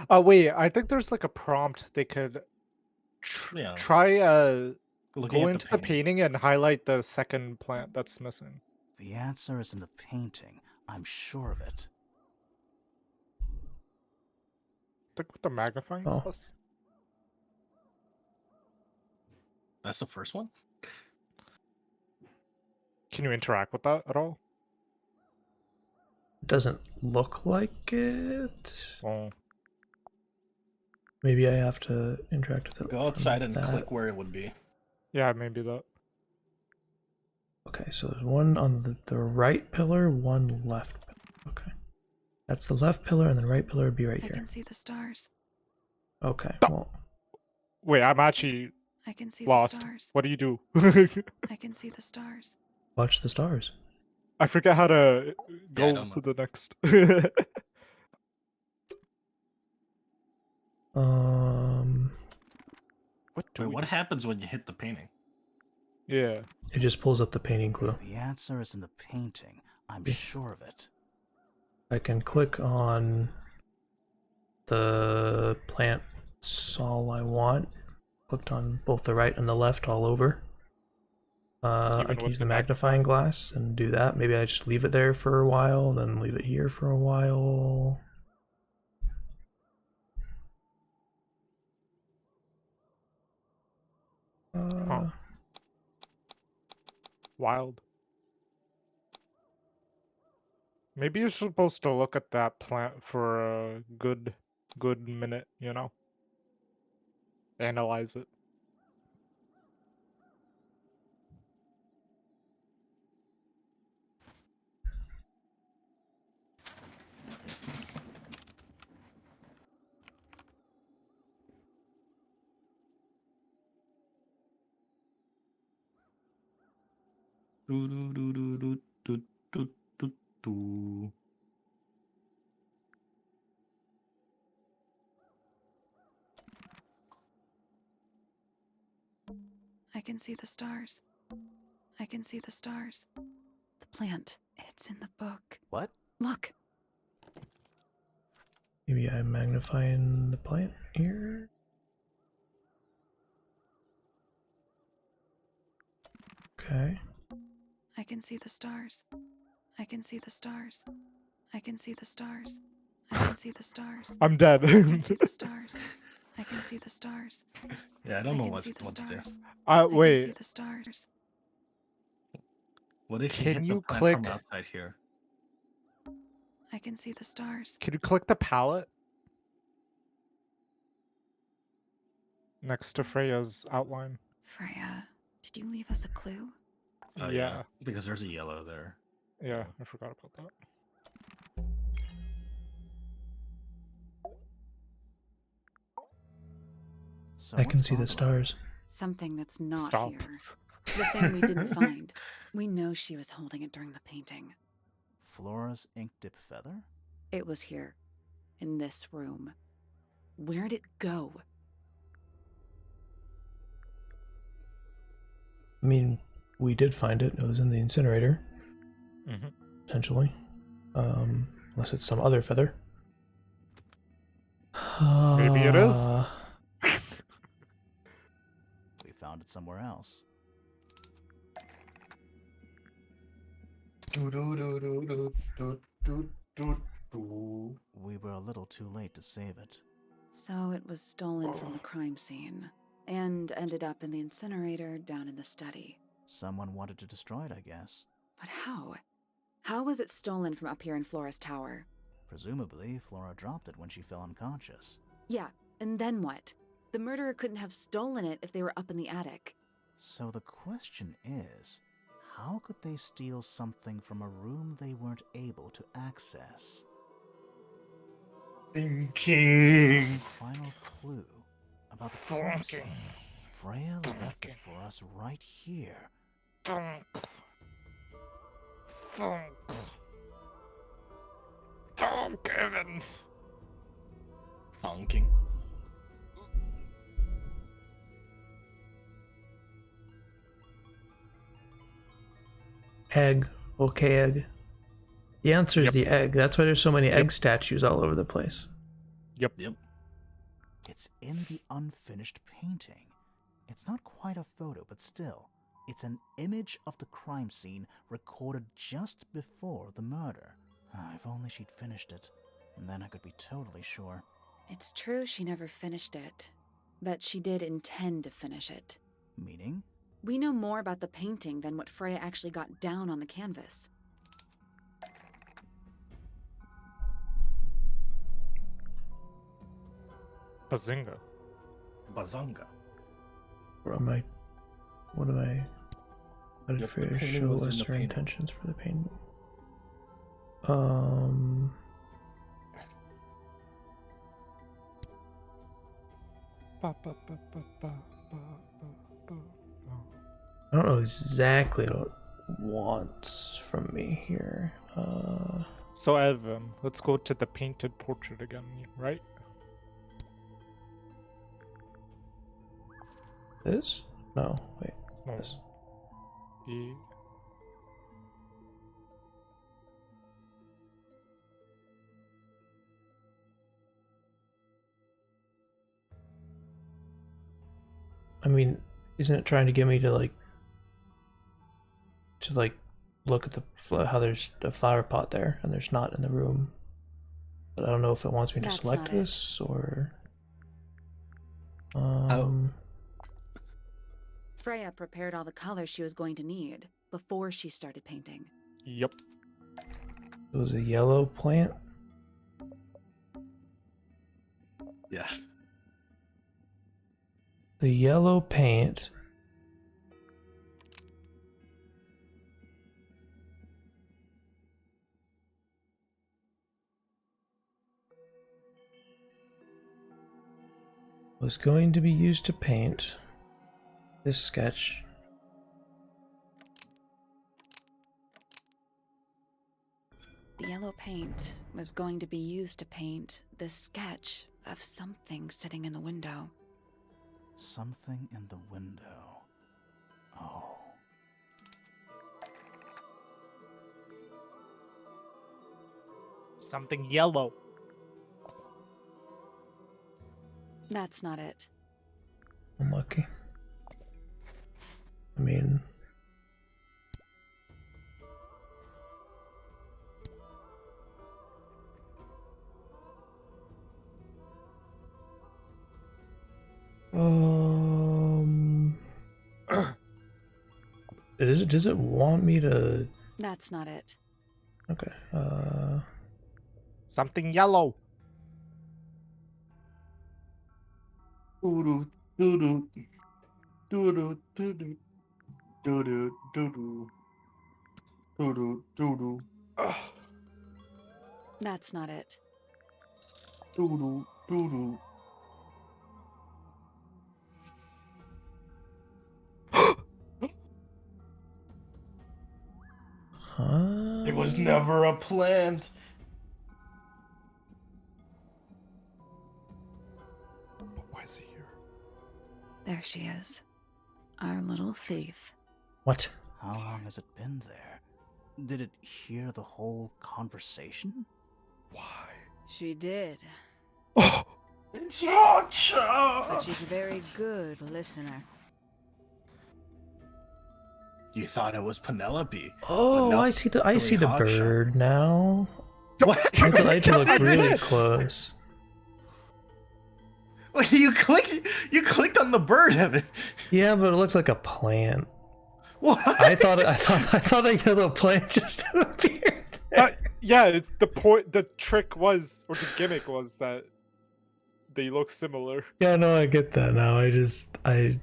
Wait, I think there's like a prompt they could Yeah. try Looking go at into the painting and highlight the second plant that's missing. The answer is in the painting. I'm sure of it. Look with the magnifying Oh. glass. That's the first one? Can you interact with that at all? It doesn't look like it. Oh. Maybe I have to interact with it. Go from outside and that. click where it would be. Yeah, maybe that. Okay, so there's one on the right pillar, one left pillar. Okay. That's the left pillar, and the right pillar would be right I here. can see the stars. Okay, well, Wait, I'm actually I can see lost. the stars. What do you do? I can see the stars. watch the stars. I forget how to go don't to know. the next. What do Wait, we what do? happens when you hit the painting? Yeah. It just pulls up the painting clue. The answer is in the painting. I'm sure of it. I can click on the plants all I want. Clicked on both the right and the left all over. I Even can with use the the magnifying glass and do that. Maybe I just leave it there for a while, then leave it here for a while. Huh. Wild. Maybe you're supposed to look at that plant for a good minute, you know? Analyze it. Do, do, do, do, do, do, do, do, do. I can see the stars. I can see the stars. The plant. It's in the book. What? Look. Maybe I'm magnifying the plant here. Okay. I can see the stars. I can see the stars. I can see the stars. I can see the stars. I'm dead. I can see the stars. I can see the stars. Yeah, I I don't know can what see the to do. stars. I can see Wait. the stars. What if you Can hit the you plant from click- outside here? I can see the stars. Can you click the palette next to Freya's outline? Freya, did you leave us a clue? Oh, Yeah. because there's a yellow there. Yeah, I forgot about that. So I what's can see the bothering stars. you? Something that's not Stop. here. The thing we didn't find. We know she was holding it during the painting. Flora's ink dip feather? It was here. In this room. Where'd it go? I mean, we did find it. It was in the incinerator, Mm-hmm. potentially. Unless it's some other feather. Maybe it is. We found it somewhere else. We were a little too late to save it. So it was stolen from the crime scene. And ended up in the incinerator down in the study. Someone wanted to destroy it, I guess. But how? How was it stolen from up here in Flora's tower? Presumably, Flora dropped it when she fell unconscious. Yeah, and then what? The murderer couldn't have stolen it if they were up in the attic. So the question is, how could they steal something from a room they weren't able to access? Thinking. Final clue about the crime scene. Freya left it for us right here. Thunk. Kevin. Thunking. Egg. Okay, egg. The answer is Yep. the egg. That's why there's so many egg statues all over the place. Yep. It's in the unfinished painting. It's not quite a photo, but still, it's an image of the crime scene recorded just before the murder. If only she'd finished it, and then I could be totally sure. It's true she never finished it. But she did intend to finish it. Meaning? We know more about the painting than what Freya actually got down on the canvas. Bazinga. Bazanga. Or am I? What am I? How did Yep, the Freya painting show was in us the her painting. intentions for the painting? Ba, ba, ba, ba, ba, ba, ba, ba. I don't know exactly what it wants from me here. So Evan, let's go to the painted portrait again, right? This? No, wait. No. This. I mean, isn't it trying to get me to look at how there's a flower pot there and there's not in the room? But I don't know if it wants me to That's select not it. this or. Freya prepared all the colors she was going to need before she started painting. Yep. It was a yellow plant. Yeah. The yellow paint. Was going to be used to paint this sketch. The yellow paint was going to be used to paint this sketch of something sitting in the window. Something in the window. Oh. Something yellow. That's not it. Unlucky. I mean, does it want me to? That's not it. Okay. Something yellow. Doo-doo, doo-doo, doo-doo, doo-doo, doo-doo, doo-doo, doo-doo, doo-doo, That's not it. doo-doo, doo-doo. Huh? It was never a plant. But why is he here? There she is. Our little thief. What? How long has it been there? Did it hear the whole conversation? Why? She did, It's Hacha! but she's a very good listener. You thought it was Penelope. Oh, no, I see the Hawkshot. bird now. What? I had to look really close. Wait, you clicked on the bird, Evan. Yeah, but it looked like a plant. What? I thought a yellow plant just appeared. Yeah, it's the point. The trick was, or the gimmick was that they look similar. Yeah, no, I get that now. I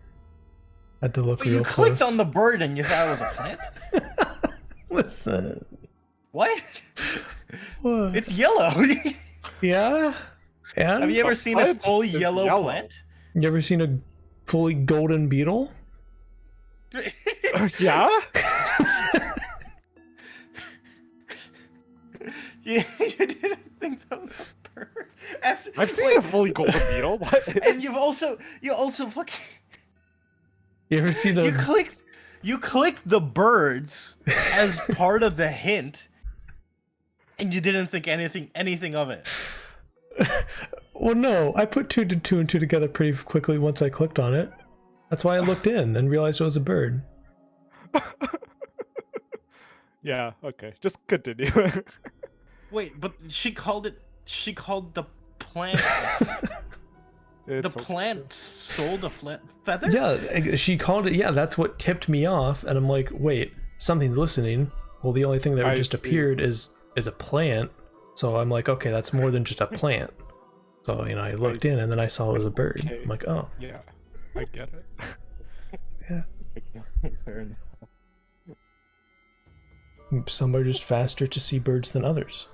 had to look But real you close. clicked on the bird and you thought it was a plant? Listen. What? What? It's yellow. Yeah. And Have you ever seen a plant fully is yellow, yellow. plant? you ever seen a fully golden beetle? Yeah. you didn't think that was a bird? I've seen Wait, a fully golden beetle. What? And you also fucking You ever seen a you clicked the birds as part of the hint, and you didn't think anything of it. Well, no, I put two and two together pretty quickly once I clicked on it. That's why I looked in and realized it was a bird. Yeah. Okay. Just continue. Wait, but she called the plant. It's The okay. plant stole the feather? Yeah, she called it. Yeah, that's what tipped me off. And I'm like, wait, something's listening. Well, the only thing that I just see. appeared is a plant. So I'm like, okay, that's more than just a plant. So, I looked in and then I saw it was a bird. Okay. I'm like, oh, Yeah, I get it. yeah. Fair enough. Some are just faster to see birds than others.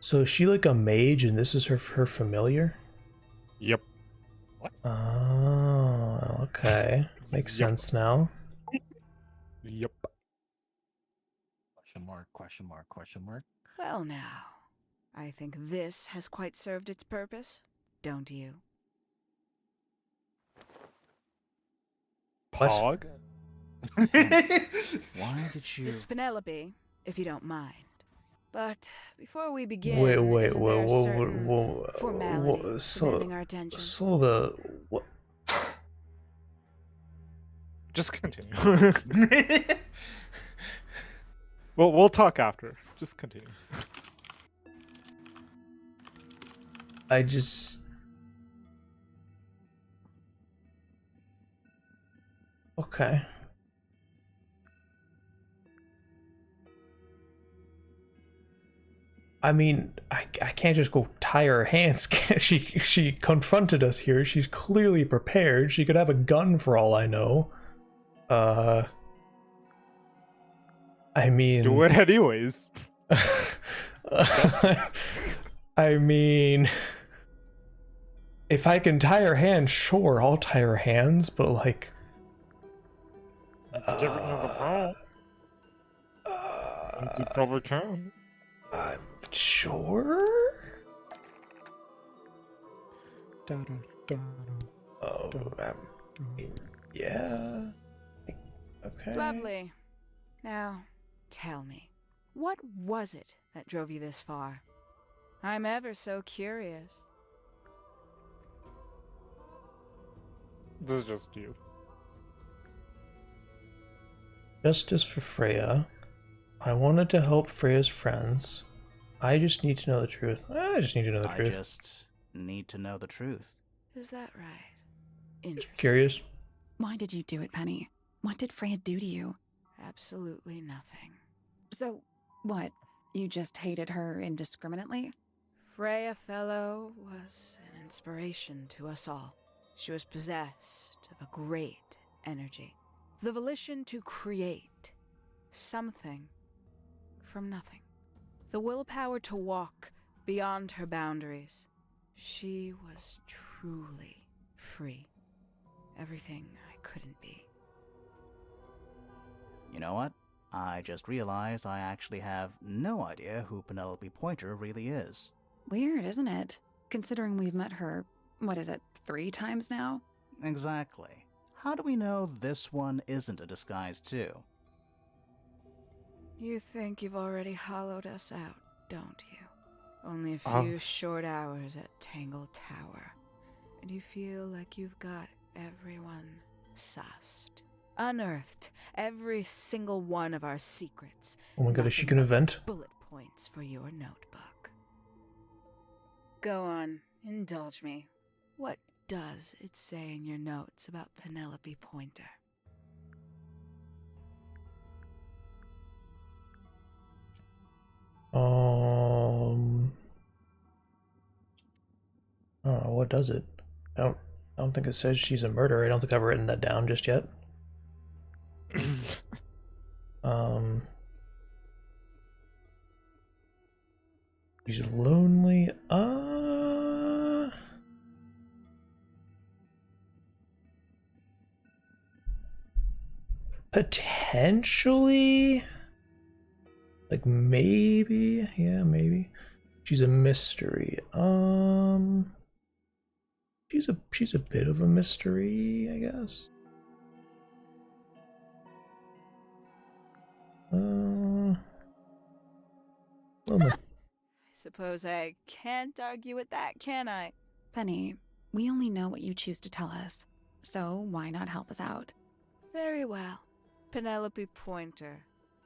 So is she like a mage and this is her familiar? Yep. Oh, okay. Makes Yep. sense now. Yep. Question mark. Well, now, I think this has quite served its purpose, don't you? What? Pog. Why did you... It's Penelope. if you don't mind. But before we begin, Wait, isn't there a certain whoa, formality demanding our attention? So the what? Just continue. Well, we'll talk after. Just continue. I just. Okay. I mean, I can't just go tie her hands. She confronted us here. She's clearly prepared. She could have a gun for all I know. I mean, Do it anyways. I mean, if I can tie her hands, sure, I'll tie her hands. But like, It's different than the ball. You probably can. I'm sure. Oh, yeah. Okay. Lovely. Now, tell me, what was it that drove you this far? I'm ever so curious. This is just you. Justice for Freya. I wanted to help Freya's friends. I just need to know the truth. I just need to know the truth. I just need to know the truth. Is that right? Interesting. Curious. Why did you do it, Penny? What did Freya do to you? Absolutely nothing. So, what? You just hated her indiscriminately? Freya Fellow was an inspiration to us all. She was possessed of a great energy. The volition to create something from nothing. The willpower to walk beyond her boundaries. She was truly free. Everything I couldn't be. You know what? I just realized I actually have no idea who Penelope Pointer really is. Weird, isn't it? Considering we've met her, 3 times now? Exactly. How do we know this one isn't a disguise too? You think you've already hollowed us out, don't you? Only a few short hours at Tangled Tower, and you feel like you've got everyone sussed. Unearthed every single one of our secrets. Oh my god, is she Nothing gonna but vent? bullet points for your notebook. Go on, indulge me. What does it say in your notes about Penelope Pointer? I don't know, what does it? I don't think it says she's a murderer. I don't think I've written that down just yet. She's lonely. Potentially. Like maybe, yeah, maybe. She's a mystery. She's a bit of a mystery, I guess. I suppose I can't argue with that, can I? Penny, we only know what you choose to tell us, so why not help us out? Very well. Penelope Pointer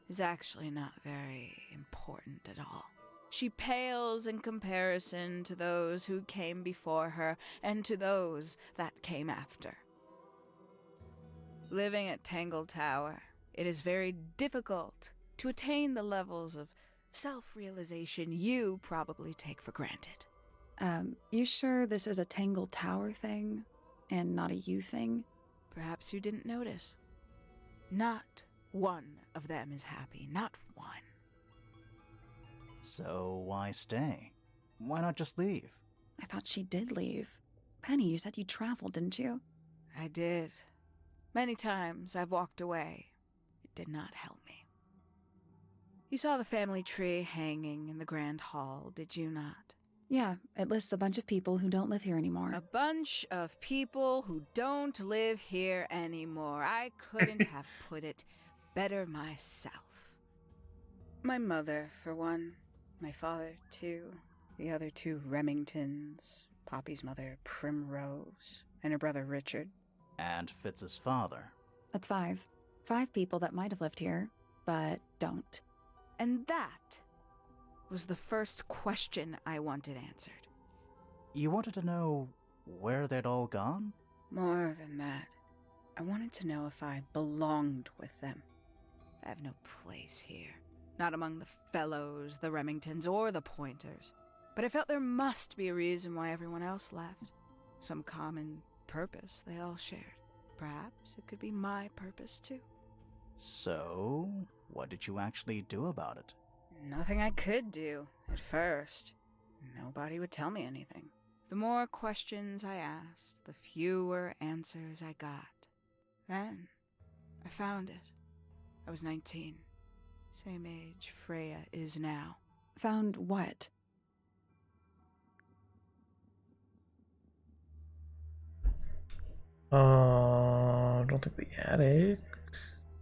is actually not very important at all. She pales in comparison to those who came before her and to those that came after. Living at Tangled Tower, it is very difficult to attain the levels of self-realization you probably take for granted. You sure this is a Tangled Tower thing and not a you thing? Perhaps you didn't notice. Not one of them is happy, not one. So why stay? Why not just leave? I thought she did leave. Penny, you said you traveled, didn't you? I did. Many times I've walked away. It did not help me. You saw the family tree hanging in the grand hall, did you not? Yeah, it lists a bunch of people who don't live here anymore. A bunch of people who don't live here anymore. I couldn't have put it better myself. My mother, for one. My father, too. The other two Remingtons. Poppy's mother, Primrose. And her brother, Richard. And Fitz's father. That's 5. 5 people that might have lived here, but don't. And that was the first question I wanted answered. You wanted to know where they'd all gone? More than that, I wanted to know if I belonged with them. I have no place here. Not among the Fellows, the Remingtons, or the Pointers. But I felt there must be a reason why everyone else left. Some common purpose they all shared. Perhaps it could be my purpose, too. So, what did you actually do about it? Nothing I could do, at first. Nobody would tell me anything. The more questions I asked, the fewer answers I got. Then, I found it. I was 19. Same age Freya is now. Found what? I don't think the attic.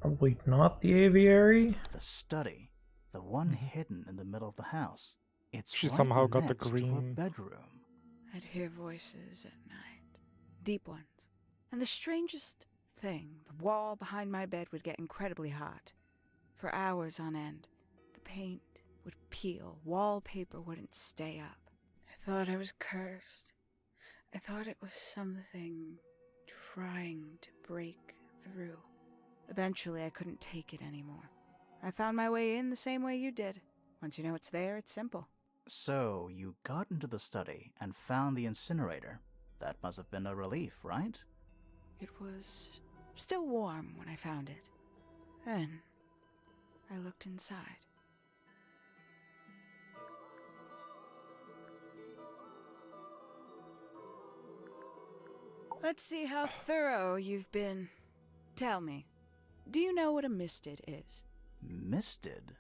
Probably not the aviary. The study. The one hidden in the middle of the house. It's She right somehow got the next to her green- bedroom. I'd hear voices at night. Deep ones. And the strangest thing, the wall behind my bed would get incredibly hot. For hours on end. The paint would peel. Wallpaper wouldn't stay up. I thought I was cursed. I thought it was something trying to break through. Eventually, I couldn't take it anymore. I found my way in the same way you did. Once you know it's there, it's simple. So, you got into the study and found the incinerator. That must have been a relief, right? It was still warm when I found it. Then, I looked inside. Let's see how thorough you've been. Tell me, do you know what a misted is? Misted?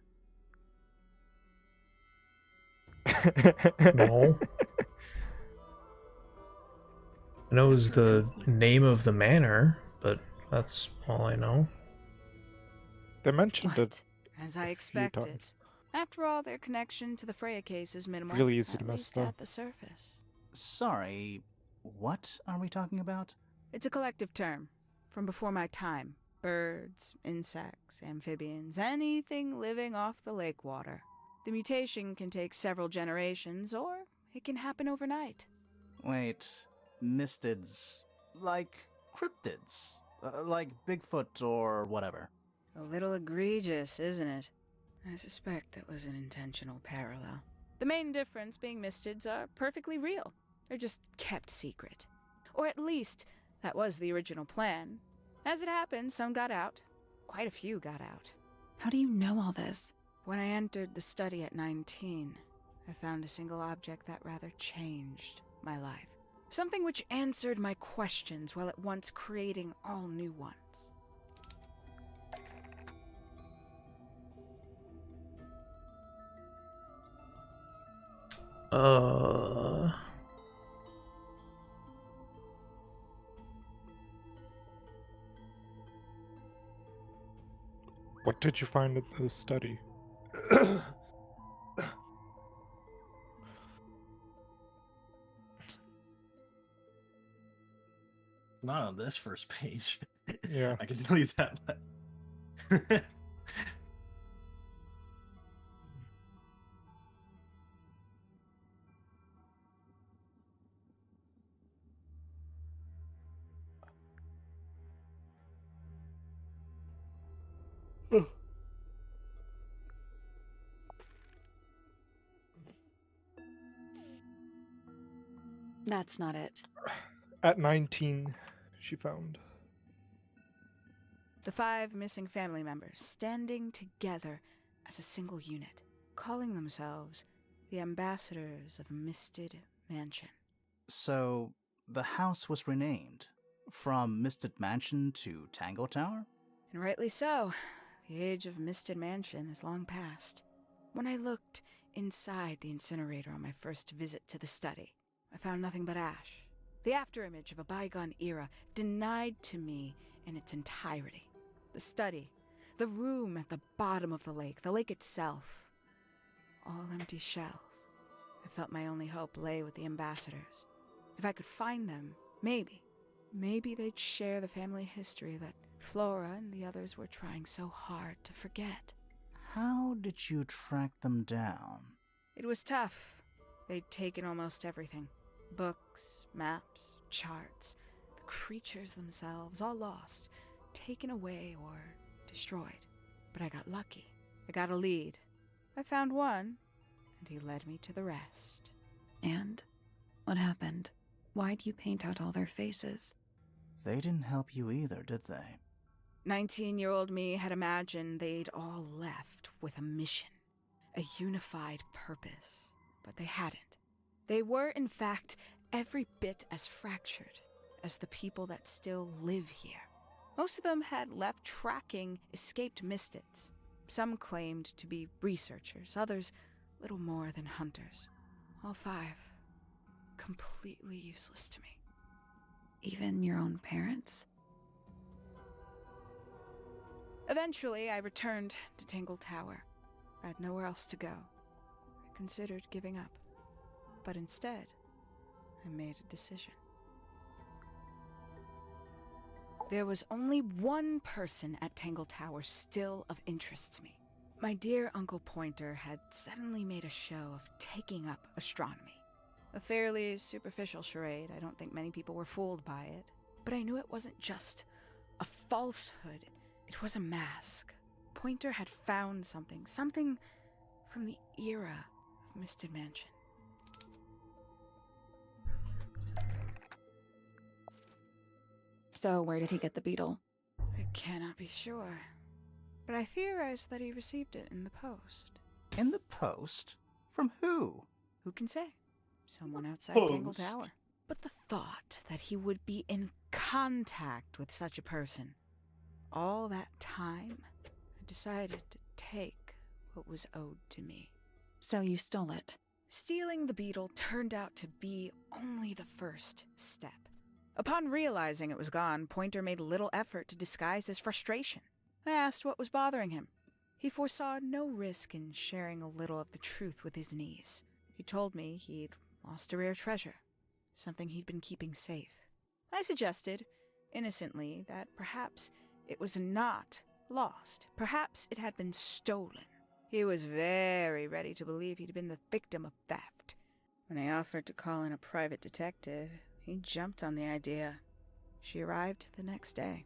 No. I know it was the name of the manor, but that's all I know. They mentioned What? As a I few expected. times. After all, their connection to the Freya case is minimal. Really easy at to miss, least though. at the surface. Sorry, what are we talking about? It's a collective term from before my time. Birds, insects, amphibians, anything living off the lake water. The mutation can take several generations, or it can happen overnight. Wait, mistids. Like cryptids. Like Bigfoot or whatever. A little egregious, isn't it? I suspect that was an intentional parallel. The main difference being mistids are perfectly real. They're just kept secret. Or at least, that was the original plan. As it happened, some got out. Quite a few got out. How do you know all this? When I entered the study at 19, I found a single object that rather changed my life. Something which answered my questions while at once creating all new ones. What did you find in the study? Not on this first page. Yeah. I can tell you that much. That's not it. At 19, she found. The 5 missing family members standing together as a single unit, calling themselves the ambassadors of Misted Mansion. So, the house was renamed from Misted Mansion to Tangled Tower? And rightly so. The age of Misted Mansion is long past. When I looked inside the incinerator on my first visit to the study, I found nothing but ash. The afterimage of a bygone era denied to me in its entirety. The study, The room at the bottom of the lake itself. All empty shells. I felt my only hope lay with the ambassadors. If I could find them, maybe they'd share the family history that Flora and the others were trying so hard to forget. How did you track them down? It was tough. They'd taken almost everything. Books, maps, charts. The creatures themselves, all lost, taken away or destroyed. But I got lucky. I got a lead. I found one, and he led me to the rest. And what happened? Why'd you paint out all their faces? They didn't help you either, did they? 19-year-old me had imagined they'd all left with a mission, a unified purpose, but they hadn't. They were, in fact, every bit as fractured as the people that still live here. Most of them had left tracking escaped mystics. Some claimed to be researchers, others little more than hunters. All 5, completely useless to me. Even your own parents? Eventually, I returned to Tangled Tower. I had nowhere else to go. I considered giving up. But instead, I made a decision. There was only one person at Tangled Tower still of interest to me. My dear Uncle Pointer had suddenly made a show of taking up astronomy. A fairly superficial charade. I don't think many people were fooled by it. But I knew it wasn't just a falsehood. It was a mask. Pointer had found something from the era of Misted Mansion. So where did he get the beetle? I cannot be sure, but I theorize that he received it in the post. In the post? From who? Who can say? Someone outside Post. Tangled Tower. But the thought that he would be in contact with such a person, all that time, I decided to take what was owed to me. So you stole it. Stealing the beetle turned out to be only the first step. Upon realizing it was gone, Pointer made little effort to disguise his frustration. I asked what was bothering him. He foresaw no risk in sharing a little of the truth with his niece. He told me he'd lost a rare treasure, something he'd been keeping safe. I suggested, innocently, that perhaps it was not lost. Perhaps it had been stolen. He was very ready to believe he'd been the victim of theft. When I offered to call in a private detective, he jumped on the idea. She arrived the next day.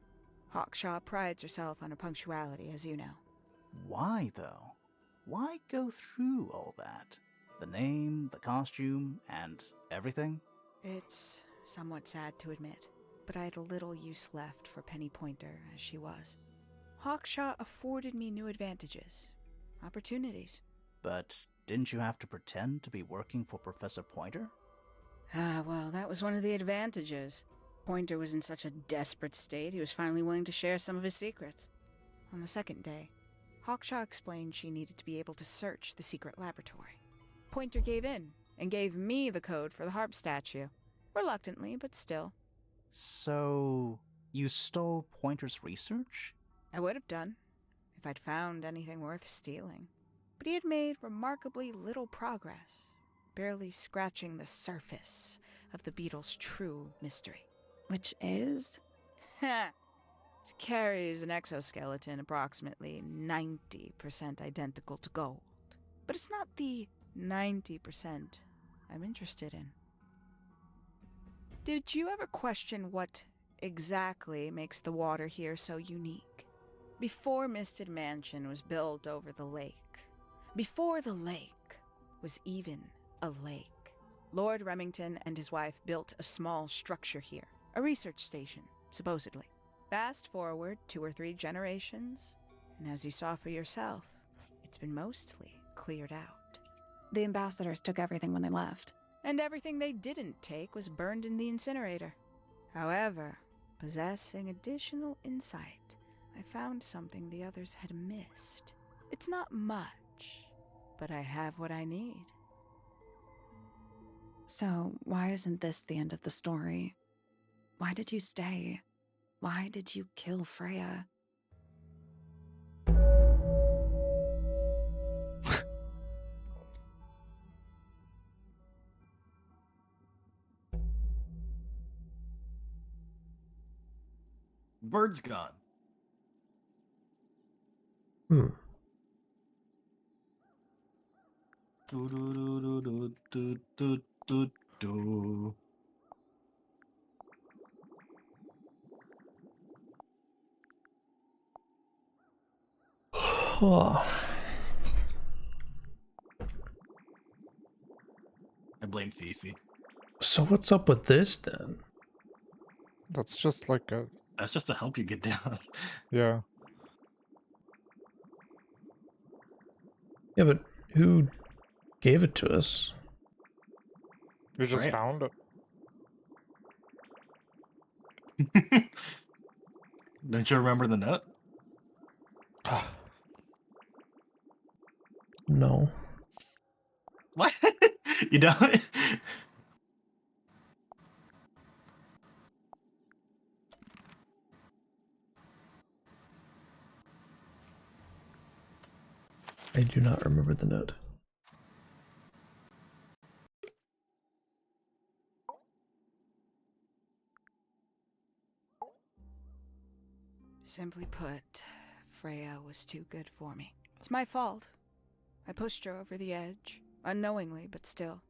Hawkshaw prides herself on her punctuality, as you know. Why, though? Why go through all that? The name, the costume, and everything? It's somewhat sad to admit, but I had little use left for Penny Pointer as she was. Hawkshaw afforded me new advantages, opportunities. But didn't you have to pretend to be working for Professor Pointer? Well, that was one of the advantages. Pointer was in such a desperate state, he was finally willing to share some of his secrets. On the second day, Hawkshaw explained she needed to be able to search the secret laboratory. Pointer gave in and gave me the code for the harp statue. Reluctantly, but still. So, you stole Pointer's research? I would have done, if I'd found anything worth stealing. But he had made remarkably little progress, barely scratching the surface of the beetle's true mystery. Which is? It carries an exoskeleton approximately 90% identical to gold. But it's not the 90% I'm interested in. Did you ever question what exactly makes the water here so unique? Before Misted Mansion was built over the lake, before the lake was even a lake, Lord Remington and his wife built a small structure here, a research station, supposedly. Fast forward 2 or 3 generations, and as you saw for yourself, it's been mostly cleared out. The ambassadors took everything when they left. And everything they didn't take was burned in the incinerator. However, possessing additional insight, I found something the others had missed. It's not much, but I have what I need. So, why isn't this the end of the story? Why did you stay? Why did you kill Freya? Bird's gone. Hmm. Do, do, do, do, do, do, do, do. Huh. I blame Fifi. So what's up with this then? That's just like a That's just to help you get down. yeah. Yeah, but who gave it to us? You just Right. found it. Don't you remember the note? No. What? You don't? I do not remember the note. Simply put, Freya was too good for me. It's my fault. I pushed her over the edge, unknowingly, but still,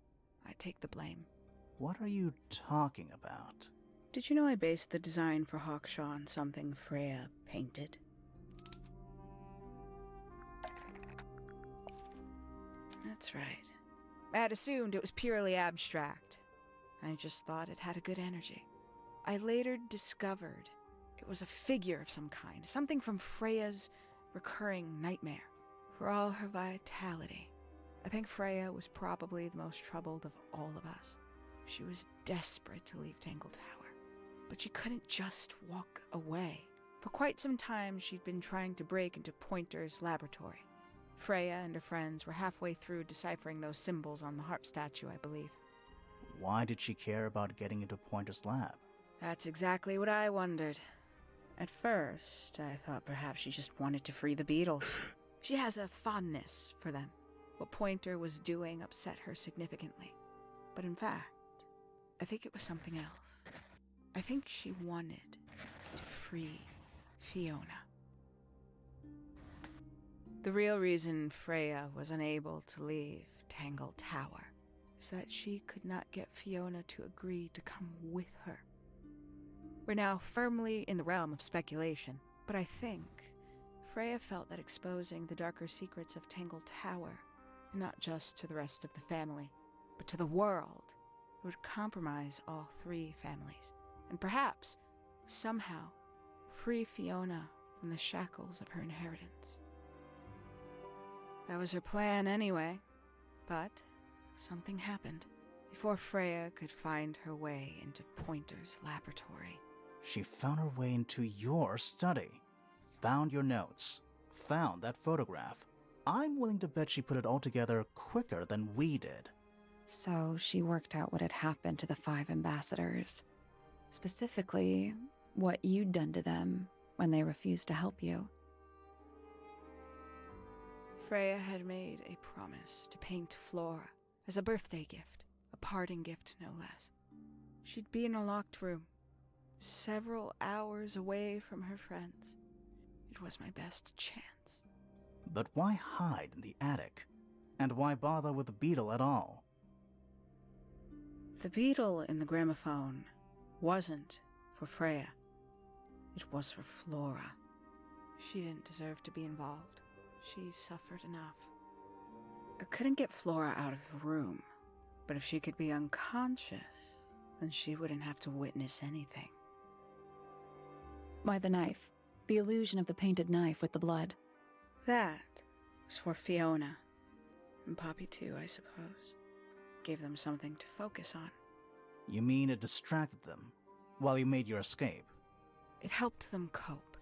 I take the blame. What are you talking about? Did you know I based the design for Hawkshaw on something Freya painted? That's right. I had assumed it was purely abstract. I just thought it had a good energy. I later discovered it was a figure of some kind, something from Freya's recurring nightmare. For all her vitality, I think Freya was probably the most troubled of all of us. She was desperate to leave Tangled Tower, but she couldn't just walk away. For quite some time, she'd been trying to break into Pointer's laboratory. Freya and her friends were halfway through deciphering those symbols on the harp statue, I believe. Why did she care about getting into Pointer's lab? That's exactly what I wondered. At first, I thought perhaps she just wanted to free the beetles. She has a fondness for them. What Pointer was doing upset her significantly. But in fact, I think it was something else. I think she wanted to free Fiona. The real reason Freya was unable to leave Tangled Tower is that she could not get Fiona to agree to come with her. We're now firmly in the realm of speculation, but I think Freya felt that exposing the darker secrets of Tangled Tower, not just to the rest of the family, but to the world, would compromise all three families, and perhaps, somehow, free Fiona from the shackles of her inheritance. That was her plan anyway, but something happened. Before Freya could find her way into Pointer's laboratory. She found her way into your study, found your notes, found that photograph. I'm willing to bet she put it all together quicker than we did. So she worked out what had happened to the 5 ambassadors. Specifically, what you'd done to them when they refused to help you. Freya had made a promise to paint Flora as a birthday gift, a parting gift no less. She'd be in a locked room, several hours away from her friends. It was my best chance. But why hide in the attic? And why bother with the beetle at all? The beetle in the gramophone wasn't for Freya. It was for Flora. She didn't deserve to be involved. She suffered enough. I couldn't get Flora out of the room, but if she could be unconscious, then she wouldn't have to witness anything. Why the knife? The illusion of the painted knife with the blood. That was for Fiona. And Poppy too, I suppose. Gave them something to focus on. You mean it distracted them while you made your escape? It helped them cope.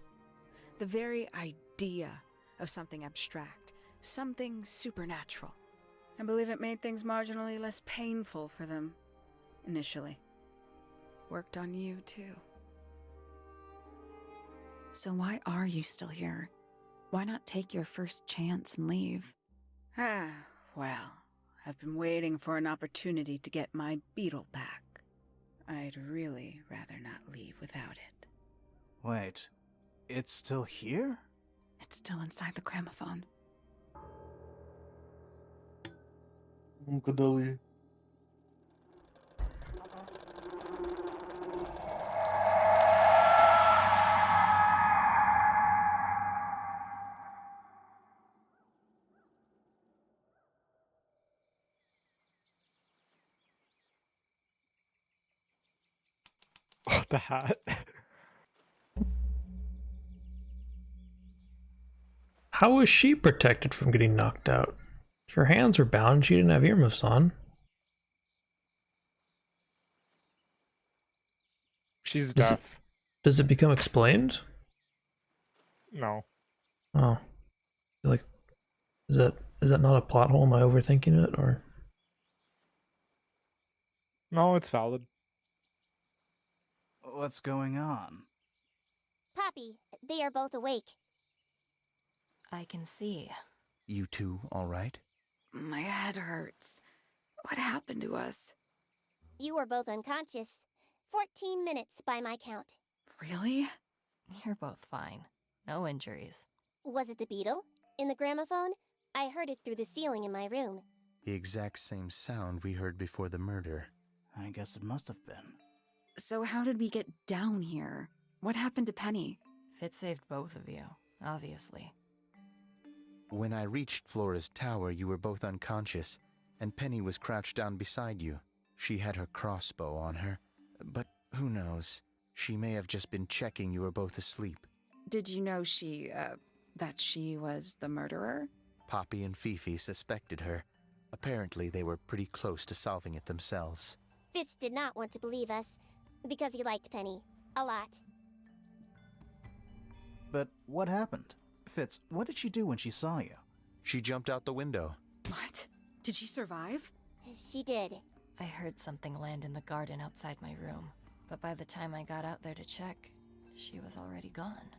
The very idea of something abstract, something supernatural. I believe it made things marginally less painful for them, initially. Worked on you, too. So why are you still here? Why not take your first chance and leave? Well, I've been waiting for an opportunity to get my beetle back. I'd really rather not leave without it. Wait, it's still here? It's still inside the gramophone. Kadeli. Oh, the hat. How was she protected from getting knocked out? Her hands were bound. She didn't have earmuffs on. She's Does deaf. Does it become explained? No. Oh, like, is that not a plot hole? Am I overthinking it, or? No, it's valid. What's going on? Poppy, they are both awake. I can see. You two all right? My head hurts. What happened to us? You were both unconscious. 14 minutes by my count. Really? You're both fine. No injuries. Was it the beetle? In the gramophone? I heard it through the ceiling in my room. The exact same sound we heard before the murder. I guess it must have been. So how did we get down here? What happened to Penny? Fit saved both of you, obviously. When I reached Flora's tower, you were both unconscious, and Penny was crouched down beside you. She had her crossbow on her, but who knows? She may have just been checking you were both asleep. Did you know that she was the murderer? Poppy and Fifi suspected her. Apparently, they were pretty close to solving it themselves. Fitz did not want to believe us, because he liked Penny. A lot. But what happened? Fitz, what did she do when she saw you? She jumped out the window. What? Did she survive? She did. I heard something land in the garden outside my room, but by the time I got out there to check, she was already gone.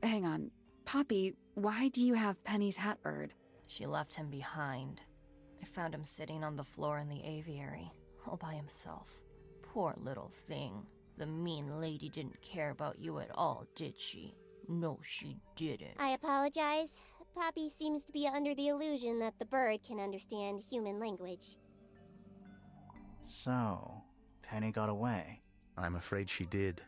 Hang on. Poppy, why do you have Penny's hat bird? She left him behind. I found him sitting on the floor in the aviary, all by himself. Poor little thing. The mean lady didn't care about you at all, did she? No, she didn't. I apologize. Poppy seems to be under the illusion that the bird can understand human language. So, Penny got away. I'm afraid she did.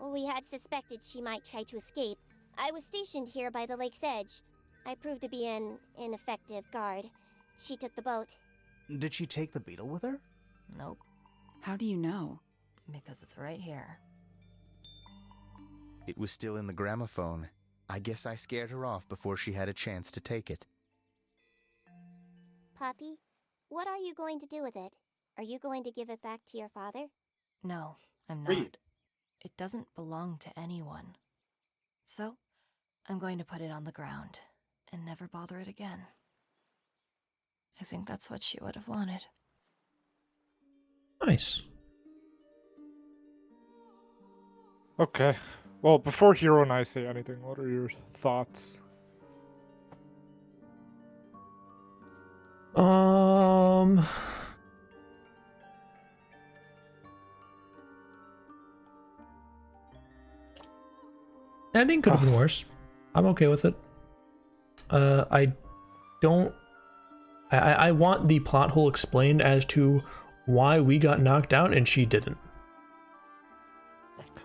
We had suspected she might try to escape. I was stationed here by the lake's edge. I proved to be an ineffective guard. She took the boat. Did she take the beetle with her? Nope, How do you know? because it's right here. It was still in the gramophone. I guess I scared her off before she had a chance to take it. Poppy, what are you going to do with it? Are you going to give it back to your father? No, I'm not. Read. It doesn't belong to anyone. So, I'm going to put it on the ground and never bother it again. I think that's what she would have wanted. Nice. Okay. Well, before Hero and I say anything, what are your thoughts? Ending could have been worse. I'm okay with it. I don't. I want the plot hole explained as to why we got knocked out and she didn't.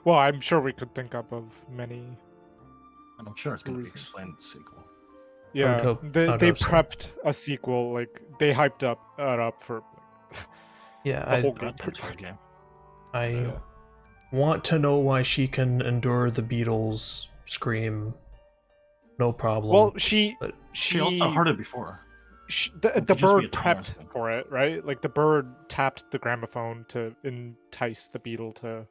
Well, I'm sure we could think up of many. And I'm sure it's going to be Reasons. explained in the sequel. Yeah, hope- they I'd they hope so. prepped a sequel. Like they hyped up for Yeah, the whole I game. That's pretty a much. game. I want to know why she can endure the Beatles scream, no problem. Well, she but She also heard it before. the could just be bird a prepped tolerance. for it, right? Like the bird tapped the gramophone to entice the beetle to.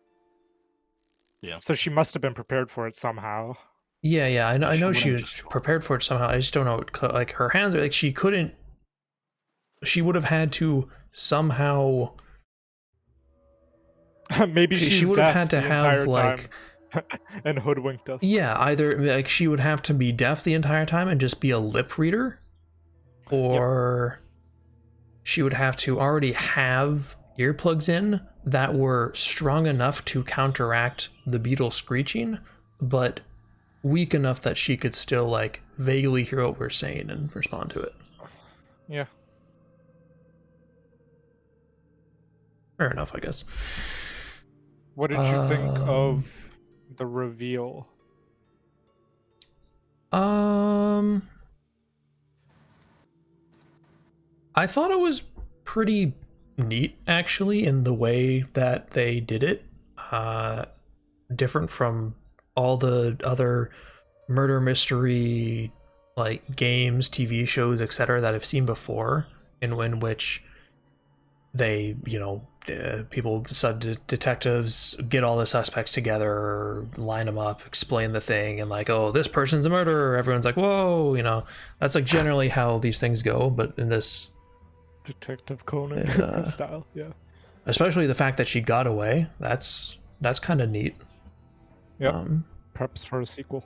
Yeah. So she must have been prepared for it somehow. yeah, I know, She she wouldn't was just- prepared for it somehow. I just don't know, like her hands are like she couldn't. She would have had to somehow. Maybe She she's would have deaf had to the have entire like. time and hoodwinked us. Yeah, either like she would have to be deaf the entire time and just be a lip reader, or she would have to already have earplugs in that were strong enough to counteract the beetle screeching, but weak enough that she could still like vaguely hear what we're saying and respond to it. Yeah. Fair enough, I guess. What did you think of the reveal? I thought it was pretty neat actually in the way that they did it. Different from all the other murder mystery like games, TV shows, etc. that I've seen before, in which they, people, detectives get all the suspects together, line them up, explain the thing, and like, oh, this person's a murderer. Everyone's like, whoa, that's like generally how these things go. But in this, Detective Conan style, yeah. Especially the fact that she got away, that's kind of neat. Yep. Preps for a sequel.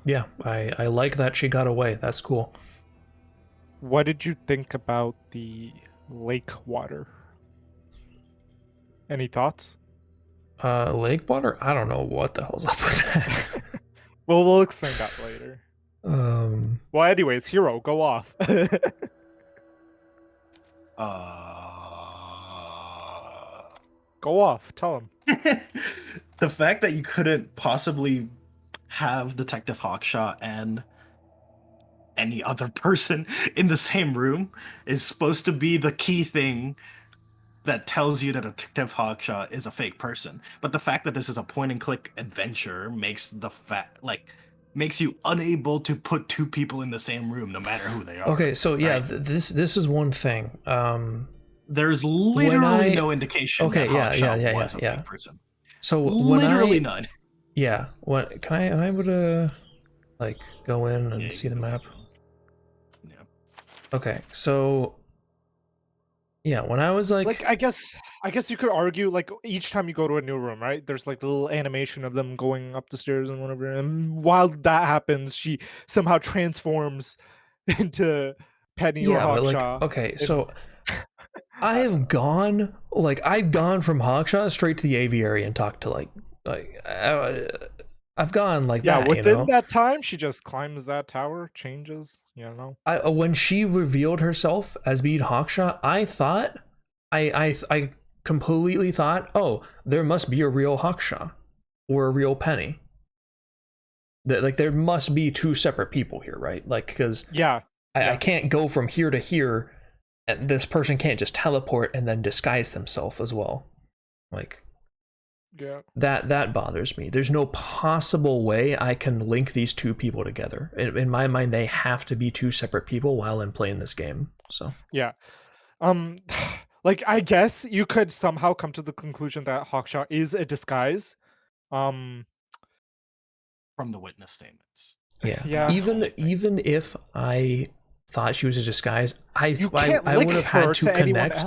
Yeah, I like that she got away. That's cool. What did you think about the lake water? Any thoughts? Lake water? I don't know what the hell's up with that. Well, we'll explain that later. Well, anyways, Hero, go off. Go off. Tell him. The fact that you couldn't possibly have Detective Hawkshaw and any other person in the same room is supposed to be the key thing that tells you that Detective Hawkshaw is a fake person. But the fact that this is a point and click adventure makes makes you unable to put two people in the same room no matter who they are. Okay, so yeah, right? this is one thing. There's literally no indication that Hawkshaw was a fake person. So literally none. Yeah, what can I able to like go in and see the map? Yeah. Okay, so yeah, when I was like I guess you could argue like each time you go to a new room, right? There's like the little animation of them going up the stairs and whatever. And while that happens, she somehow transforms into Penny or but like, Hawkshaw. okay, so I've gone from Hawkshaw straight to the aviary and talked to I've gone like yeah, that. within that time, she just climbs that tower, changes. When she revealed herself as being Hawkshaw, I thought, I completely thought, oh, there must be a real Hawkshaw or a real Penny. Like there must be two separate people here, right? Like because I can't go from here to here, and this person can't just teleport and then disguise themselves as well. Like that bothers me. There's no possible way I can link these two people together. In my mind, they have to be two separate people while I'm playing this game. So yeah, like I guess you could somehow come to the conclusion that Hawkshaw is a disguise. From the witness statements. Yeah. Even if I thought she was a disguise, I would have had to connect.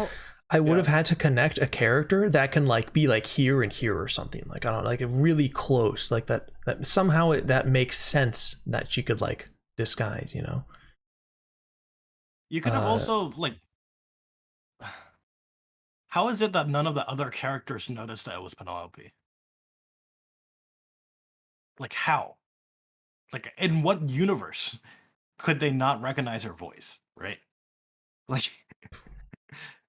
I would have had to connect a character that can like be like here and here or something. Like I don't know, like really close, like that somehow that makes sense that she could like disguise, You could have also like, how is it that none of the other characters noticed that it was Penelope? Like how? Like in what universe could they not recognize her voice? Right? Like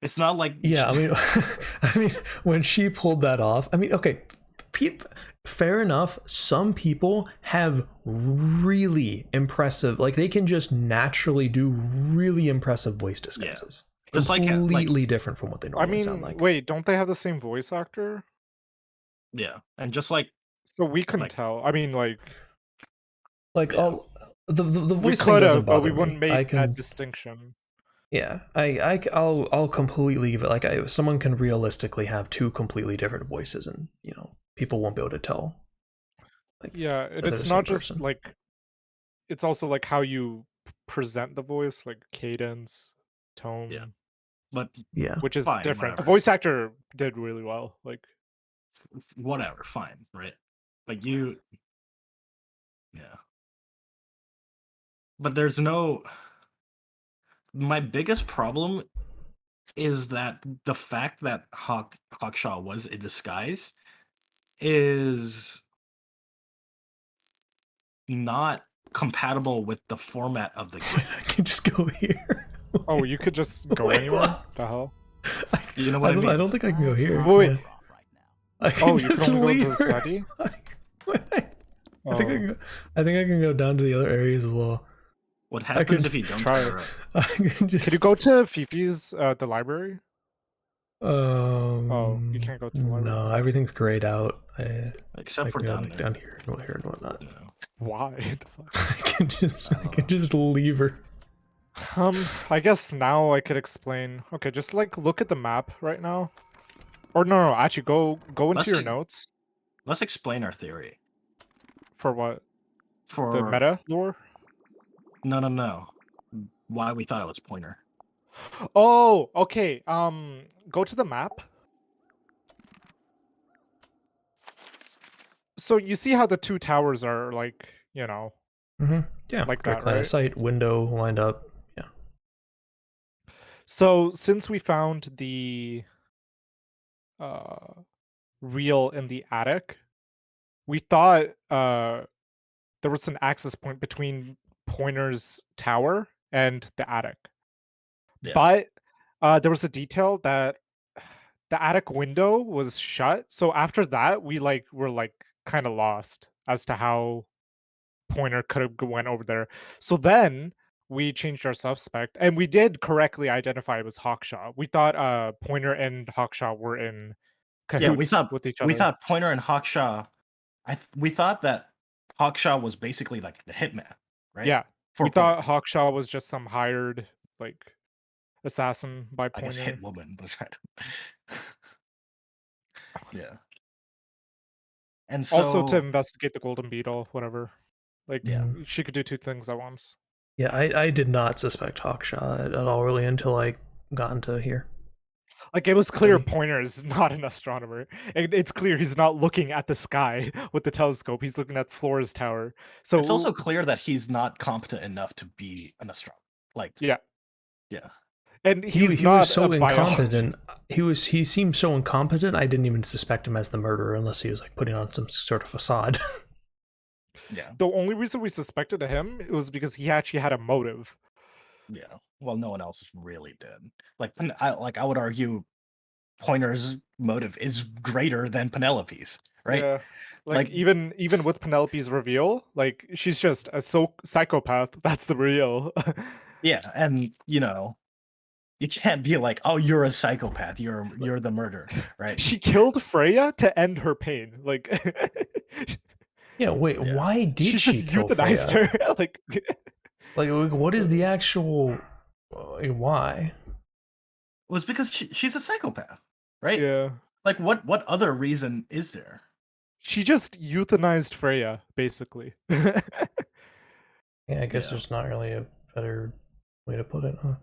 it's not like I mean when she pulled that off, I mean, okay, fair enough, some people have really impressive, like they can just naturally do really impressive voice disguises. Just completely different from what they normally sound like. Wait, don't they have the same voice actor? Yeah, and just like so we couldn't tell. I mean, all the voice we thing doesn't bother but we wouldn't me. make that distinction. Yeah, I'll completely give it. Like, someone can realistically have two completely different voices, and people won't be able to tell. Like, yeah, it's not just like, it's also like how you present the voice, like cadence, tone. Yeah, but which is fine, different. whatever. The voice actor did really well. Like, whatever, fine, right? But but there's no. My biggest problem is that the fact that Hawkshaw was a disguise is not compatible with the format of the game. I can just go here. Oh, you could just go Wait, anywhere? what? The hell? You know what I mean? I don't think I can go Let's here. not Wait. get off right now. I can Oh, you can just only go to leave the her. study? I think I can go down to the other areas as well. What I happens can if you don't try cover it. up? I can just. Can you go to Fifi's, the library? Oh, you Um. can't go to the library. No, everything's grayed out. I Except for can go down like there. down here and whatnot. You know. Why? The fuck? I can just leave her. I guess now I could explain. Okay, just like look at the map right now. Or no, actually go into Let's your like- notes. Let's explain our theory. For what? For The meta lore? No. Why we thought it was Pointer. Oh, okay. Go to the map. So you see how the two towers are like, you know, Mm-hmm. Yeah, Like direct that, line of right? sight, window lined up. Yeah. so since we found the reel in the attic, we thought there was an access point between Pointer's tower and the attic. Yeah. But there was a detail that the attic window was shut. So after that, we were kind of lost as to how Pointer could have went over there. So then we changed our suspect, and we did correctly identify it was Hawkshaw. We thought Pointer and Hawkshaw were in cahoots Yeah, we thought with each other. we thought Pointer and Hawkshaw. We thought that Hawkshaw was basically like the hitman, right? Yeah, For we Pointer. thought Hawkshaw was just some hired assassin by I guess Pointer. hit woman, but yeah. And so Also to investigate the Golden Beetle, whatever. Yeah. She could do two things at once. Yeah, I did not suspect Hawkshaw at all really until I got into here. It was clear Really? Pointer is not an astronomer. It's clear he's not looking at the sky with the telescope. He's looking at Flora's tower. So it's also clear that he's not competent enough to be an astronomer. yeah, Yeah. and He he's was not so a biologist. incompetent. He seemed so incompetent. I didn't even suspect him as the murderer unless he was like putting on some sort of facade. Yeah. The only reason we suspected him was because he actually had a motive. Yeah. Well, no one else really did. I would argue Pointer's motive is greater than Penelope's, right? Yeah. Like- even with Penelope's reveal, she's just a psychopath. That's the real. Yeah, and you can't be like, "Oh, you're a psychopath. You're the murderer," right? She killed Freya to end her pain. Yeah, wait, Yeah. why did she she just kill euthanized Freya? her. Like, what is the actual why? Well, it's because she's a psychopath, right? Yeah. Like, what other reason is there? She just euthanized Freya, basically. Yeah, I guess Yeah. there's not really a better way to put it, huh?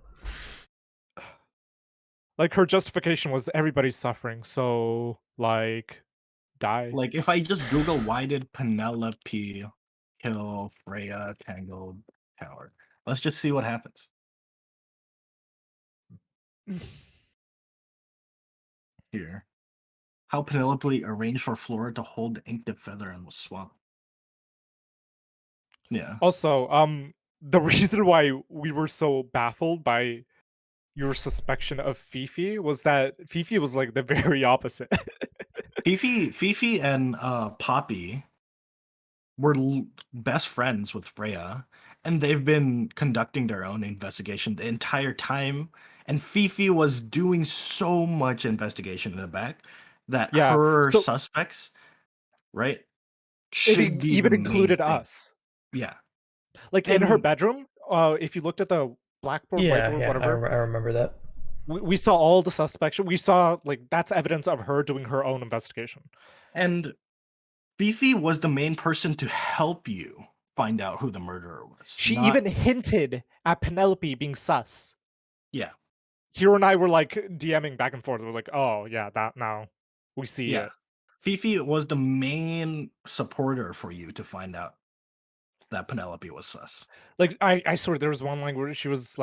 Her justification was everybody's suffering, so die. Like, if I just Google why did Penelope kill Freya Tangled Tower, let's just see what happens. Here, how Penelope arranged for Flora to hold the inked feather and was swamped. Yeah. Also, the reason why we were so baffled by your suspicion of Fifi was that Fifi was the very opposite. Fifi and Poppy were best friends with Freya, and they've been conducting their own investigation the entire time. And Fifi was doing so much investigation in the back that Yeah, her so- suspects, right, It should be even the main included thing. us. Yeah, In her And- bedroom, if you looked at the blackboard, Yeah, whiteboard, yeah, whatever, I remember that. we saw all the suspects. We saw that's evidence of her doing her own investigation. and Fifi was the main person to help you find out who the murderer was. She not- even hinted at Penelope being sus. yeah. Hero and I were DMing back and forth. We're like, oh yeah, that now we see Yeah. it. Fifi was the main supporter for you to find out that Penelope was sus. I swear there was one line where she was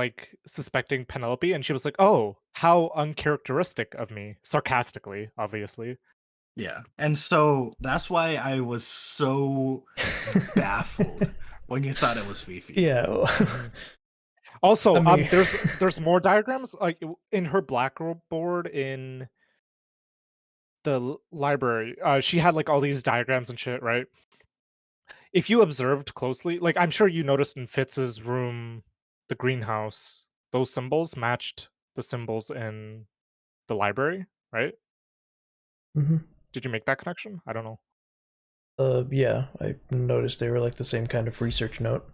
suspecting Penelope, and she was like, "Oh, how uncharacteristic of me," sarcastically, obviously. Yeah. And so that's why I was so baffled when you thought it was Fifi. Yeah. Also, I mean- there's more diagrams like in her blackboard in the library. She had like all these diagrams and shit, right? If you observed closely, like I'm sure you noticed in Fitz's room, the greenhouse, those symbols matched the symbols in the library, right? hmm Did you make that connection? I don't know. Yeah, I noticed they were like the same kind of research note.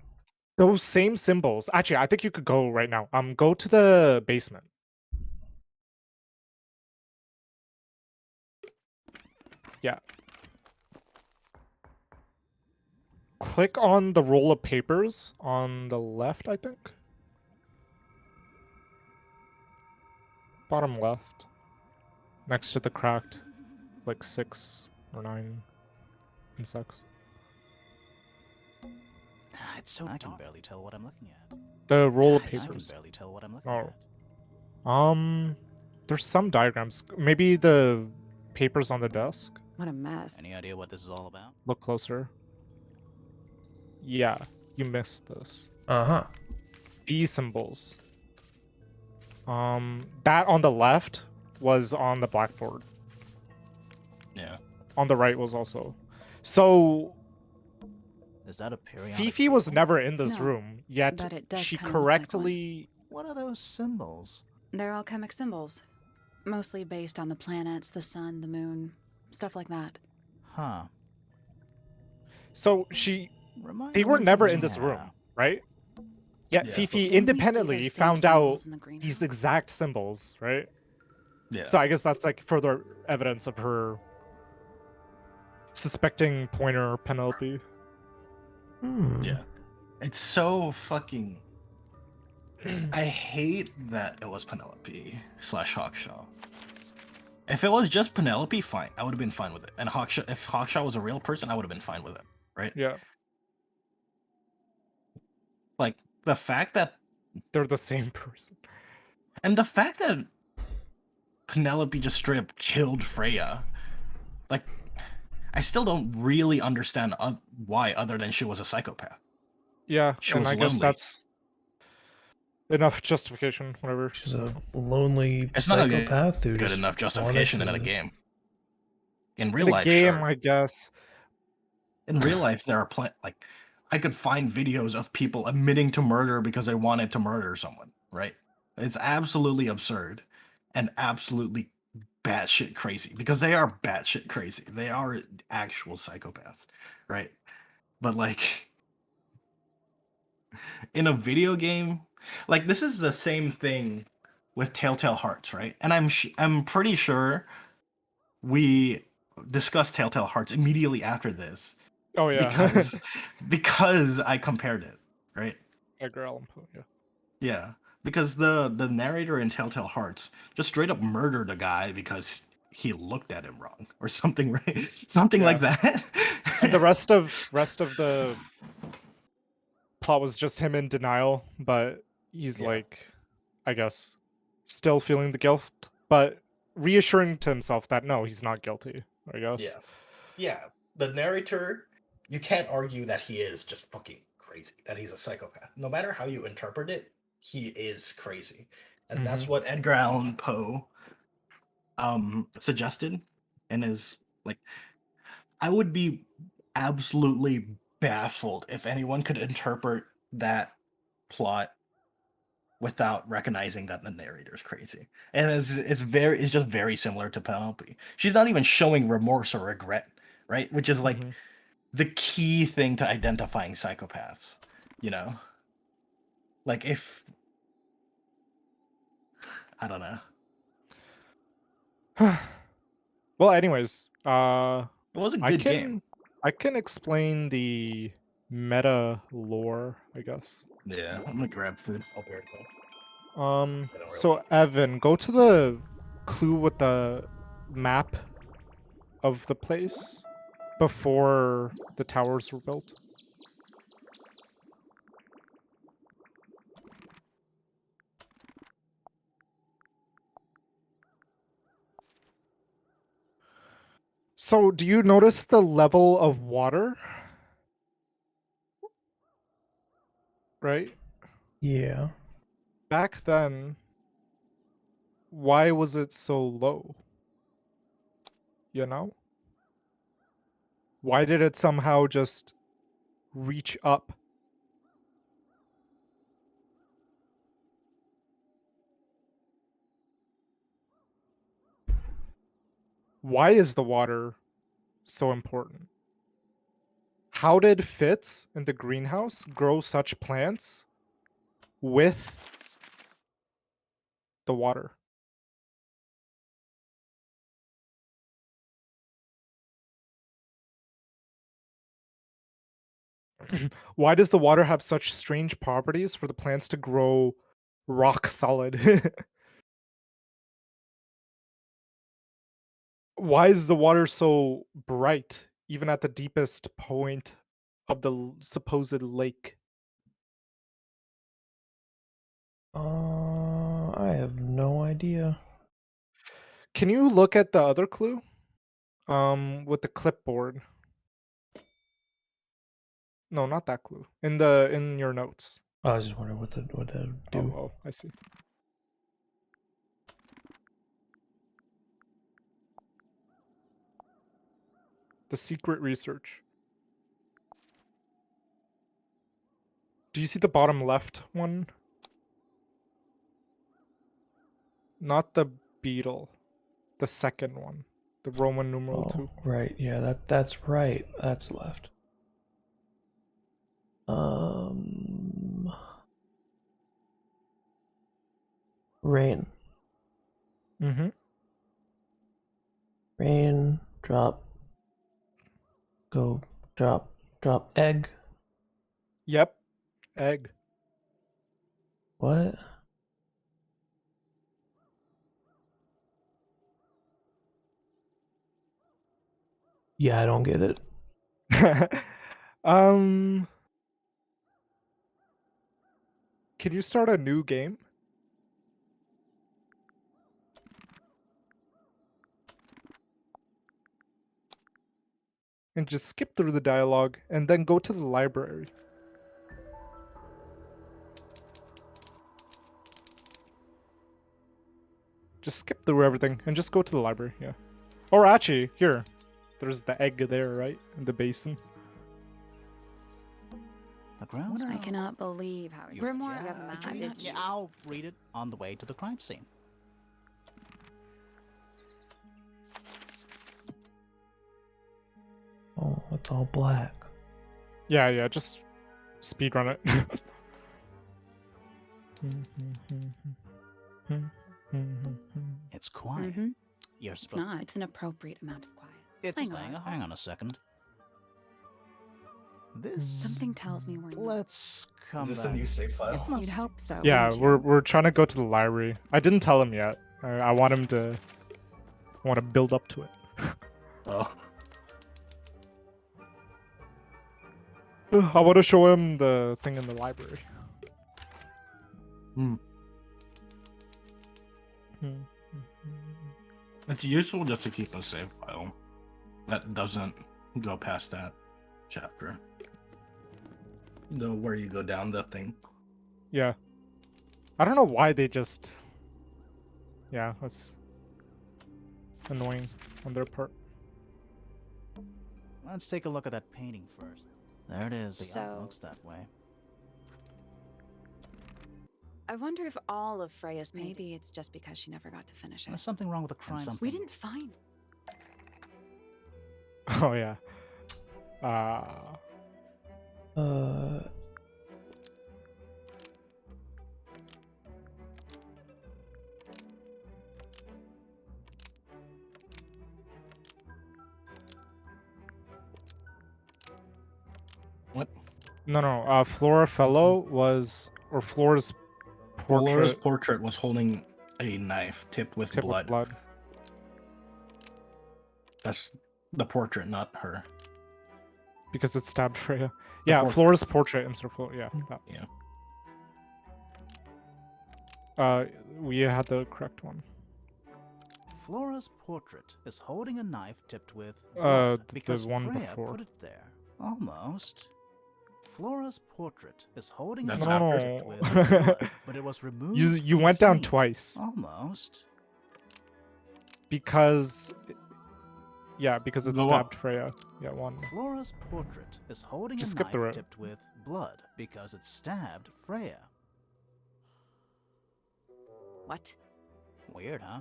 Those same symbols. Actually, I think you could go right now. Go to the basement. Yeah. Click on the roll of papers on the left, I think. Bottom left. Next to the cracked, like 6 or 9 insects. It's so I can barely tell what I'm looking at. The roll of I can papers. barely tell what I'm looking Oh. at. There's some diagrams. Maybe the papers on the desk. What a mess. Any idea what this is all about? Look closer. Yeah, you missed this. Uh-huh. These symbols. That on the left was on the blackboard. Yeah. On the right was also. So Is that a periodic Fifi was table? never in this No, room, yet but it does she kinda look like one. correctly... What are those symbols? They're alchemic symbols, mostly based on the planets, the sun, the moon, stuff like that. Huh. So she... Reminds They me were of never a- in this yeah. room, right? Yet Yeah. Fifi Didn't we see independently those same found out symbols in the greenhouse? these exact symbols, right? Yeah. So I guess that's like further evidence of her suspecting Pointer Penelope. Yeah. It's so fucking. I hate that it was Penelope / Hawkshaw. If it was just Penelope, fine. I would have been fine with it. And Hawkshaw, if Hawkshaw was a real person, I would have been fine with it, right? Yeah, Like the fact that, they're the same person. and the fact that Penelope just straight up killed Freya, like, I still don't really understand why, other than she was a psychopath. Yeah, She and was I guess lonely. that's enough justification, whatever. She's a lonely It's not a psychopath who good just enough justification in wanted a to- game. In In real the life, game, sure. I guess. In real life, there are like, I could find videos of people admitting to murder because they wanted to murder someone, right? It's absolutely absurd and absolutely batshit crazy because they are batshit crazy. They are actual psychopaths, right? But like in a video game, like this is the same thing with Telltale Hearts, right? And I'm pretty sure we discussed Telltale Hearts immediately after this Oh yeah, because I compared it, right? Edgar Allan Poe. Yeah. Yeah, because the narrator in Telltale Hearts just straight up murdered a guy because he looked at him wrong or something, right? Something like that. And the rest of the plot was just him in denial, but he's Yeah. like, I guess, still feeling the guilt, but reassuring to himself that no, he's not guilty. I guess. Yeah. Yeah. The narrator, you can't argue that he is just fucking crazy, that he's a psychopath. No matter how you interpret it, he is crazy. And that's what Edgar Allan Poe suggested and is like, I would be absolutely baffled if anyone could interpret that plot without recognizing that the narrator is crazy. And it's just very similar to Penelope. She's not even showing remorse or regret, right? Which is like the key thing to identifying psychopaths, you know? Like if I don't know. Well, anyways, It was a good game. I can explain the meta lore, I guess. Yeah, I'm gonna grab food. I'll be right back. So Evan, go to the clue with the map of the place before the towers were built. So, do you notice the level of water? right? Yeah. Back then, why was it so low? You know? Why did it somehow just reach up? Why is the water so important? How did Fitz in the greenhouse grow such plants with the water? Why does the water have such strange properties for the plants to grow rock solid? Why is the water so bright, even at the deepest point of the supposed lake? I have no idea. Can you look at the other clue? With the clipboard. No, not that clue. In your notes. I was just wondering what that do. Oh, I see. The secret research. Do you see the bottom left one? Not the beetle. The second one. The Roman numeral 2. Right. Yeah, that's right. That's left. Rain. Mm-hmm. Rain, drop, go, drop, egg. Yep. Egg. What? Yeah, I don't get it. Can you start a new game? And just skip through the dialogue and then go to the library. Just skip through everything and just go to the library, yeah. Or actually, here. There's the egg there, right? In the basin. The grounds I cannot believe how Grimoire, did yeah, I'll read it on the way to the crime scene. Oh, it's all black. Yeah, just speedrun it. It's quiet. Mm-hmm. You're It's supposed not. It's an appropriate amount of quiet. Hang on a second. This Something tells me we're not. Let's come Is this back. a new save file? You'd hope so. Yeah, wouldn't you? we're trying to go to the library. I didn't tell him yet. I want him to. I want to build up to it. Oh. I want to show him the thing in the library. It's useful just to keep a save file that doesn't go past that chapter. Where you go down the thing. Yeah. I don't know why they just. Yeah, that's annoying on their part. Let's take a look at that painting first. There it is. So- It looks that way. I wonder if all of Freya's maybe it's just because she never got to finish There's it. something wrong with the crime scene. We didn't find. Oh yeah. What? No. Flora Fellow was, or Flora's portrait. Flora's portrait was holding a knife tipped with blood. That's the portrait, not her. Because it stabbed Freya. Yeah, portrait. Flora's portrait instead of Flora. Yeah. That. Yeah. We had the correct one. Flora's portrait is holding a knife tipped with The because one Freya before. put it there. Almost. Flora's portrait is holding a That's knife after. tipped with No. blood, but it was removed. You from the went down scene. twice Almost. because because it Go up. stabbed Freya. Yeah, one. Flora's portrait is holding Just a skip the knife row. tipped with blood because it stabbed Freya. What? Weird, huh?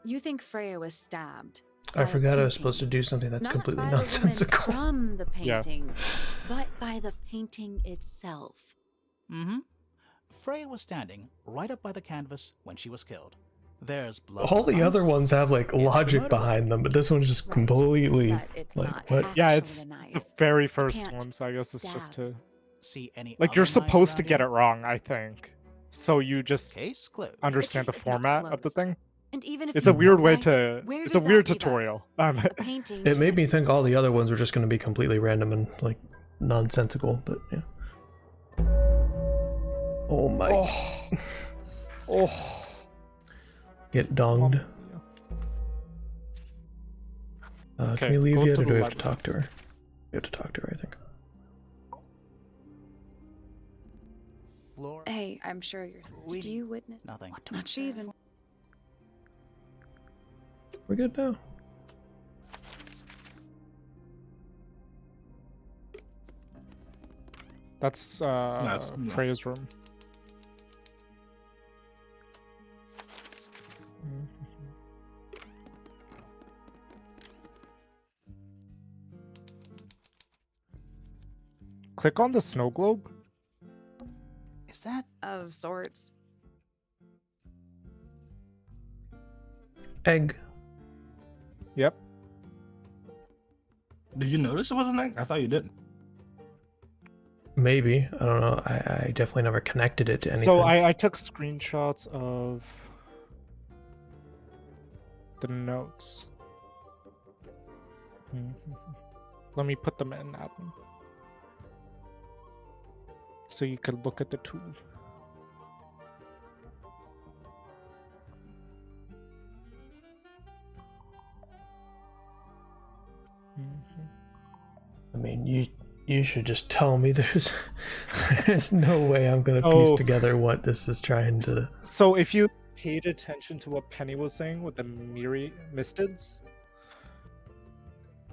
You think Freya was stabbed? I by a forgot I was painting. supposed to do something that's Not completely by the woman nonsensical. from the Yeah. painting, but by the painting itself. Mm-hmm. Freya was standing right up by the canvas when she was killed. There's blood. All on the the knife. other ones have like the logic murder behind them, but this one's just Right, completely but it's like not what? Yeah, actually it's a knife. the very You first can't one, so I guess it's just stab. to See any like other you're knives supposed to around get it here? wrong, I think. So you just Case closed. understand the case is not format of the closed. thing. And even if It's you a weird were way right, to. where It's a does weird that leave us? tutorial. A painting. It made me can't think all the exist other ones forever. were just going to be completely random and like nonsensical, but yeah. Oh my! Oh, oh. Get donged. Okay, can we leave go yet, to or do the we have to library. talk to her? We have to talk to her, I think. Flora. Hey, I'm sure you're. We- Did you witness? Nothing. Not she's in. We're good now. That's yeah. Freya's room. Click on the snow globe. Is that Of sorts. Egg. Yep. Did you notice it was an egg? I thought you did. Maybe. I don't know. I definitely never connected it to anything. So I took screenshots of the notes. Let me put them in admin. So you could look at the tool. I mean, you should just tell me there's no way I'm gonna piece Oh. together what this is trying to. So if you paid attention to what Penny was saying with the Mistids,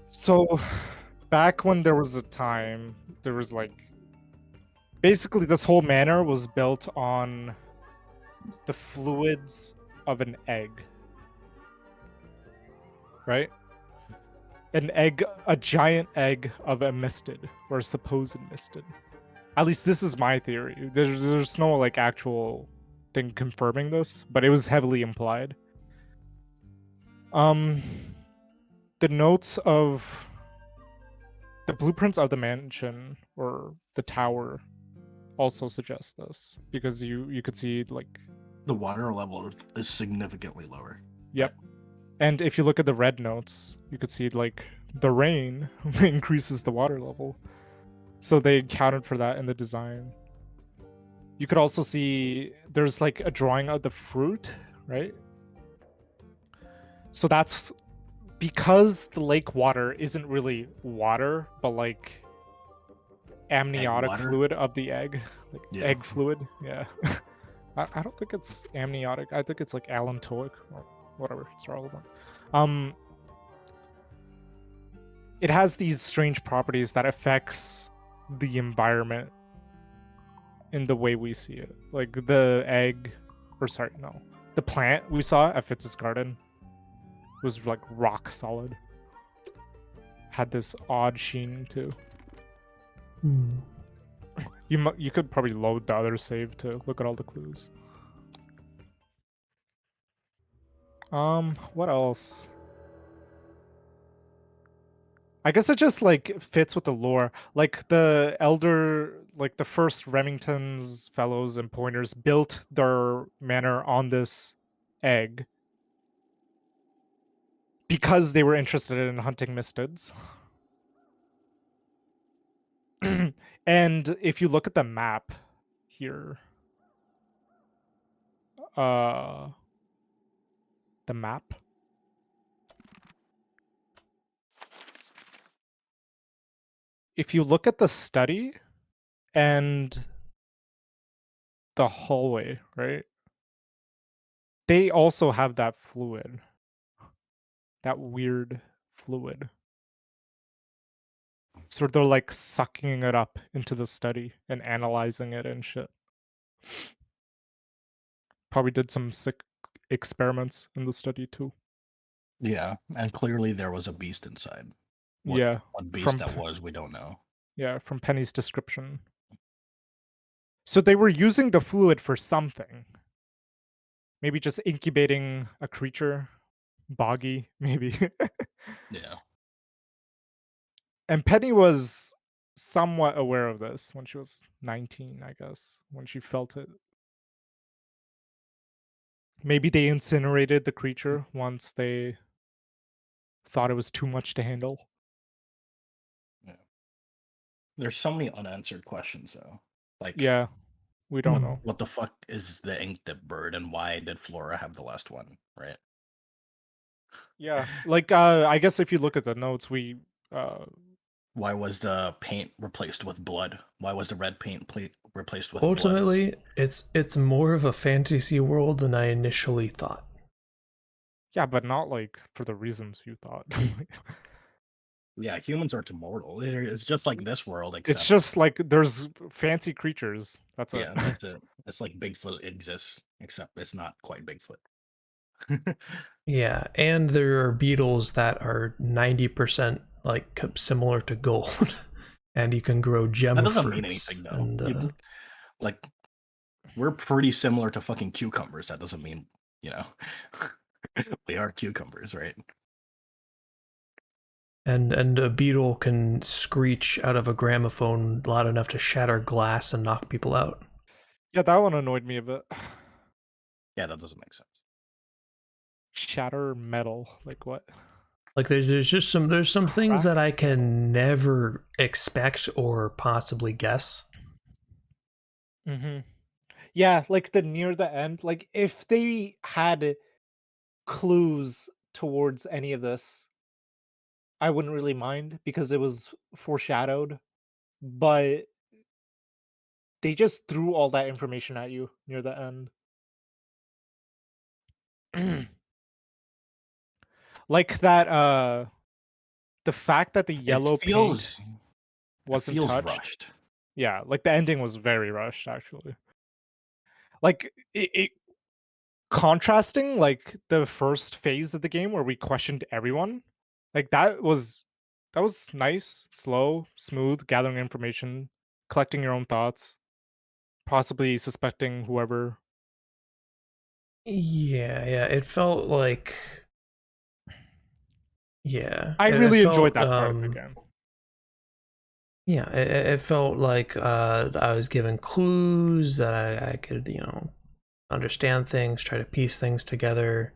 so back when there was a time, there was like basically this whole manor was built on the fluids of an egg, right? An egg, a giant egg of a Mistid or a supposed Mistid. At least this is my theory. There's no like actual thing confirming this, but it was heavily implied. The notes of the blueprints of the mansion or the tower also suggest this because you could see like The water level is significantly lower. yep. And if you look at the red notes, you could see like the rain increases the water level. So they accounted for that in the design. You could also see there's like a drawing of the fruit, right? So that's because the lake water isn't really water, but like amniotic water? fluid of the egg. Like Yeah. egg fluid. Yeah. I don't think it's amniotic. I think it's like allantoic or whatever. It's relevant. It has these strange properties that affects the environment in the way we see it. Like the egg, or sorry, no, the plant we saw at Fitz's garden was like rock solid. Had this odd sheen too. You could probably load the other save to look at all the clues. What else? I guess it just like fits with the lore. Like the elder, like the first Remington's fellows and pointers built their manor on this egg because they were interested in hunting mistids. And if you look at the map here, the map. If you look at the study, and the hallway, right? They also have that fluid. That weird fluid. So they're like sucking it up into the study and analyzing it and shit. Probably did some sick experiments in the study too. Yeah, and clearly there was a beast inside. Yeah, What beast from that was, we don't know. yeah, from Penny's description. So they were using the fluid for something. Maybe just incubating a creature, Boggy, maybe. Yeah. And Penny was somewhat aware of this when she was 19, I guess, when she felt it. Maybe they incinerated the creature once they thought it was too much to handle. There's so many unanswered questions though. Like, Yeah, we don't know. what the fuck is the ink dip bird, and why did Flora have the last one, right? Yeah, like I guess if you look at the notes, we Why was the paint replaced with blood? Why was the red paint replaced with blood? Ultimately, it's more of a fantasy world than I initially thought. yeah, but not like for the reasons you thought. Yeah, humans aren't immortal. It's just like this world, except It's just like there's fancy creatures. That's it. yeah, that's it. It's like Bigfoot exists, except it's not quite Bigfoot. Yeah, and there are beetles that are 90% like similar to gold, and you can grow gem That doesn't fruits. mean anything though. And, Like, we're pretty similar to fucking cucumbers. That doesn't mean, you know, we are cucumbers, right? and a beetle can screech out of a gramophone loud enough to shatter glass and knock people out. Yeah, that one annoyed me a bit. Yeah, that doesn't make sense. Shatter metal, like what? Like there's just some things that I can never expect or possibly guess. Mm-hmm. Yeah, like the near the end, like if they had clues towards any of this, I wouldn't really mind because it was foreshadowed, but they just threw all that information at you near the end. Like that the fact that the yellow paint wasn't feels touched. rushed. Yeah, like the ending was very rushed actually. Like it contrasting like the first phase of the game where we questioned everyone, like that was nice, slow, smooth, gathering information, collecting your own thoughts, possibly suspecting whoever. Yeah, it felt like I it really enjoyed felt, that part of the game. Yeah, it felt like I was given clues that I could, understand things, try to piece things together.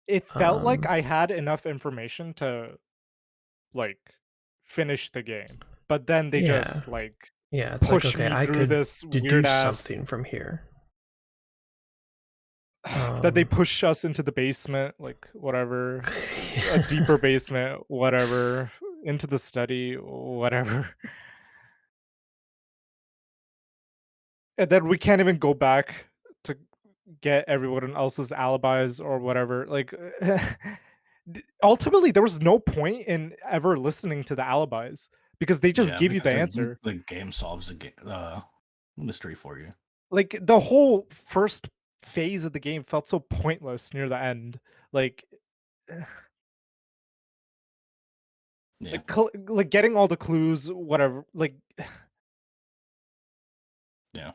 It felt like I had enough information to like finish the game, but then they just like it's like, push okay, me I through could this deduce weird ass something from here. that they push us into the basement, like whatever, a deeper basement, whatever, into the study, whatever. And then we can't even go back to get everyone else's alibis or whatever. Like, ultimately, there was no point in ever listening to the alibis because they just give you the answer. The game solves the mystery for you. Like the whole first phase of the game felt so pointless near the end. Like, yeah, like getting all the clues, whatever. Like, yeah.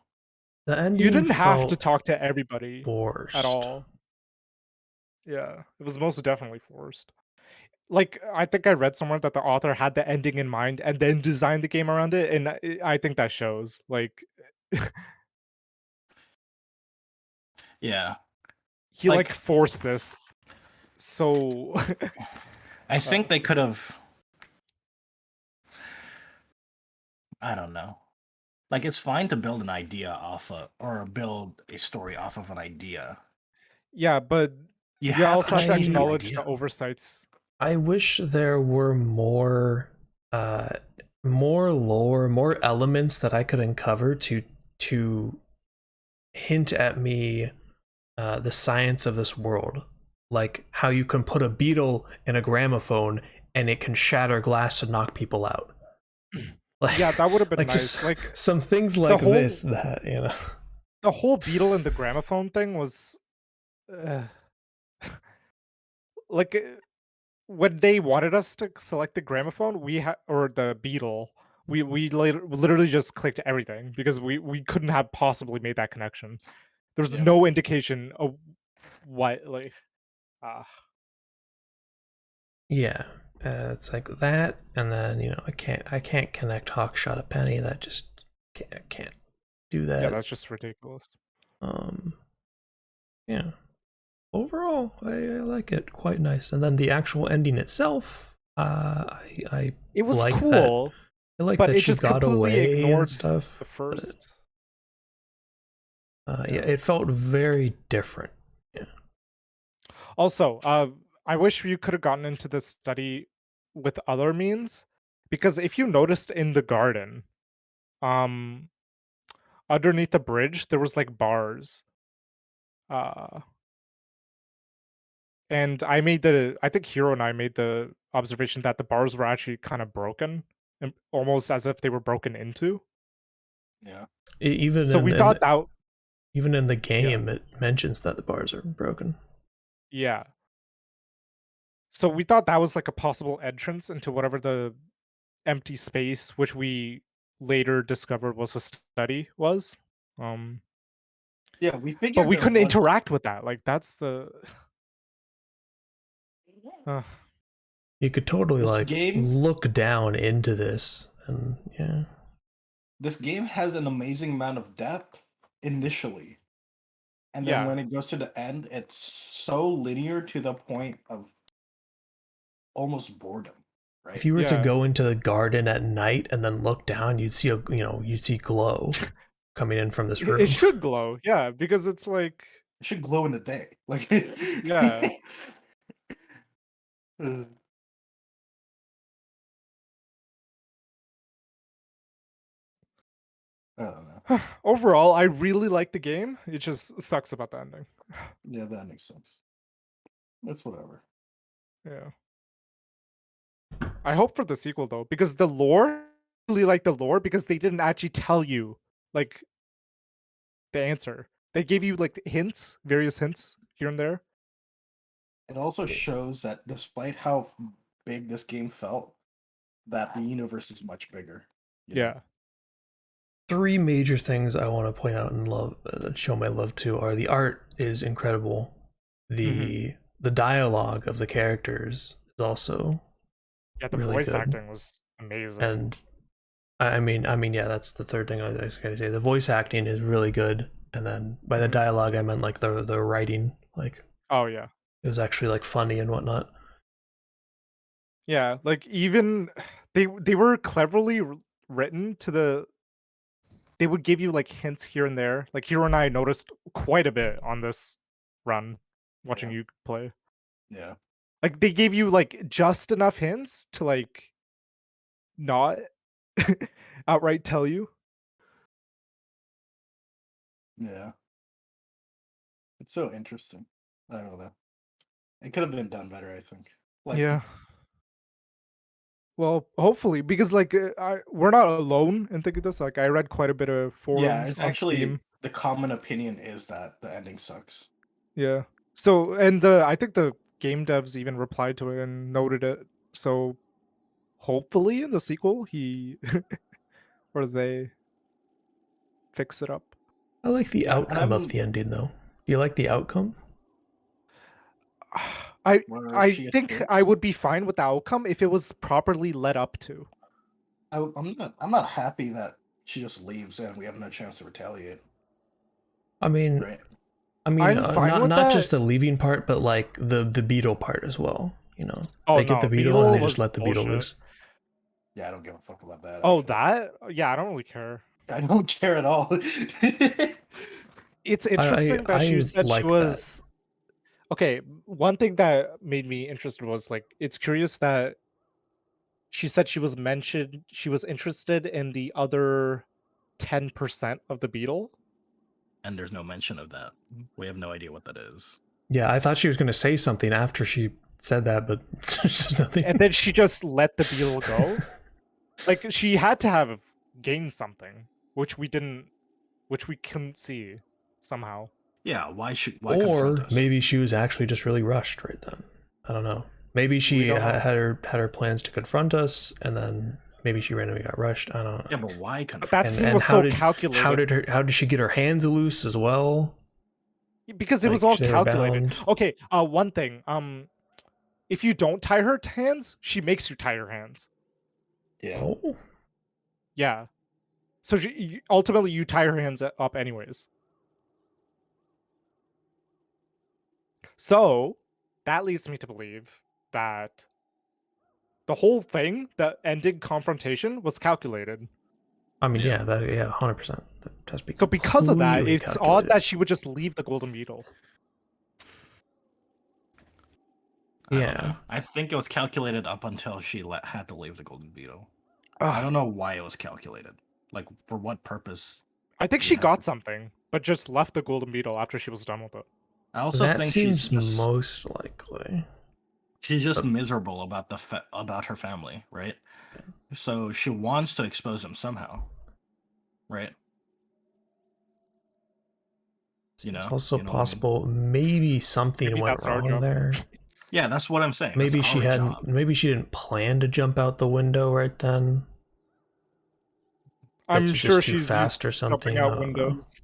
The ending you didn't have to felt talk to everybody forced at all. Yeah, it was most definitely forced. Like, I think I read somewhere that the author had the ending in mind and then designed the game around it, and I think that shows. Like, yeah, he like forced this. So, I think they could have. I don't know. Like, it's fine to build an idea off of, or build a story off of an idea. yeah, but you also have to acknowledge the oversights. I wish there were more more lore, more elements that I could uncover to hint at me the science of this world, like how you can put a beetle in a gramophone and it can shatter glass to knock people out. Like, Yeah, that would have been like nice. just Like some things the like whole this that the whole beetle and the gramophone thing was like when they wanted us to select the gramophone, we had or the beetle, we literally just clicked everything because we couldn't have possibly made that connection. There's Yeah. no indication of what like yeah, it's like that, and then I can't connect Hawkshot to Penny. That just can't do yeah, that. that's just ridiculous. Yeah. Overall, I like it, quite nice. And then the actual ending itself, I It was like cool, that. I like but that it she just got completely away and ignored stuff. the But first. yeah, it felt very different. Yeah. Also, I wish you could have gotten into this study with other means, because if you noticed in the garden, um, underneath the bridge, there was like bars. And I think Hero and I made the observation that the bars were actually kind of broken, and almost as if they were broken into. Yeah. Even So in we thought that, even in the yeah, game, it mentions that the bars are broken. yeah. So we thought that was like a possible entrance into whatever the empty space, which we later discovered was a study, was. Yeah, we But figured we there couldn't was. interact with that. Like that's the. You could totally This like game. look down into this, and yeah. This game has an amazing amount of depth initially, and then Yeah. when it goes to the end, it's so linear to the point of almost boredom. Right? If you were to Yeah. go into the garden at night and then look down, you'd see you'd see glow coming in from this room. It should glow, yeah, because it's like It should glow in the day. Like yeah. I don't know. Overall, I really like the game. It just sucks about the ending. Yeah, that makes sense. That's whatever. Yeah. I hope for the sequel though, because the lore, I really like the lore because they didn't actually tell you like the answer. They gave you like hints, various hints here and there. It also shows that despite how big this game felt, that the universe is much bigger. You know? Yeah. 3 major things I want to point out and love, show my love to, are the art is incredible. The dialogue of the characters is also Yeah, the really voice good. acting was amazing. And I mean, yeah, that's the third thing I was going to say. The voice acting is really good, and then by the dialogue, I meant like the writing. Like, oh yeah, it was actually like funny and whatnot. yeah. Like even they were cleverly written to the. They would give you like hints here and there. Like Hero and I noticed quite a bit on this run, watching you play. Yeah. Like they gave you like just enough hints to like not outright tell you. Yeah. It's so interesting. I don't know. It could have been done better, I think. Like, Yeah. Well, hopefully, because like we're not alone in thinking this. Like I read quite a bit of forums yeah, it's on actually Steam. the common opinion is that the ending sucks. Yeah. So and I think the game devs even replied to it and noted it. So hopefully in the sequel he or they fix it up. I like the Yeah, and outcome of the ending, though. Do you like the outcome? Where I she think escapes? I would be fine with the outcome if it was properly led up to. I'm not happy that she just leaves and we have no chance to retaliate. I mean, Right. I'm fine with not that. just the leaving part, but like the beetle part as well. You know, Oh, they get the no, beetle and they beetle just was let the beetle bullshit. loose. Yeah, I don't give a fuck about that. Oh, actually. that? Yeah, I don't really care. I don't care at all. It's interesting that she I said like she was. Okay, one thing that made me interested was like it's curious that she said she was interested in the other 10% of the beetle. And there's no mention of that. We have no idea what that is. Yeah, I thought she was going to say something after she said that, but there's just nothing. And then she just let the beetle go. Like, she had to have gained something, which we couldn't see somehow. Yeah, why confront Or us? maybe she was actually just really rushed right then. I don't know. Maybe she don't know. had her plans to confront us, and then maybe she randomly got rushed. I don't know. Yeah, but why But confront? that scene was so calculated. How did she get her hands loose as well? Because it was Like, all they were calculated. bound. Okay, one thing. If you don't tie her hands, she makes you tie her hands. Yeah. Oh, Yeah. So ultimately, you tie her hands up anyways. So that leads me to believe that the whole thing, the ending confrontation, was calculated. I mean, Yeah. 100%. That has to be So because of that, completely it's odd calculated. that she would just leave the golden beetle. I don't Yeah. know. I think it was calculated up until she had to leave the golden beetle. Ugh. I don't know why it was calculated. Like, for what purpose? I think you she have got to- something, but just left the golden beetle after she was done with it. I also That think she's seems just most likely. miserable about about her family, right? So she wants to expose them somehow, right? You know, It's also you know what I mean? possible maybe something Maybe went that's our wrong job. there. Yeah, that's what I'm saying. Maybe That's she our hadn't. job. Maybe she didn't plan to jump out the window right then. I'm It's sure just too she's used fast or to jumping something. I out don't know. windows.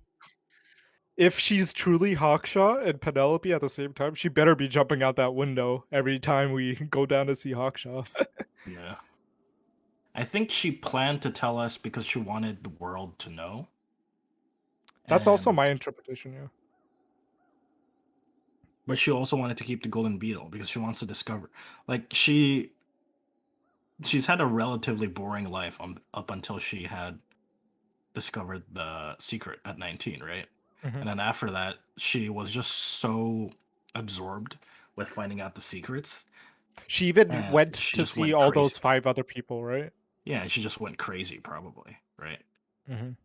If she's truly Hawkshaw and Penelope at the same time, she better be jumping out that window every time we go down to see Hawkshaw. Yeah. I think she planned to tell us because she wanted the world to know. That's also And- my interpretation, yeah. But she also wanted to keep the golden beetle because she wants to discover. Like, she's had a relatively boring life up until she had discovered the secret at 19, right? Mhm. And then after that, she was just so absorbed with finding out the secrets. She even and went she to just see went all crazy. those 5 other people, right? Yeah, she just went crazy, probably, right? Mhm.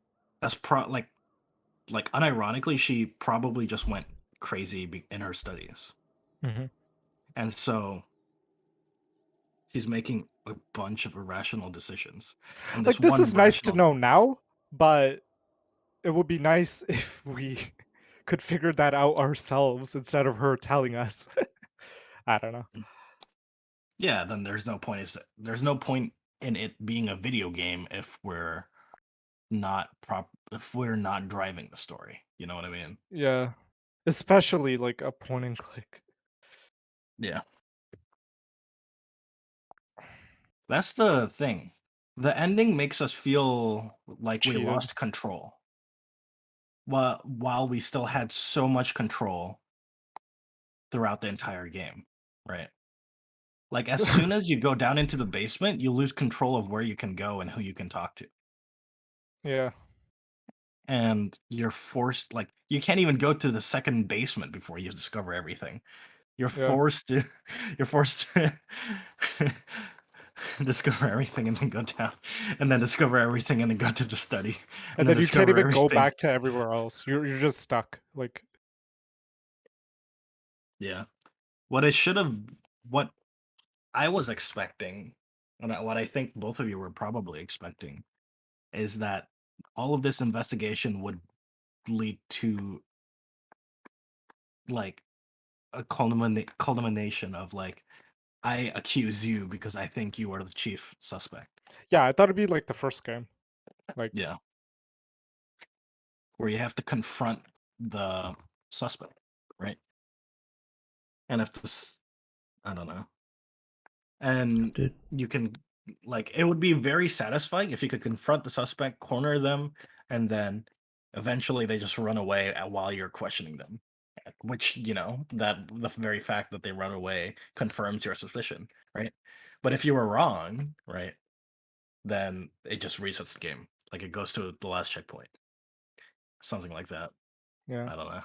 That's like unironically, she probably just went crazy in her studies. Mhm. And so she's making a bunch of irrational decisions. And Like, this is nice to know now, but it would be nice if we could figure that out ourselves instead of her telling us. I don't know. Yeah, then there's no point. There's no point in it being a video game if we're not driving the story. You know what I mean? Yeah. Especially like a point and click. Yeah. That's the thing. The ending makes us feel like we Cheated. lost control. While we still had so much control throughout the entire game, right? Like, as soon as you go down into the basement, you lose control of where you can go and who you can talk to. Yeah. And you're forced, like, you can't even go to the second basement before you discover everything. You're Yeah. forced to you're forced to discover everything and then go down, and then discover everything and then go to the study, And then then you can't discover even go everything. back to everywhere else. You're just stuck. Like, Yeah. What I was expecting, and what I think both of you were probably expecting, is that all of this investigation would lead to like a culmination of like, I accuse you because I think you are the chief suspect. yeah, I thought it'd be like the first game. Like, Yeah. Where you have to confront the suspect, right? And if this, I don't know. And Dude. you can, like, it would be very satisfying if you could confront the suspect, corner them, and then eventually they just run away while you're questioning them. Which, that the very fact that they run away confirms your suspicion, right? But if you were wrong, right, then it just resets the game. Like, it goes to the last checkpoint. Something like that. yeah. I don't know.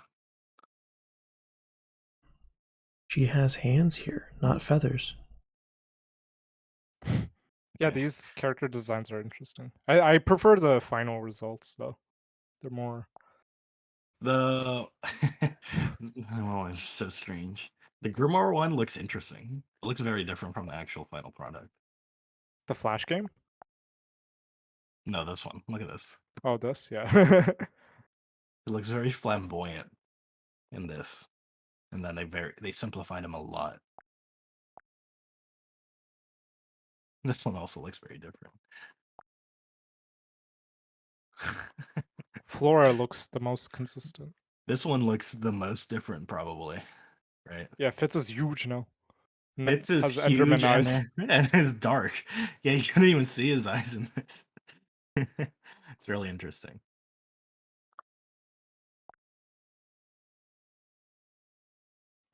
She has hands here, not feathers. Yeah, these character designs are interesting. I prefer the final results though. They're more. The oh, it's so strange. The Grimoire one looks interesting. It looks very different from the actual final product. The Flash game? No, this one. Look at this. Oh, this? Yeah. It looks very flamboyant in this, and then they simplified him a lot. This one also looks very different. Flora looks the most consistent. This one looks the most different, probably. Right? Yeah, Fitz is huge now. Fitz is Has huge Enderman eyes. and is dark. Yeah, you couldn't even see his eyes in this. It's really interesting.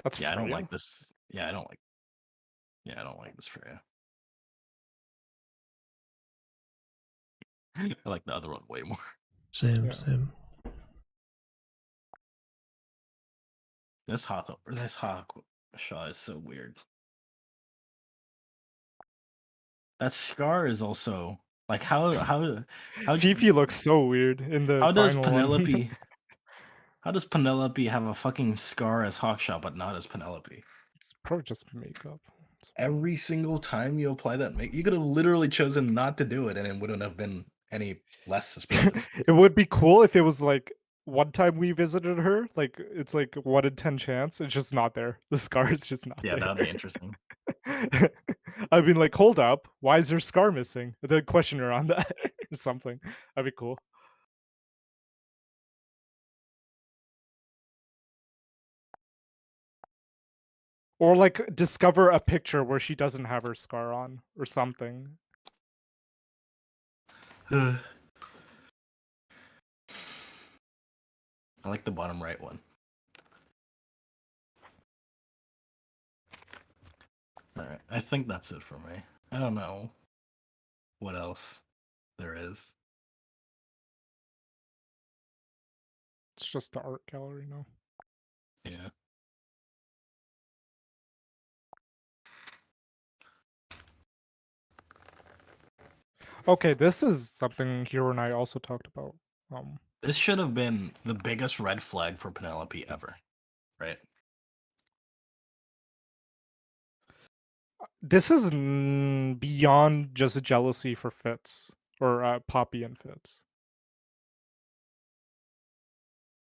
That's Yeah, I don't Freya. like this. Yeah, I don't like. Yeah, I don't like this Freya. I like the other one way more. Same, Yeah. same. This Hawk Shaw is so weird. That scar is also like how Fifi looks so weird in the how does final Penelope one. how does Penelope have a fucking scar as Hawkshaw but not as Penelope? It's probably just makeup. Every single time you apply that make, you could have literally chosen not to do it and it wouldn't have been any less suspicious. It would be cool if it was like one time we visited her, like it's like 1 in 10 chance. It's just not there. The scar is just not Yeah, there. that would be interesting. I've been like, hold up, why is her scar missing? The question her on that or something. That'd be cool. Or like discover a picture where she doesn't have her scar on or something. I like the bottom right one. Alright, I think that's it for me. I don't know what else there is. It's just the art gallery now. Yeah. Okay, this is something Hero and I also talked about. This should have been the biggest red flag for Penelope ever, right? This is beyond just jealousy for Fitz or Poppy and Fitz,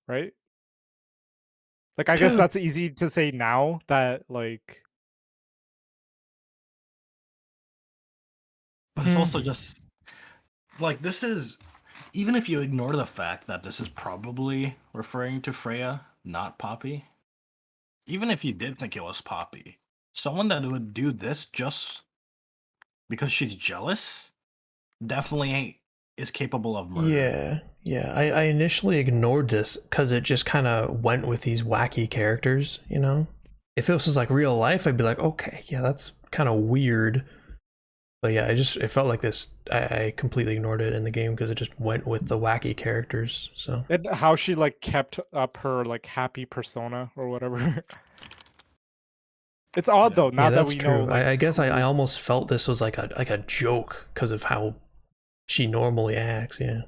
right? Like, I guess that's easy to say now that like. But it's also just like this is even if you ignore the fact that this is probably referring to Freya, not Poppy. Even if you did think it was Poppy, someone that would do this just because she's jealous definitely is capable of murder. Yeah. I initially ignored this because it just kind of went with these wacky characters, you know? If this was like real life, I'd be like, okay, yeah, that's kind of weird. But yeah, it felt like this. I completely ignored it in the game because it just went with the wacky characters. So And how she like kept up her like happy persona or whatever. It's odd though. Now yeah, that that's we true. know, like, I guess I almost felt this was like a joke because of how she normally acts. Yeah.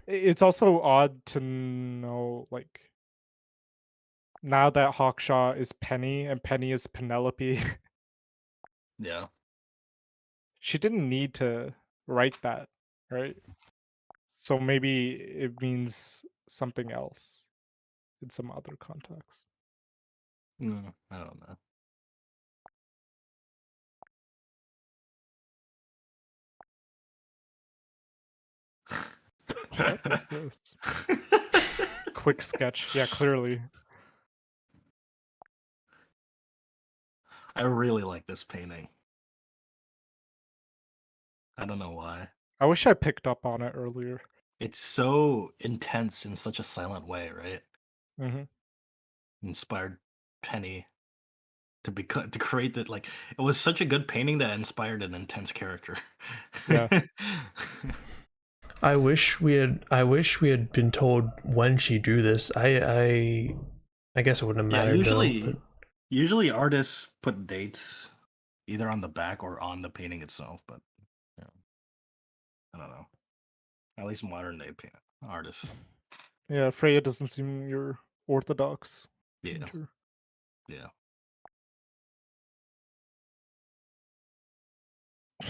It's also odd to know like now that Hawkshaw is Penny and Penny is Penelope. Yeah. She didn't need to write that, right? So maybe it means something else in some other context. I don't know. What is this? Quick sketch. Yeah, clearly. I really like this painting. I don't know why. I wish I picked up on it earlier. It's so intense in such a silent way, right? Mm-hmm. Inspired Penny to create that. Like it was such a good painting that inspired an intense character. Yeah. I wish we had been told when she drew this. I guess it wouldn't have mattered. Usually, though, but... usually artists put dates either on the back or on the painting itself. But yeah, I don't know. At least modern day artists. Yeah, Freya doesn't seem your orthodox Yeah, painter. yeah.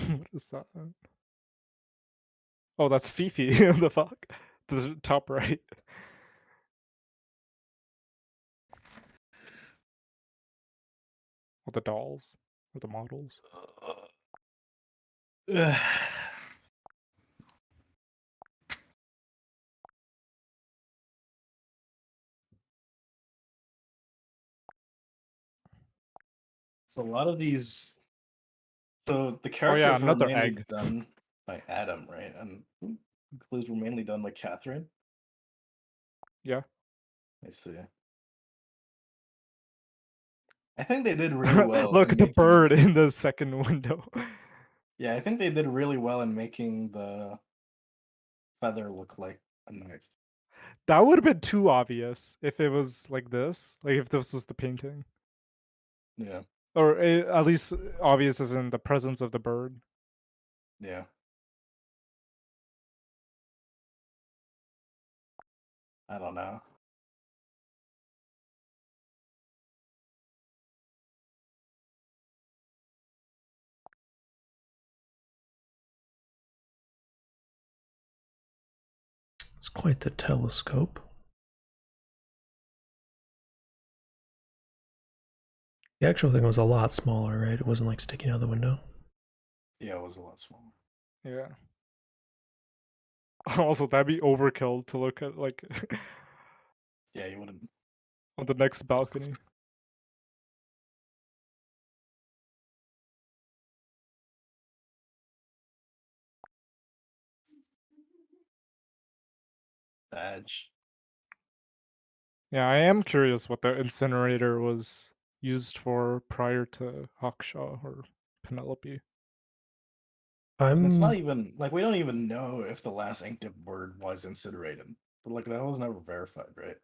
What is that? Oh, that's Fifi. What the fuck? The top right. Or the dolls. Or the models. So a lot of these. So the Oh yeah, characters were another mainly egg. done by Adam, right? And the clues were mainly done by Catherine. Yeah. I see. I think they did really well Look in at the making. bird in the second window. Yeah, I think they did really well in making the feather look like a knife. That would have been too obvious if it was like this. Like if this was the painting. Yeah, Or at least obvious as in the presence of the bird. yeah. I don't know. It's quite the telescope. The actual thing was a lot smaller, right? It wasn't like sticking out the window. Yeah, it was a lot smaller. Yeah. Also, that'd be overkill to look at like Yeah, you wouldn't. on the next balcony. Badge. Yeah, I am curious what the incinerator was used for prior to Hawkshaw or Penelope. And it's not I'm even like we don't even know if the last inked bird was incinerated. But like that was never verified, right?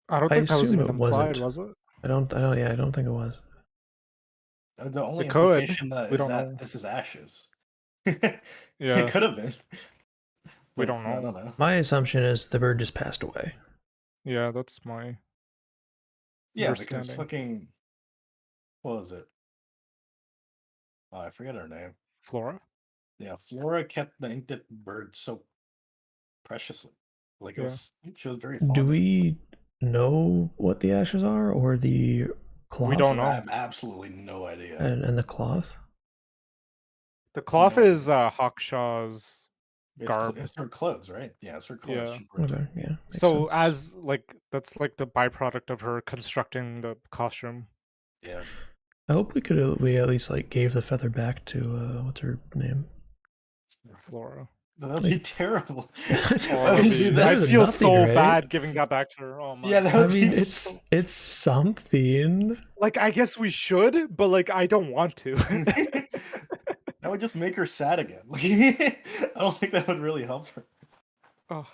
I don't I think that was assume even it implied, wasn't. was it? I don't yeah, I don't think it was. The only It could. implication that We is don't that know. this is ashes. Yeah, It could have been. we But don't I know. don't know. My assumption is the bird just passed away. Yeah, that's my Yeah, because understanding. fucking what was it? Oh, I forget her name. Flora? Yeah, Flora kept the inked bird so preciously. Like it Yeah. was she was very Do fond of it. we know what the ashes are, or the We cloth don't I know. have absolutely no idea. and the cloth? The cloth No is idea. Hawkshaw's garb. It's her clothes, right? Yeah, it's her clothes. Yeah. She worked Okay, on. yeah, makes So sense. as like that's like the byproduct of her constructing the costume. Yeah. I hope we at least like gave the feather back to what's her name? Flora. That'd be terrible. Oh, I would It's do better I'd than feel nothing, so right? bad giving that back to her. Oh my. Yeah, that I would mean, be it's something. Like I guess we should, but like I don't want to. that would just make her sad again. Like, I don't think that would really help her. Oh,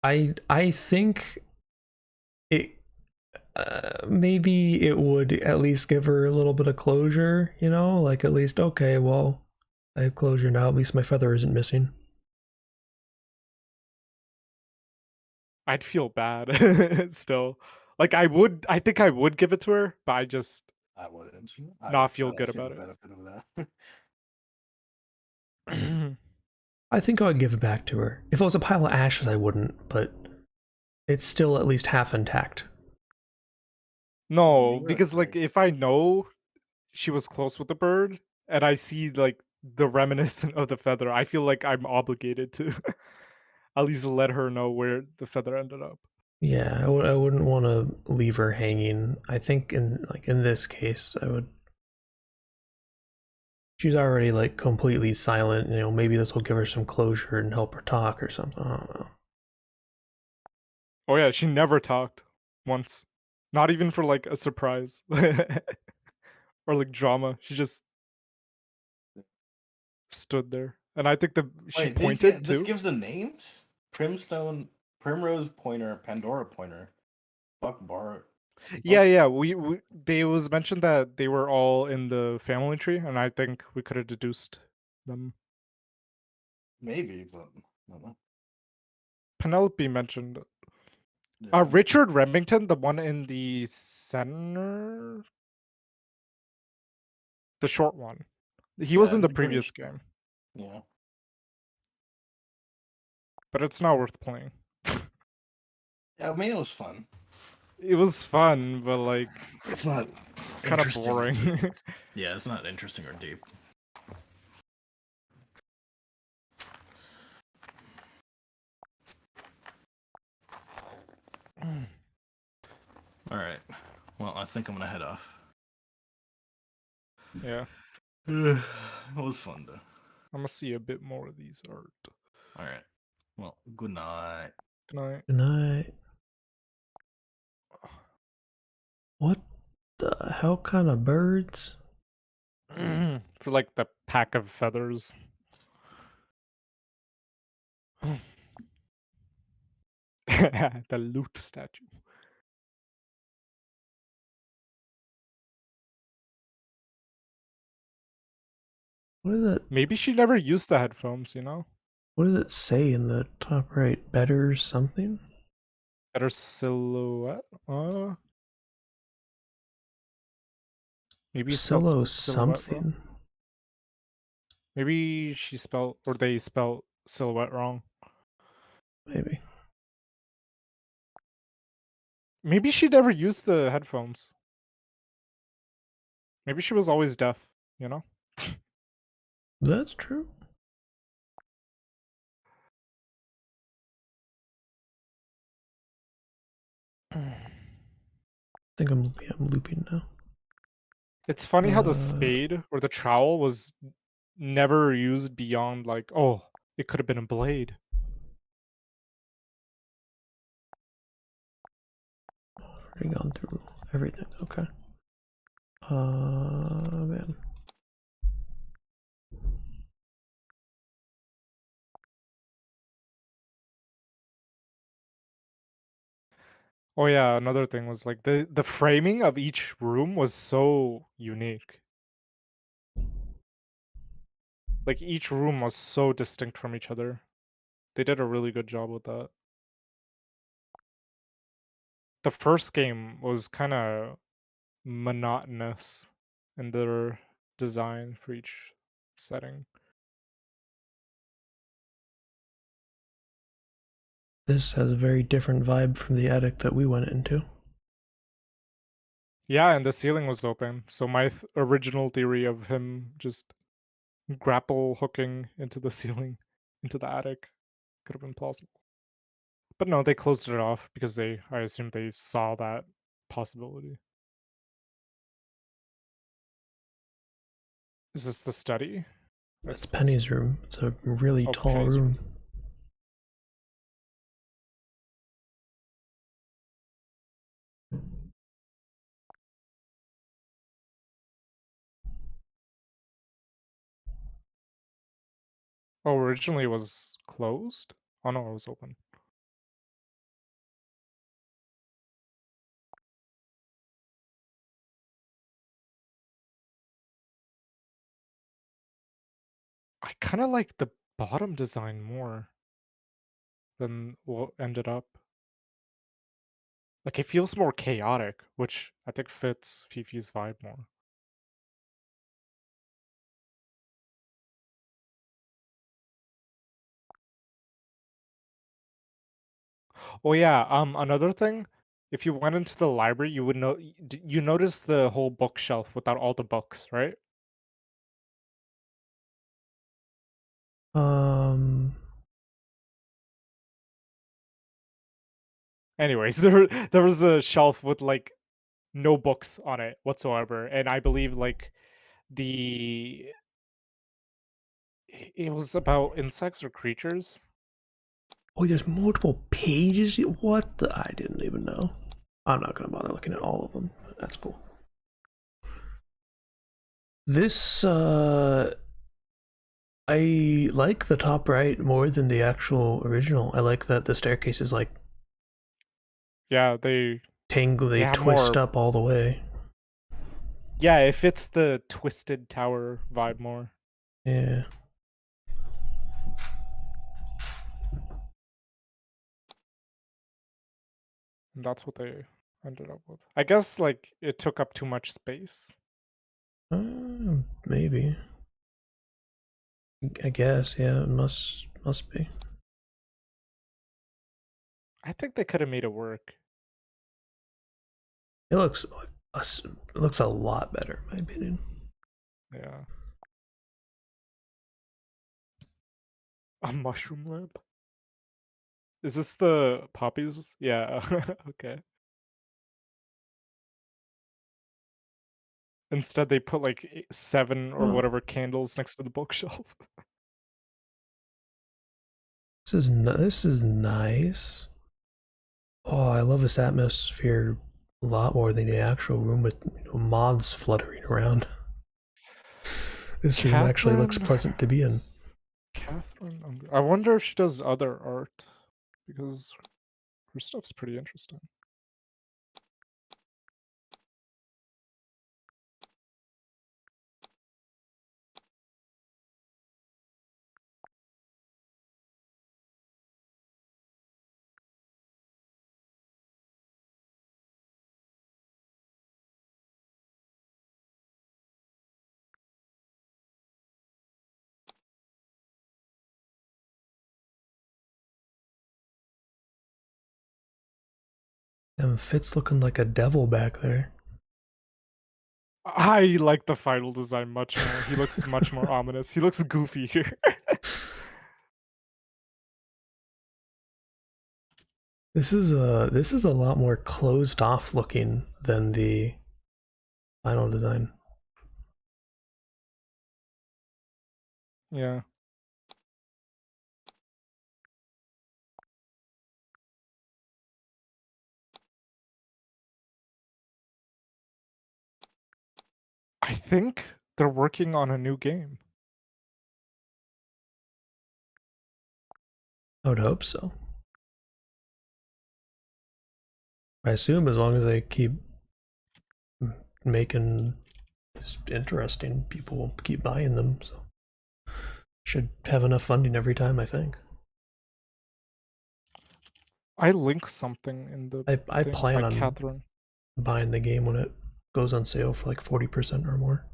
I think it maybe it would at least give her a little bit of closure, you know, like at least okay, well, I have closure now. At least my feather isn't missing. I'd feel bad still. Like I think I would give it to her, but I just I wouldn't. not I feel don't good see the about it. benefit of that. I think I would give it back to her. If it was a pile of ashes, I wouldn't, but it's still at least half intact. No, because like if I know she was close with the bird and I see like the reminiscent of the feather, I feel like I'm obligated to at least let her know where the feather ended up. Yeah, I wouldn't want to leave her hanging. I think in this case, I would. She's already like completely silent. You know, maybe this will give her some closure and help her talk or something. I don't know. Oh yeah, she never talked once. Not even for like a surprise. Or like drama. She just stood there. And I think she Wait, pointed this too. gives the names? Primstone, Primrose Pointer, Pandora Pointer, Buck Bar. Yeah. They was mentioned that they were all in the family tree, and I think we could have deduced them. Maybe, but I don't know. Penelope mentioned Yeah. Richard Remington, the one in the center, the short one. He was Yeah, in the he's pretty previous sure. game, Yeah. but it's not worth playing. Yeah, I mean, it was fun. It was fun, but like It's not kind of interesting. boring. Yeah, it's not interesting or deep. All right. Well, I think I'm gonna head off. Yeah, It was fun though. I'm gonna see a bit more of these art. All right. Well, good night. Good night. Good night. What the hell kind of birds? For like the pack of feathers. The loot statue. What is it? Maybe she never used the headphones, you know? What does it say in the top right? Better something? Better silhouette? Maybe you spelled Silo silhouette wrong. something. Maybe she spelled, or they spelled silhouette wrong. Maybe. Maybe she never used the headphones. Maybe she was always deaf, you know? That's true. I think I'm looping now. It's funny how the spade or the trowel was never used beyond like, oh, it could have been a blade. Already gone through everything. Okay. Man. Oh yeah, another thing was like the framing of each room was so unique. Like each room was so distinct from each other. They did a really good job with that. The first game was kind of monotonous in their design for each setting. This has a very different vibe from the attic that we went into. Yeah, and the ceiling was open. So my original theory of him just grapple hooking into the ceiling, into the attic, could have been plausible. But no, they closed it off because I assume they saw that possibility. Is this the study? That's Penny's room. It's a really tall Penny's room. Oh, originally it was closed? Oh no, it was open. I kind of like the bottom design more than what ended up. Like, it feels more chaotic, which I think fits Fifi's vibe more. Oh yeah, another thing, if you went into the library, you would know you notice the whole bookshelf without all the books, right? Anyways, there was a shelf with like no books on it whatsoever, and I believe like the it was about insects or creatures. Oh, there's multiple pages? What the? I didn't even know. I'm not gonna bother looking at all of them, but that's cool. This, I like the top right more than the actual original. I like that the staircase is like... Yeah, they tangle, they have twist more. up all the way. Yeah, it fits the twisted tower vibe more. Yeah. And that's what they ended up with. I guess like it took up too much space. Maybe. I guess, yeah, it must be. I think they could have made it work. It looks a lot better, in my opinion. Yeah. A mushroom lab? Is this the poppies? Yeah. Okay. Instead, they put like 7 or Oh, whatever candles next to the bookshelf. this is nice. Oh, I love this atmosphere a lot more than the actual room with moths fluttering around. This room actually looks pleasant to be in. Catherine, I wonder if she does other art because her stuff's pretty interesting. And Fitz looking like a devil back there. I like the final design much more. He looks much more ominous. He looks goofy here. This is a lot more closed off looking than the final design. Yeah. I think they're working on a new game. I would hope so. I assume as long as they keep making this interesting, people will keep buying them. So should have enough funding every time, I think. I linked something in the I thing plan by on Catherine. buying the game when it goes on sale for like 40% or more.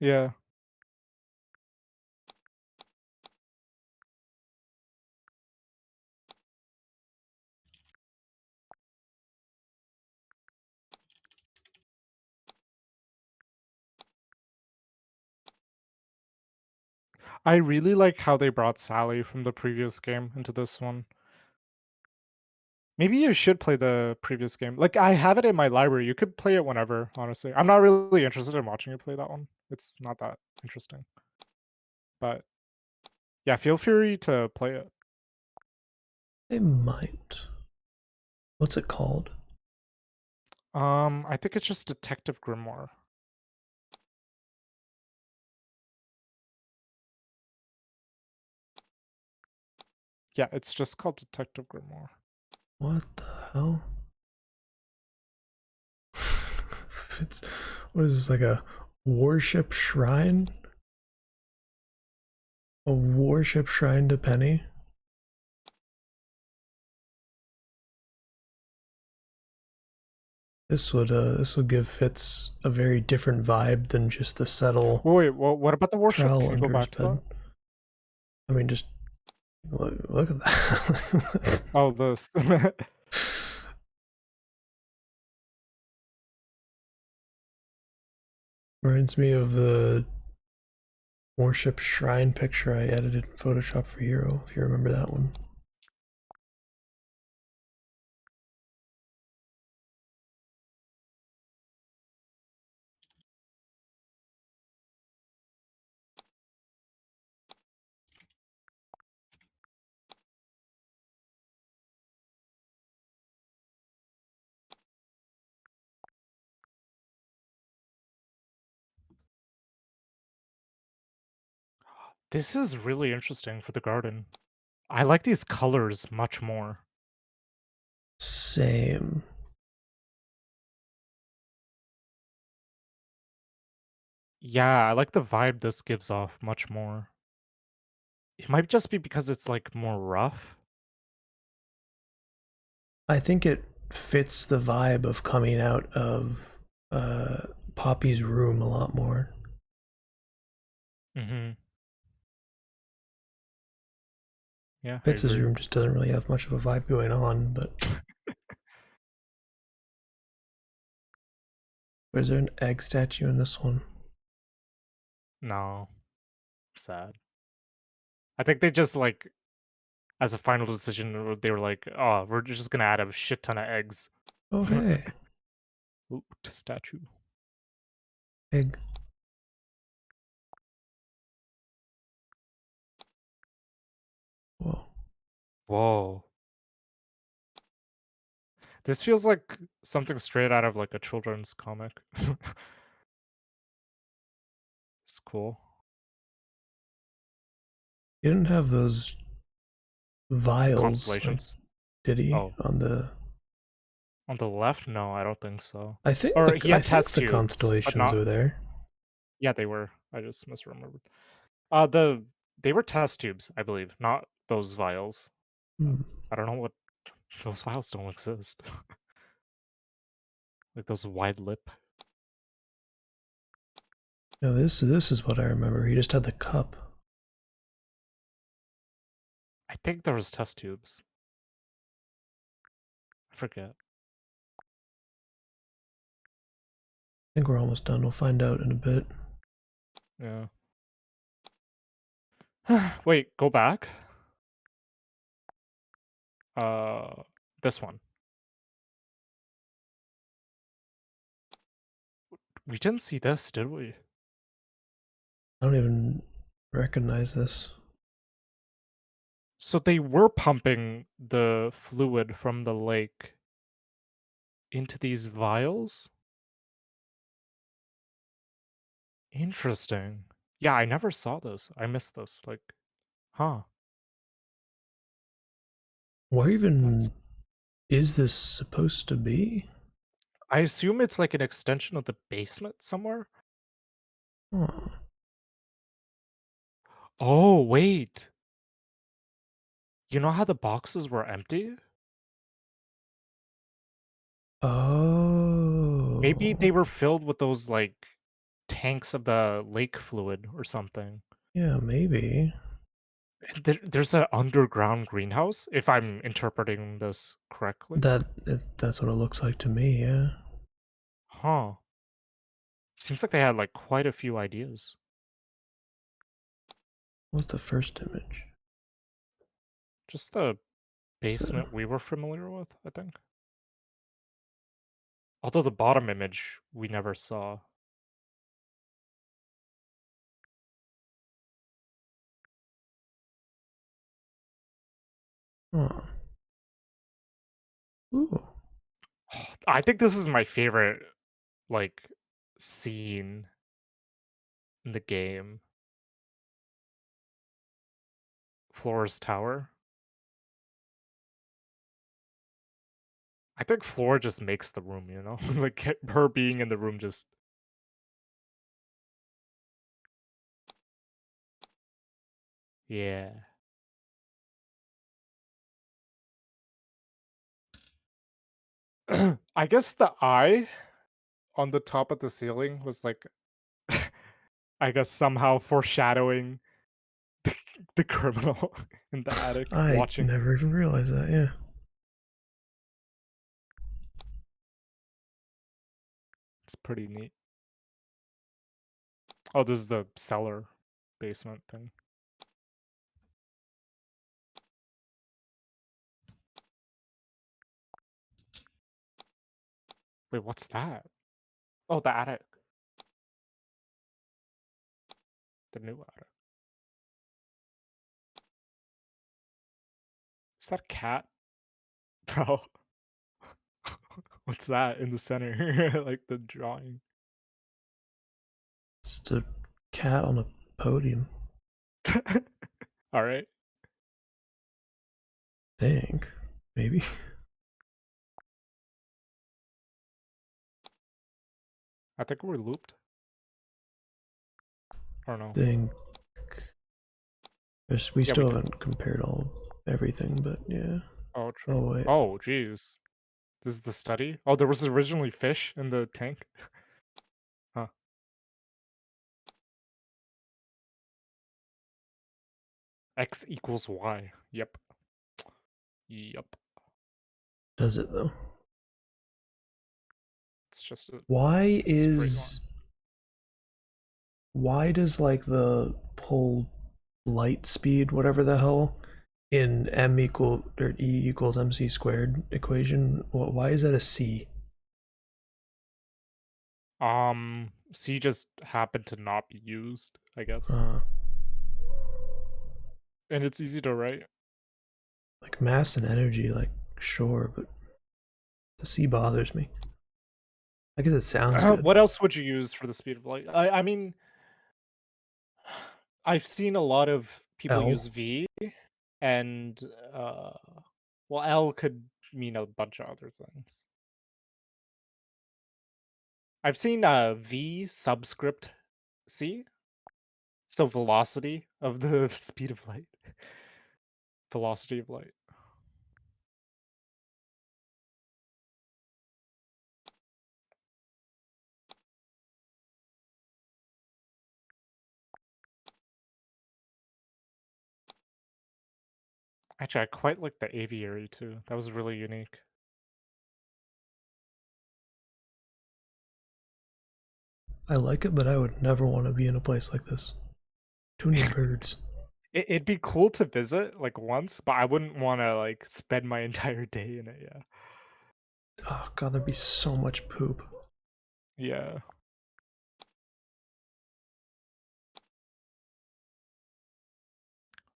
Yeah. I really like how they brought Sally from the previous game into this one. Maybe you should play the previous game. Like, I have it in my library. You could play it whenever, honestly. I'm not really interested in watching you play that one. It's not that interesting. But yeah, feel free to play it. They might. What's it called? I think it's just Detective Grimoire. Yeah, it's just called Detective Grimoire. What the hell? It's, what is this, like a warship shrine? A warship shrine to Penny? This would give Fitz a very different vibe than just the settle Wait, what about the warship? trowel Can you go under his back to bed. that? I mean, just look at that. Oh, this. Reminds me of the warship shrine picture I edited in Photoshop for Hero, if you remember that one. This is really interesting for the garden. I like these colors much more. Same. Yeah, I like the vibe this gives off much more. It might just be because it's like more rough. I think it fits the vibe of coming out of Poppy's room a lot more. Mm-hmm. Yeah, I Fitz's agree. room just doesn't really have much of a vibe going on, but is there an egg statue in this one? No. Sad. I think they just like, as a final decision, they were like, oh, we're just gonna add a shit ton of eggs. Oh hey, Ooh, statue. egg. Whoa. Whoa. This feels like something straight out of like a children's comic. It's cool. He didn't have those vials, like, Constellations. did he? Oh, on the left? No, I don't think so. I think Or the he I had think test the tubes, but constellations not. are there. Yeah, they were. I just misremembered. They were test tubes, I believe, not those vials. Hmm. I don't know what those vials don't exist. Like those wide lip. No, this is what I remember. He just had the cup. I think there was test tubes. I forget. I think we're almost done. We'll find out in a bit. Yeah. Wait, go back. Uh, this one. We didn't see this, did we? I don't even recognize this. So they were pumping the fluid from the lake into these vials? Interesting. Yeah, I never saw this. I missed this. Like, huh. Where That's even is this supposed to be? I assume it's like an extension of the basement somewhere. Huh. Oh, wait. You know how the boxes were empty? Maybe Oh. they were filled with those like tanks of the lake fluid or something. Yeah, maybe. There's an underground greenhouse, if I'm interpreting this correctly. That's what it looks like to me, yeah. Huh. Seems like they had like quite a few ideas. What's the first image? Just the So, basement we were familiar with, I think. Although the bottom image we never saw. huh. Ooh. I think this is my favorite like scene in the game. Flora's tower. I think Flora just makes the room, you know? Like her being in the room just yeah. I guess the eye on the top of the ceiling was like I guess somehow foreshadowing the, the criminal in the attic I watching. never even realized that, yeah. It's pretty neat. Oh, this is the cellar basement thing. Wait, what's that? Oh, the attic. The new attic. Is that a cat? Bro. What's that in the center? Like the drawing. Just a cat on a podium. All right. think maybe. I think we're looped. I don't know. Think we Yeah, we still did. haven't compared everything, but yeah. Oh, true. Oh wait. Oh, jeez. This is the study? Oh, there was originally fish in the tank? Huh. X equals Y. Yep. Yep. Does it though? It's just a Why straight is why does like the pull light speed, whatever the hell, in E equals mc squared equation, why is that a c? line. C just happened to not be used, I guess. And it's easy to write. Like mass and energy, like sure, but the c bothers me. I guess it sounds good. What else would you use for the speed of light? I mean, I've seen a lot of people L. use V, and well, L could mean a bunch of other things. I've seen V subscript C, so velocity of the speed of light, velocity of light. Actually, I quite like the aviary too. That was really unique. I like it, but I would never want to be in a place like this. Too many birds. It'd be cool to visit like once, but I wouldn't want to like spend my entire day in it. Yeah. Oh god, there'd be so much poop. Yeah.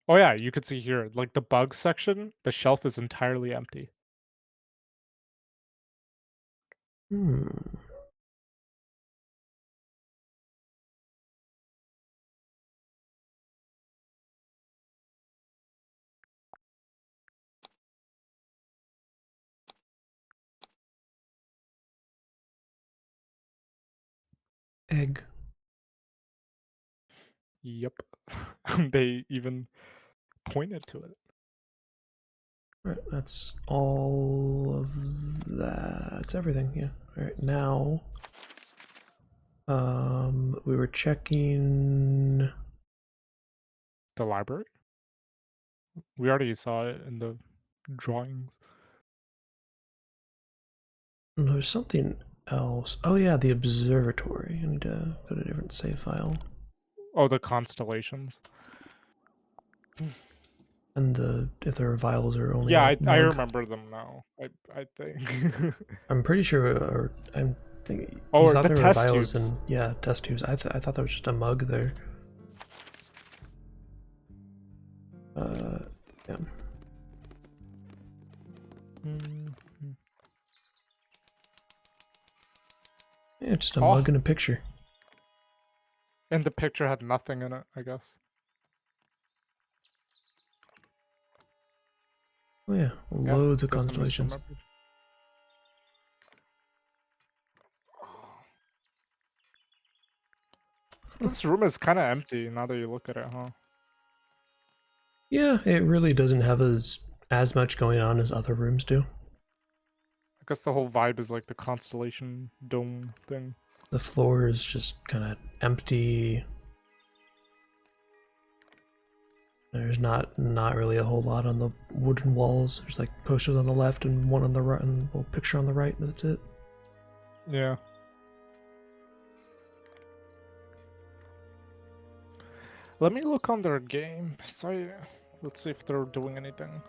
Oh yeah, you could see here, like the bug section, the shelf is entirely empty. Hmm. Egg. Yep. They even pointed to it. Alright, that's all of that. That's everything, yeah. Alright, now we were checking The library? We already saw it in the drawings. there's something else. Oh yeah, the observatory. I need to go to a different save file. Oh, the constellations. And if there are vials or only Yeah, a I mug. remember them now. I think. I'm pretty sure, or I'm thinking. Oh, You or thought the there were test vials tubes. and yeah, test tubes. I thought that was just a mug there. Yeah. Yeah, just a mug and a picture. And the picture had nothing in it, I guess. Oh yeah, loads of guess I constellations. misremembered. This room is kind of empty now that you look at it, huh? Yeah, it really doesn't have as much going on as other rooms do. I guess the whole vibe is like the constellation dome thing. The floor is just kind of empty. There's not really a whole lot on the wooden walls. There's like posters on the left and one on the right, and a little picture on the right, and that's it. Yeah. Let me look on their game site. Let's see if they're doing anything.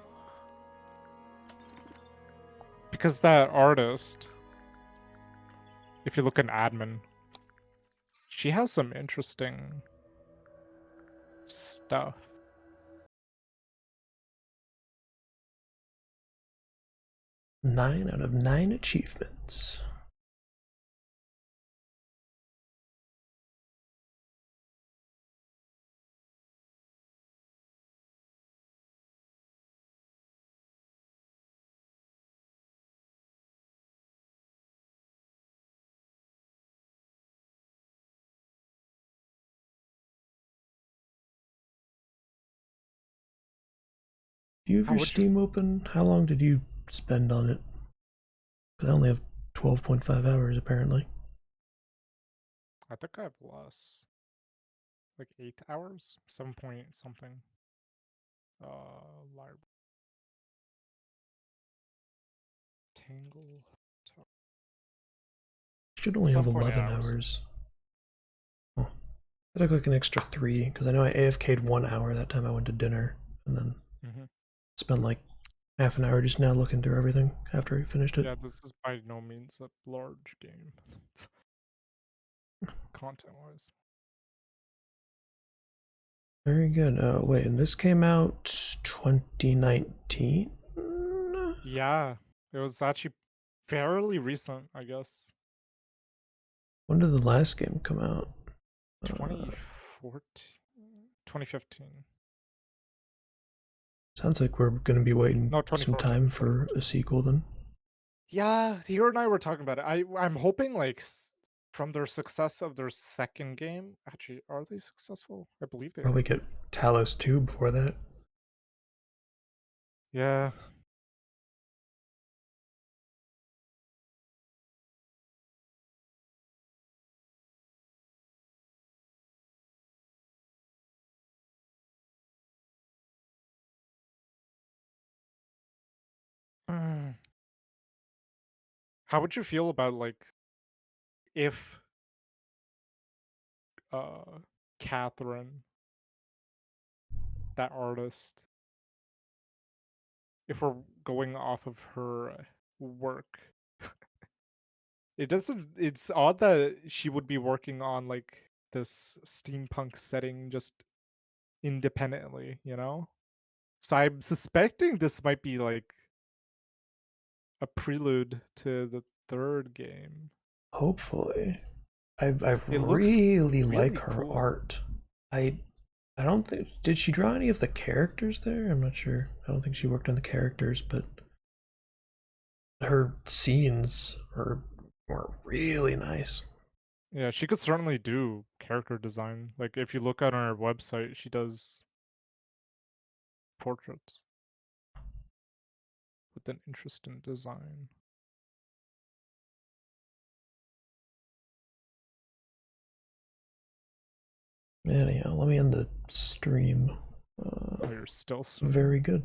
Because that artist, if you look in admin, she has some interesting stuff. 9 out of 9 achievements. Do you have How your would you Steam open? How long did you spend on it? 'Cause I only have 12.5 hours apparently. I think I have less. Like 8 hours? 7 point something. Library. Tangled Tower. Should only have 7.8 11 hours. Oh. I took like an extra 3 because I know I AFK'd 1 hour that time I went to dinner and then Mm-hmm. spent like half an hour just now looking through everything after I finished it. Yeah, this is by no means a large game. Content-wise. Very good. Wait, and this came out 2019? Yeah, it was actually fairly recent, I guess. When did the last game come out? 2014? 2015. Sounds like we're going to be waiting No, some 2014. time for a sequel then. Yeah, you and I were talking about it. I'm hoping like from their success of their second game. Actually, are they successful? I believe they Probably are. get Talos 2 before that. Yeah. How would you feel about like if Catherine, that artist, if we're going off of her work, it's odd that she would be working on like this steampunk setting just independently, you know? So I'm suspecting this might be like a prelude to the third game. Hopefully. I It looks really like really her cool. art. I don't think, did she draw any of the characters there? I'm not sure. I don't think she worked on the characters, but her scenes were really nice. Yeah, she could certainly do character design. Like if you look at her website, she does portraits with an interesting design. Anyhow, let me end the stream. Oh, you're still streaming? Very good.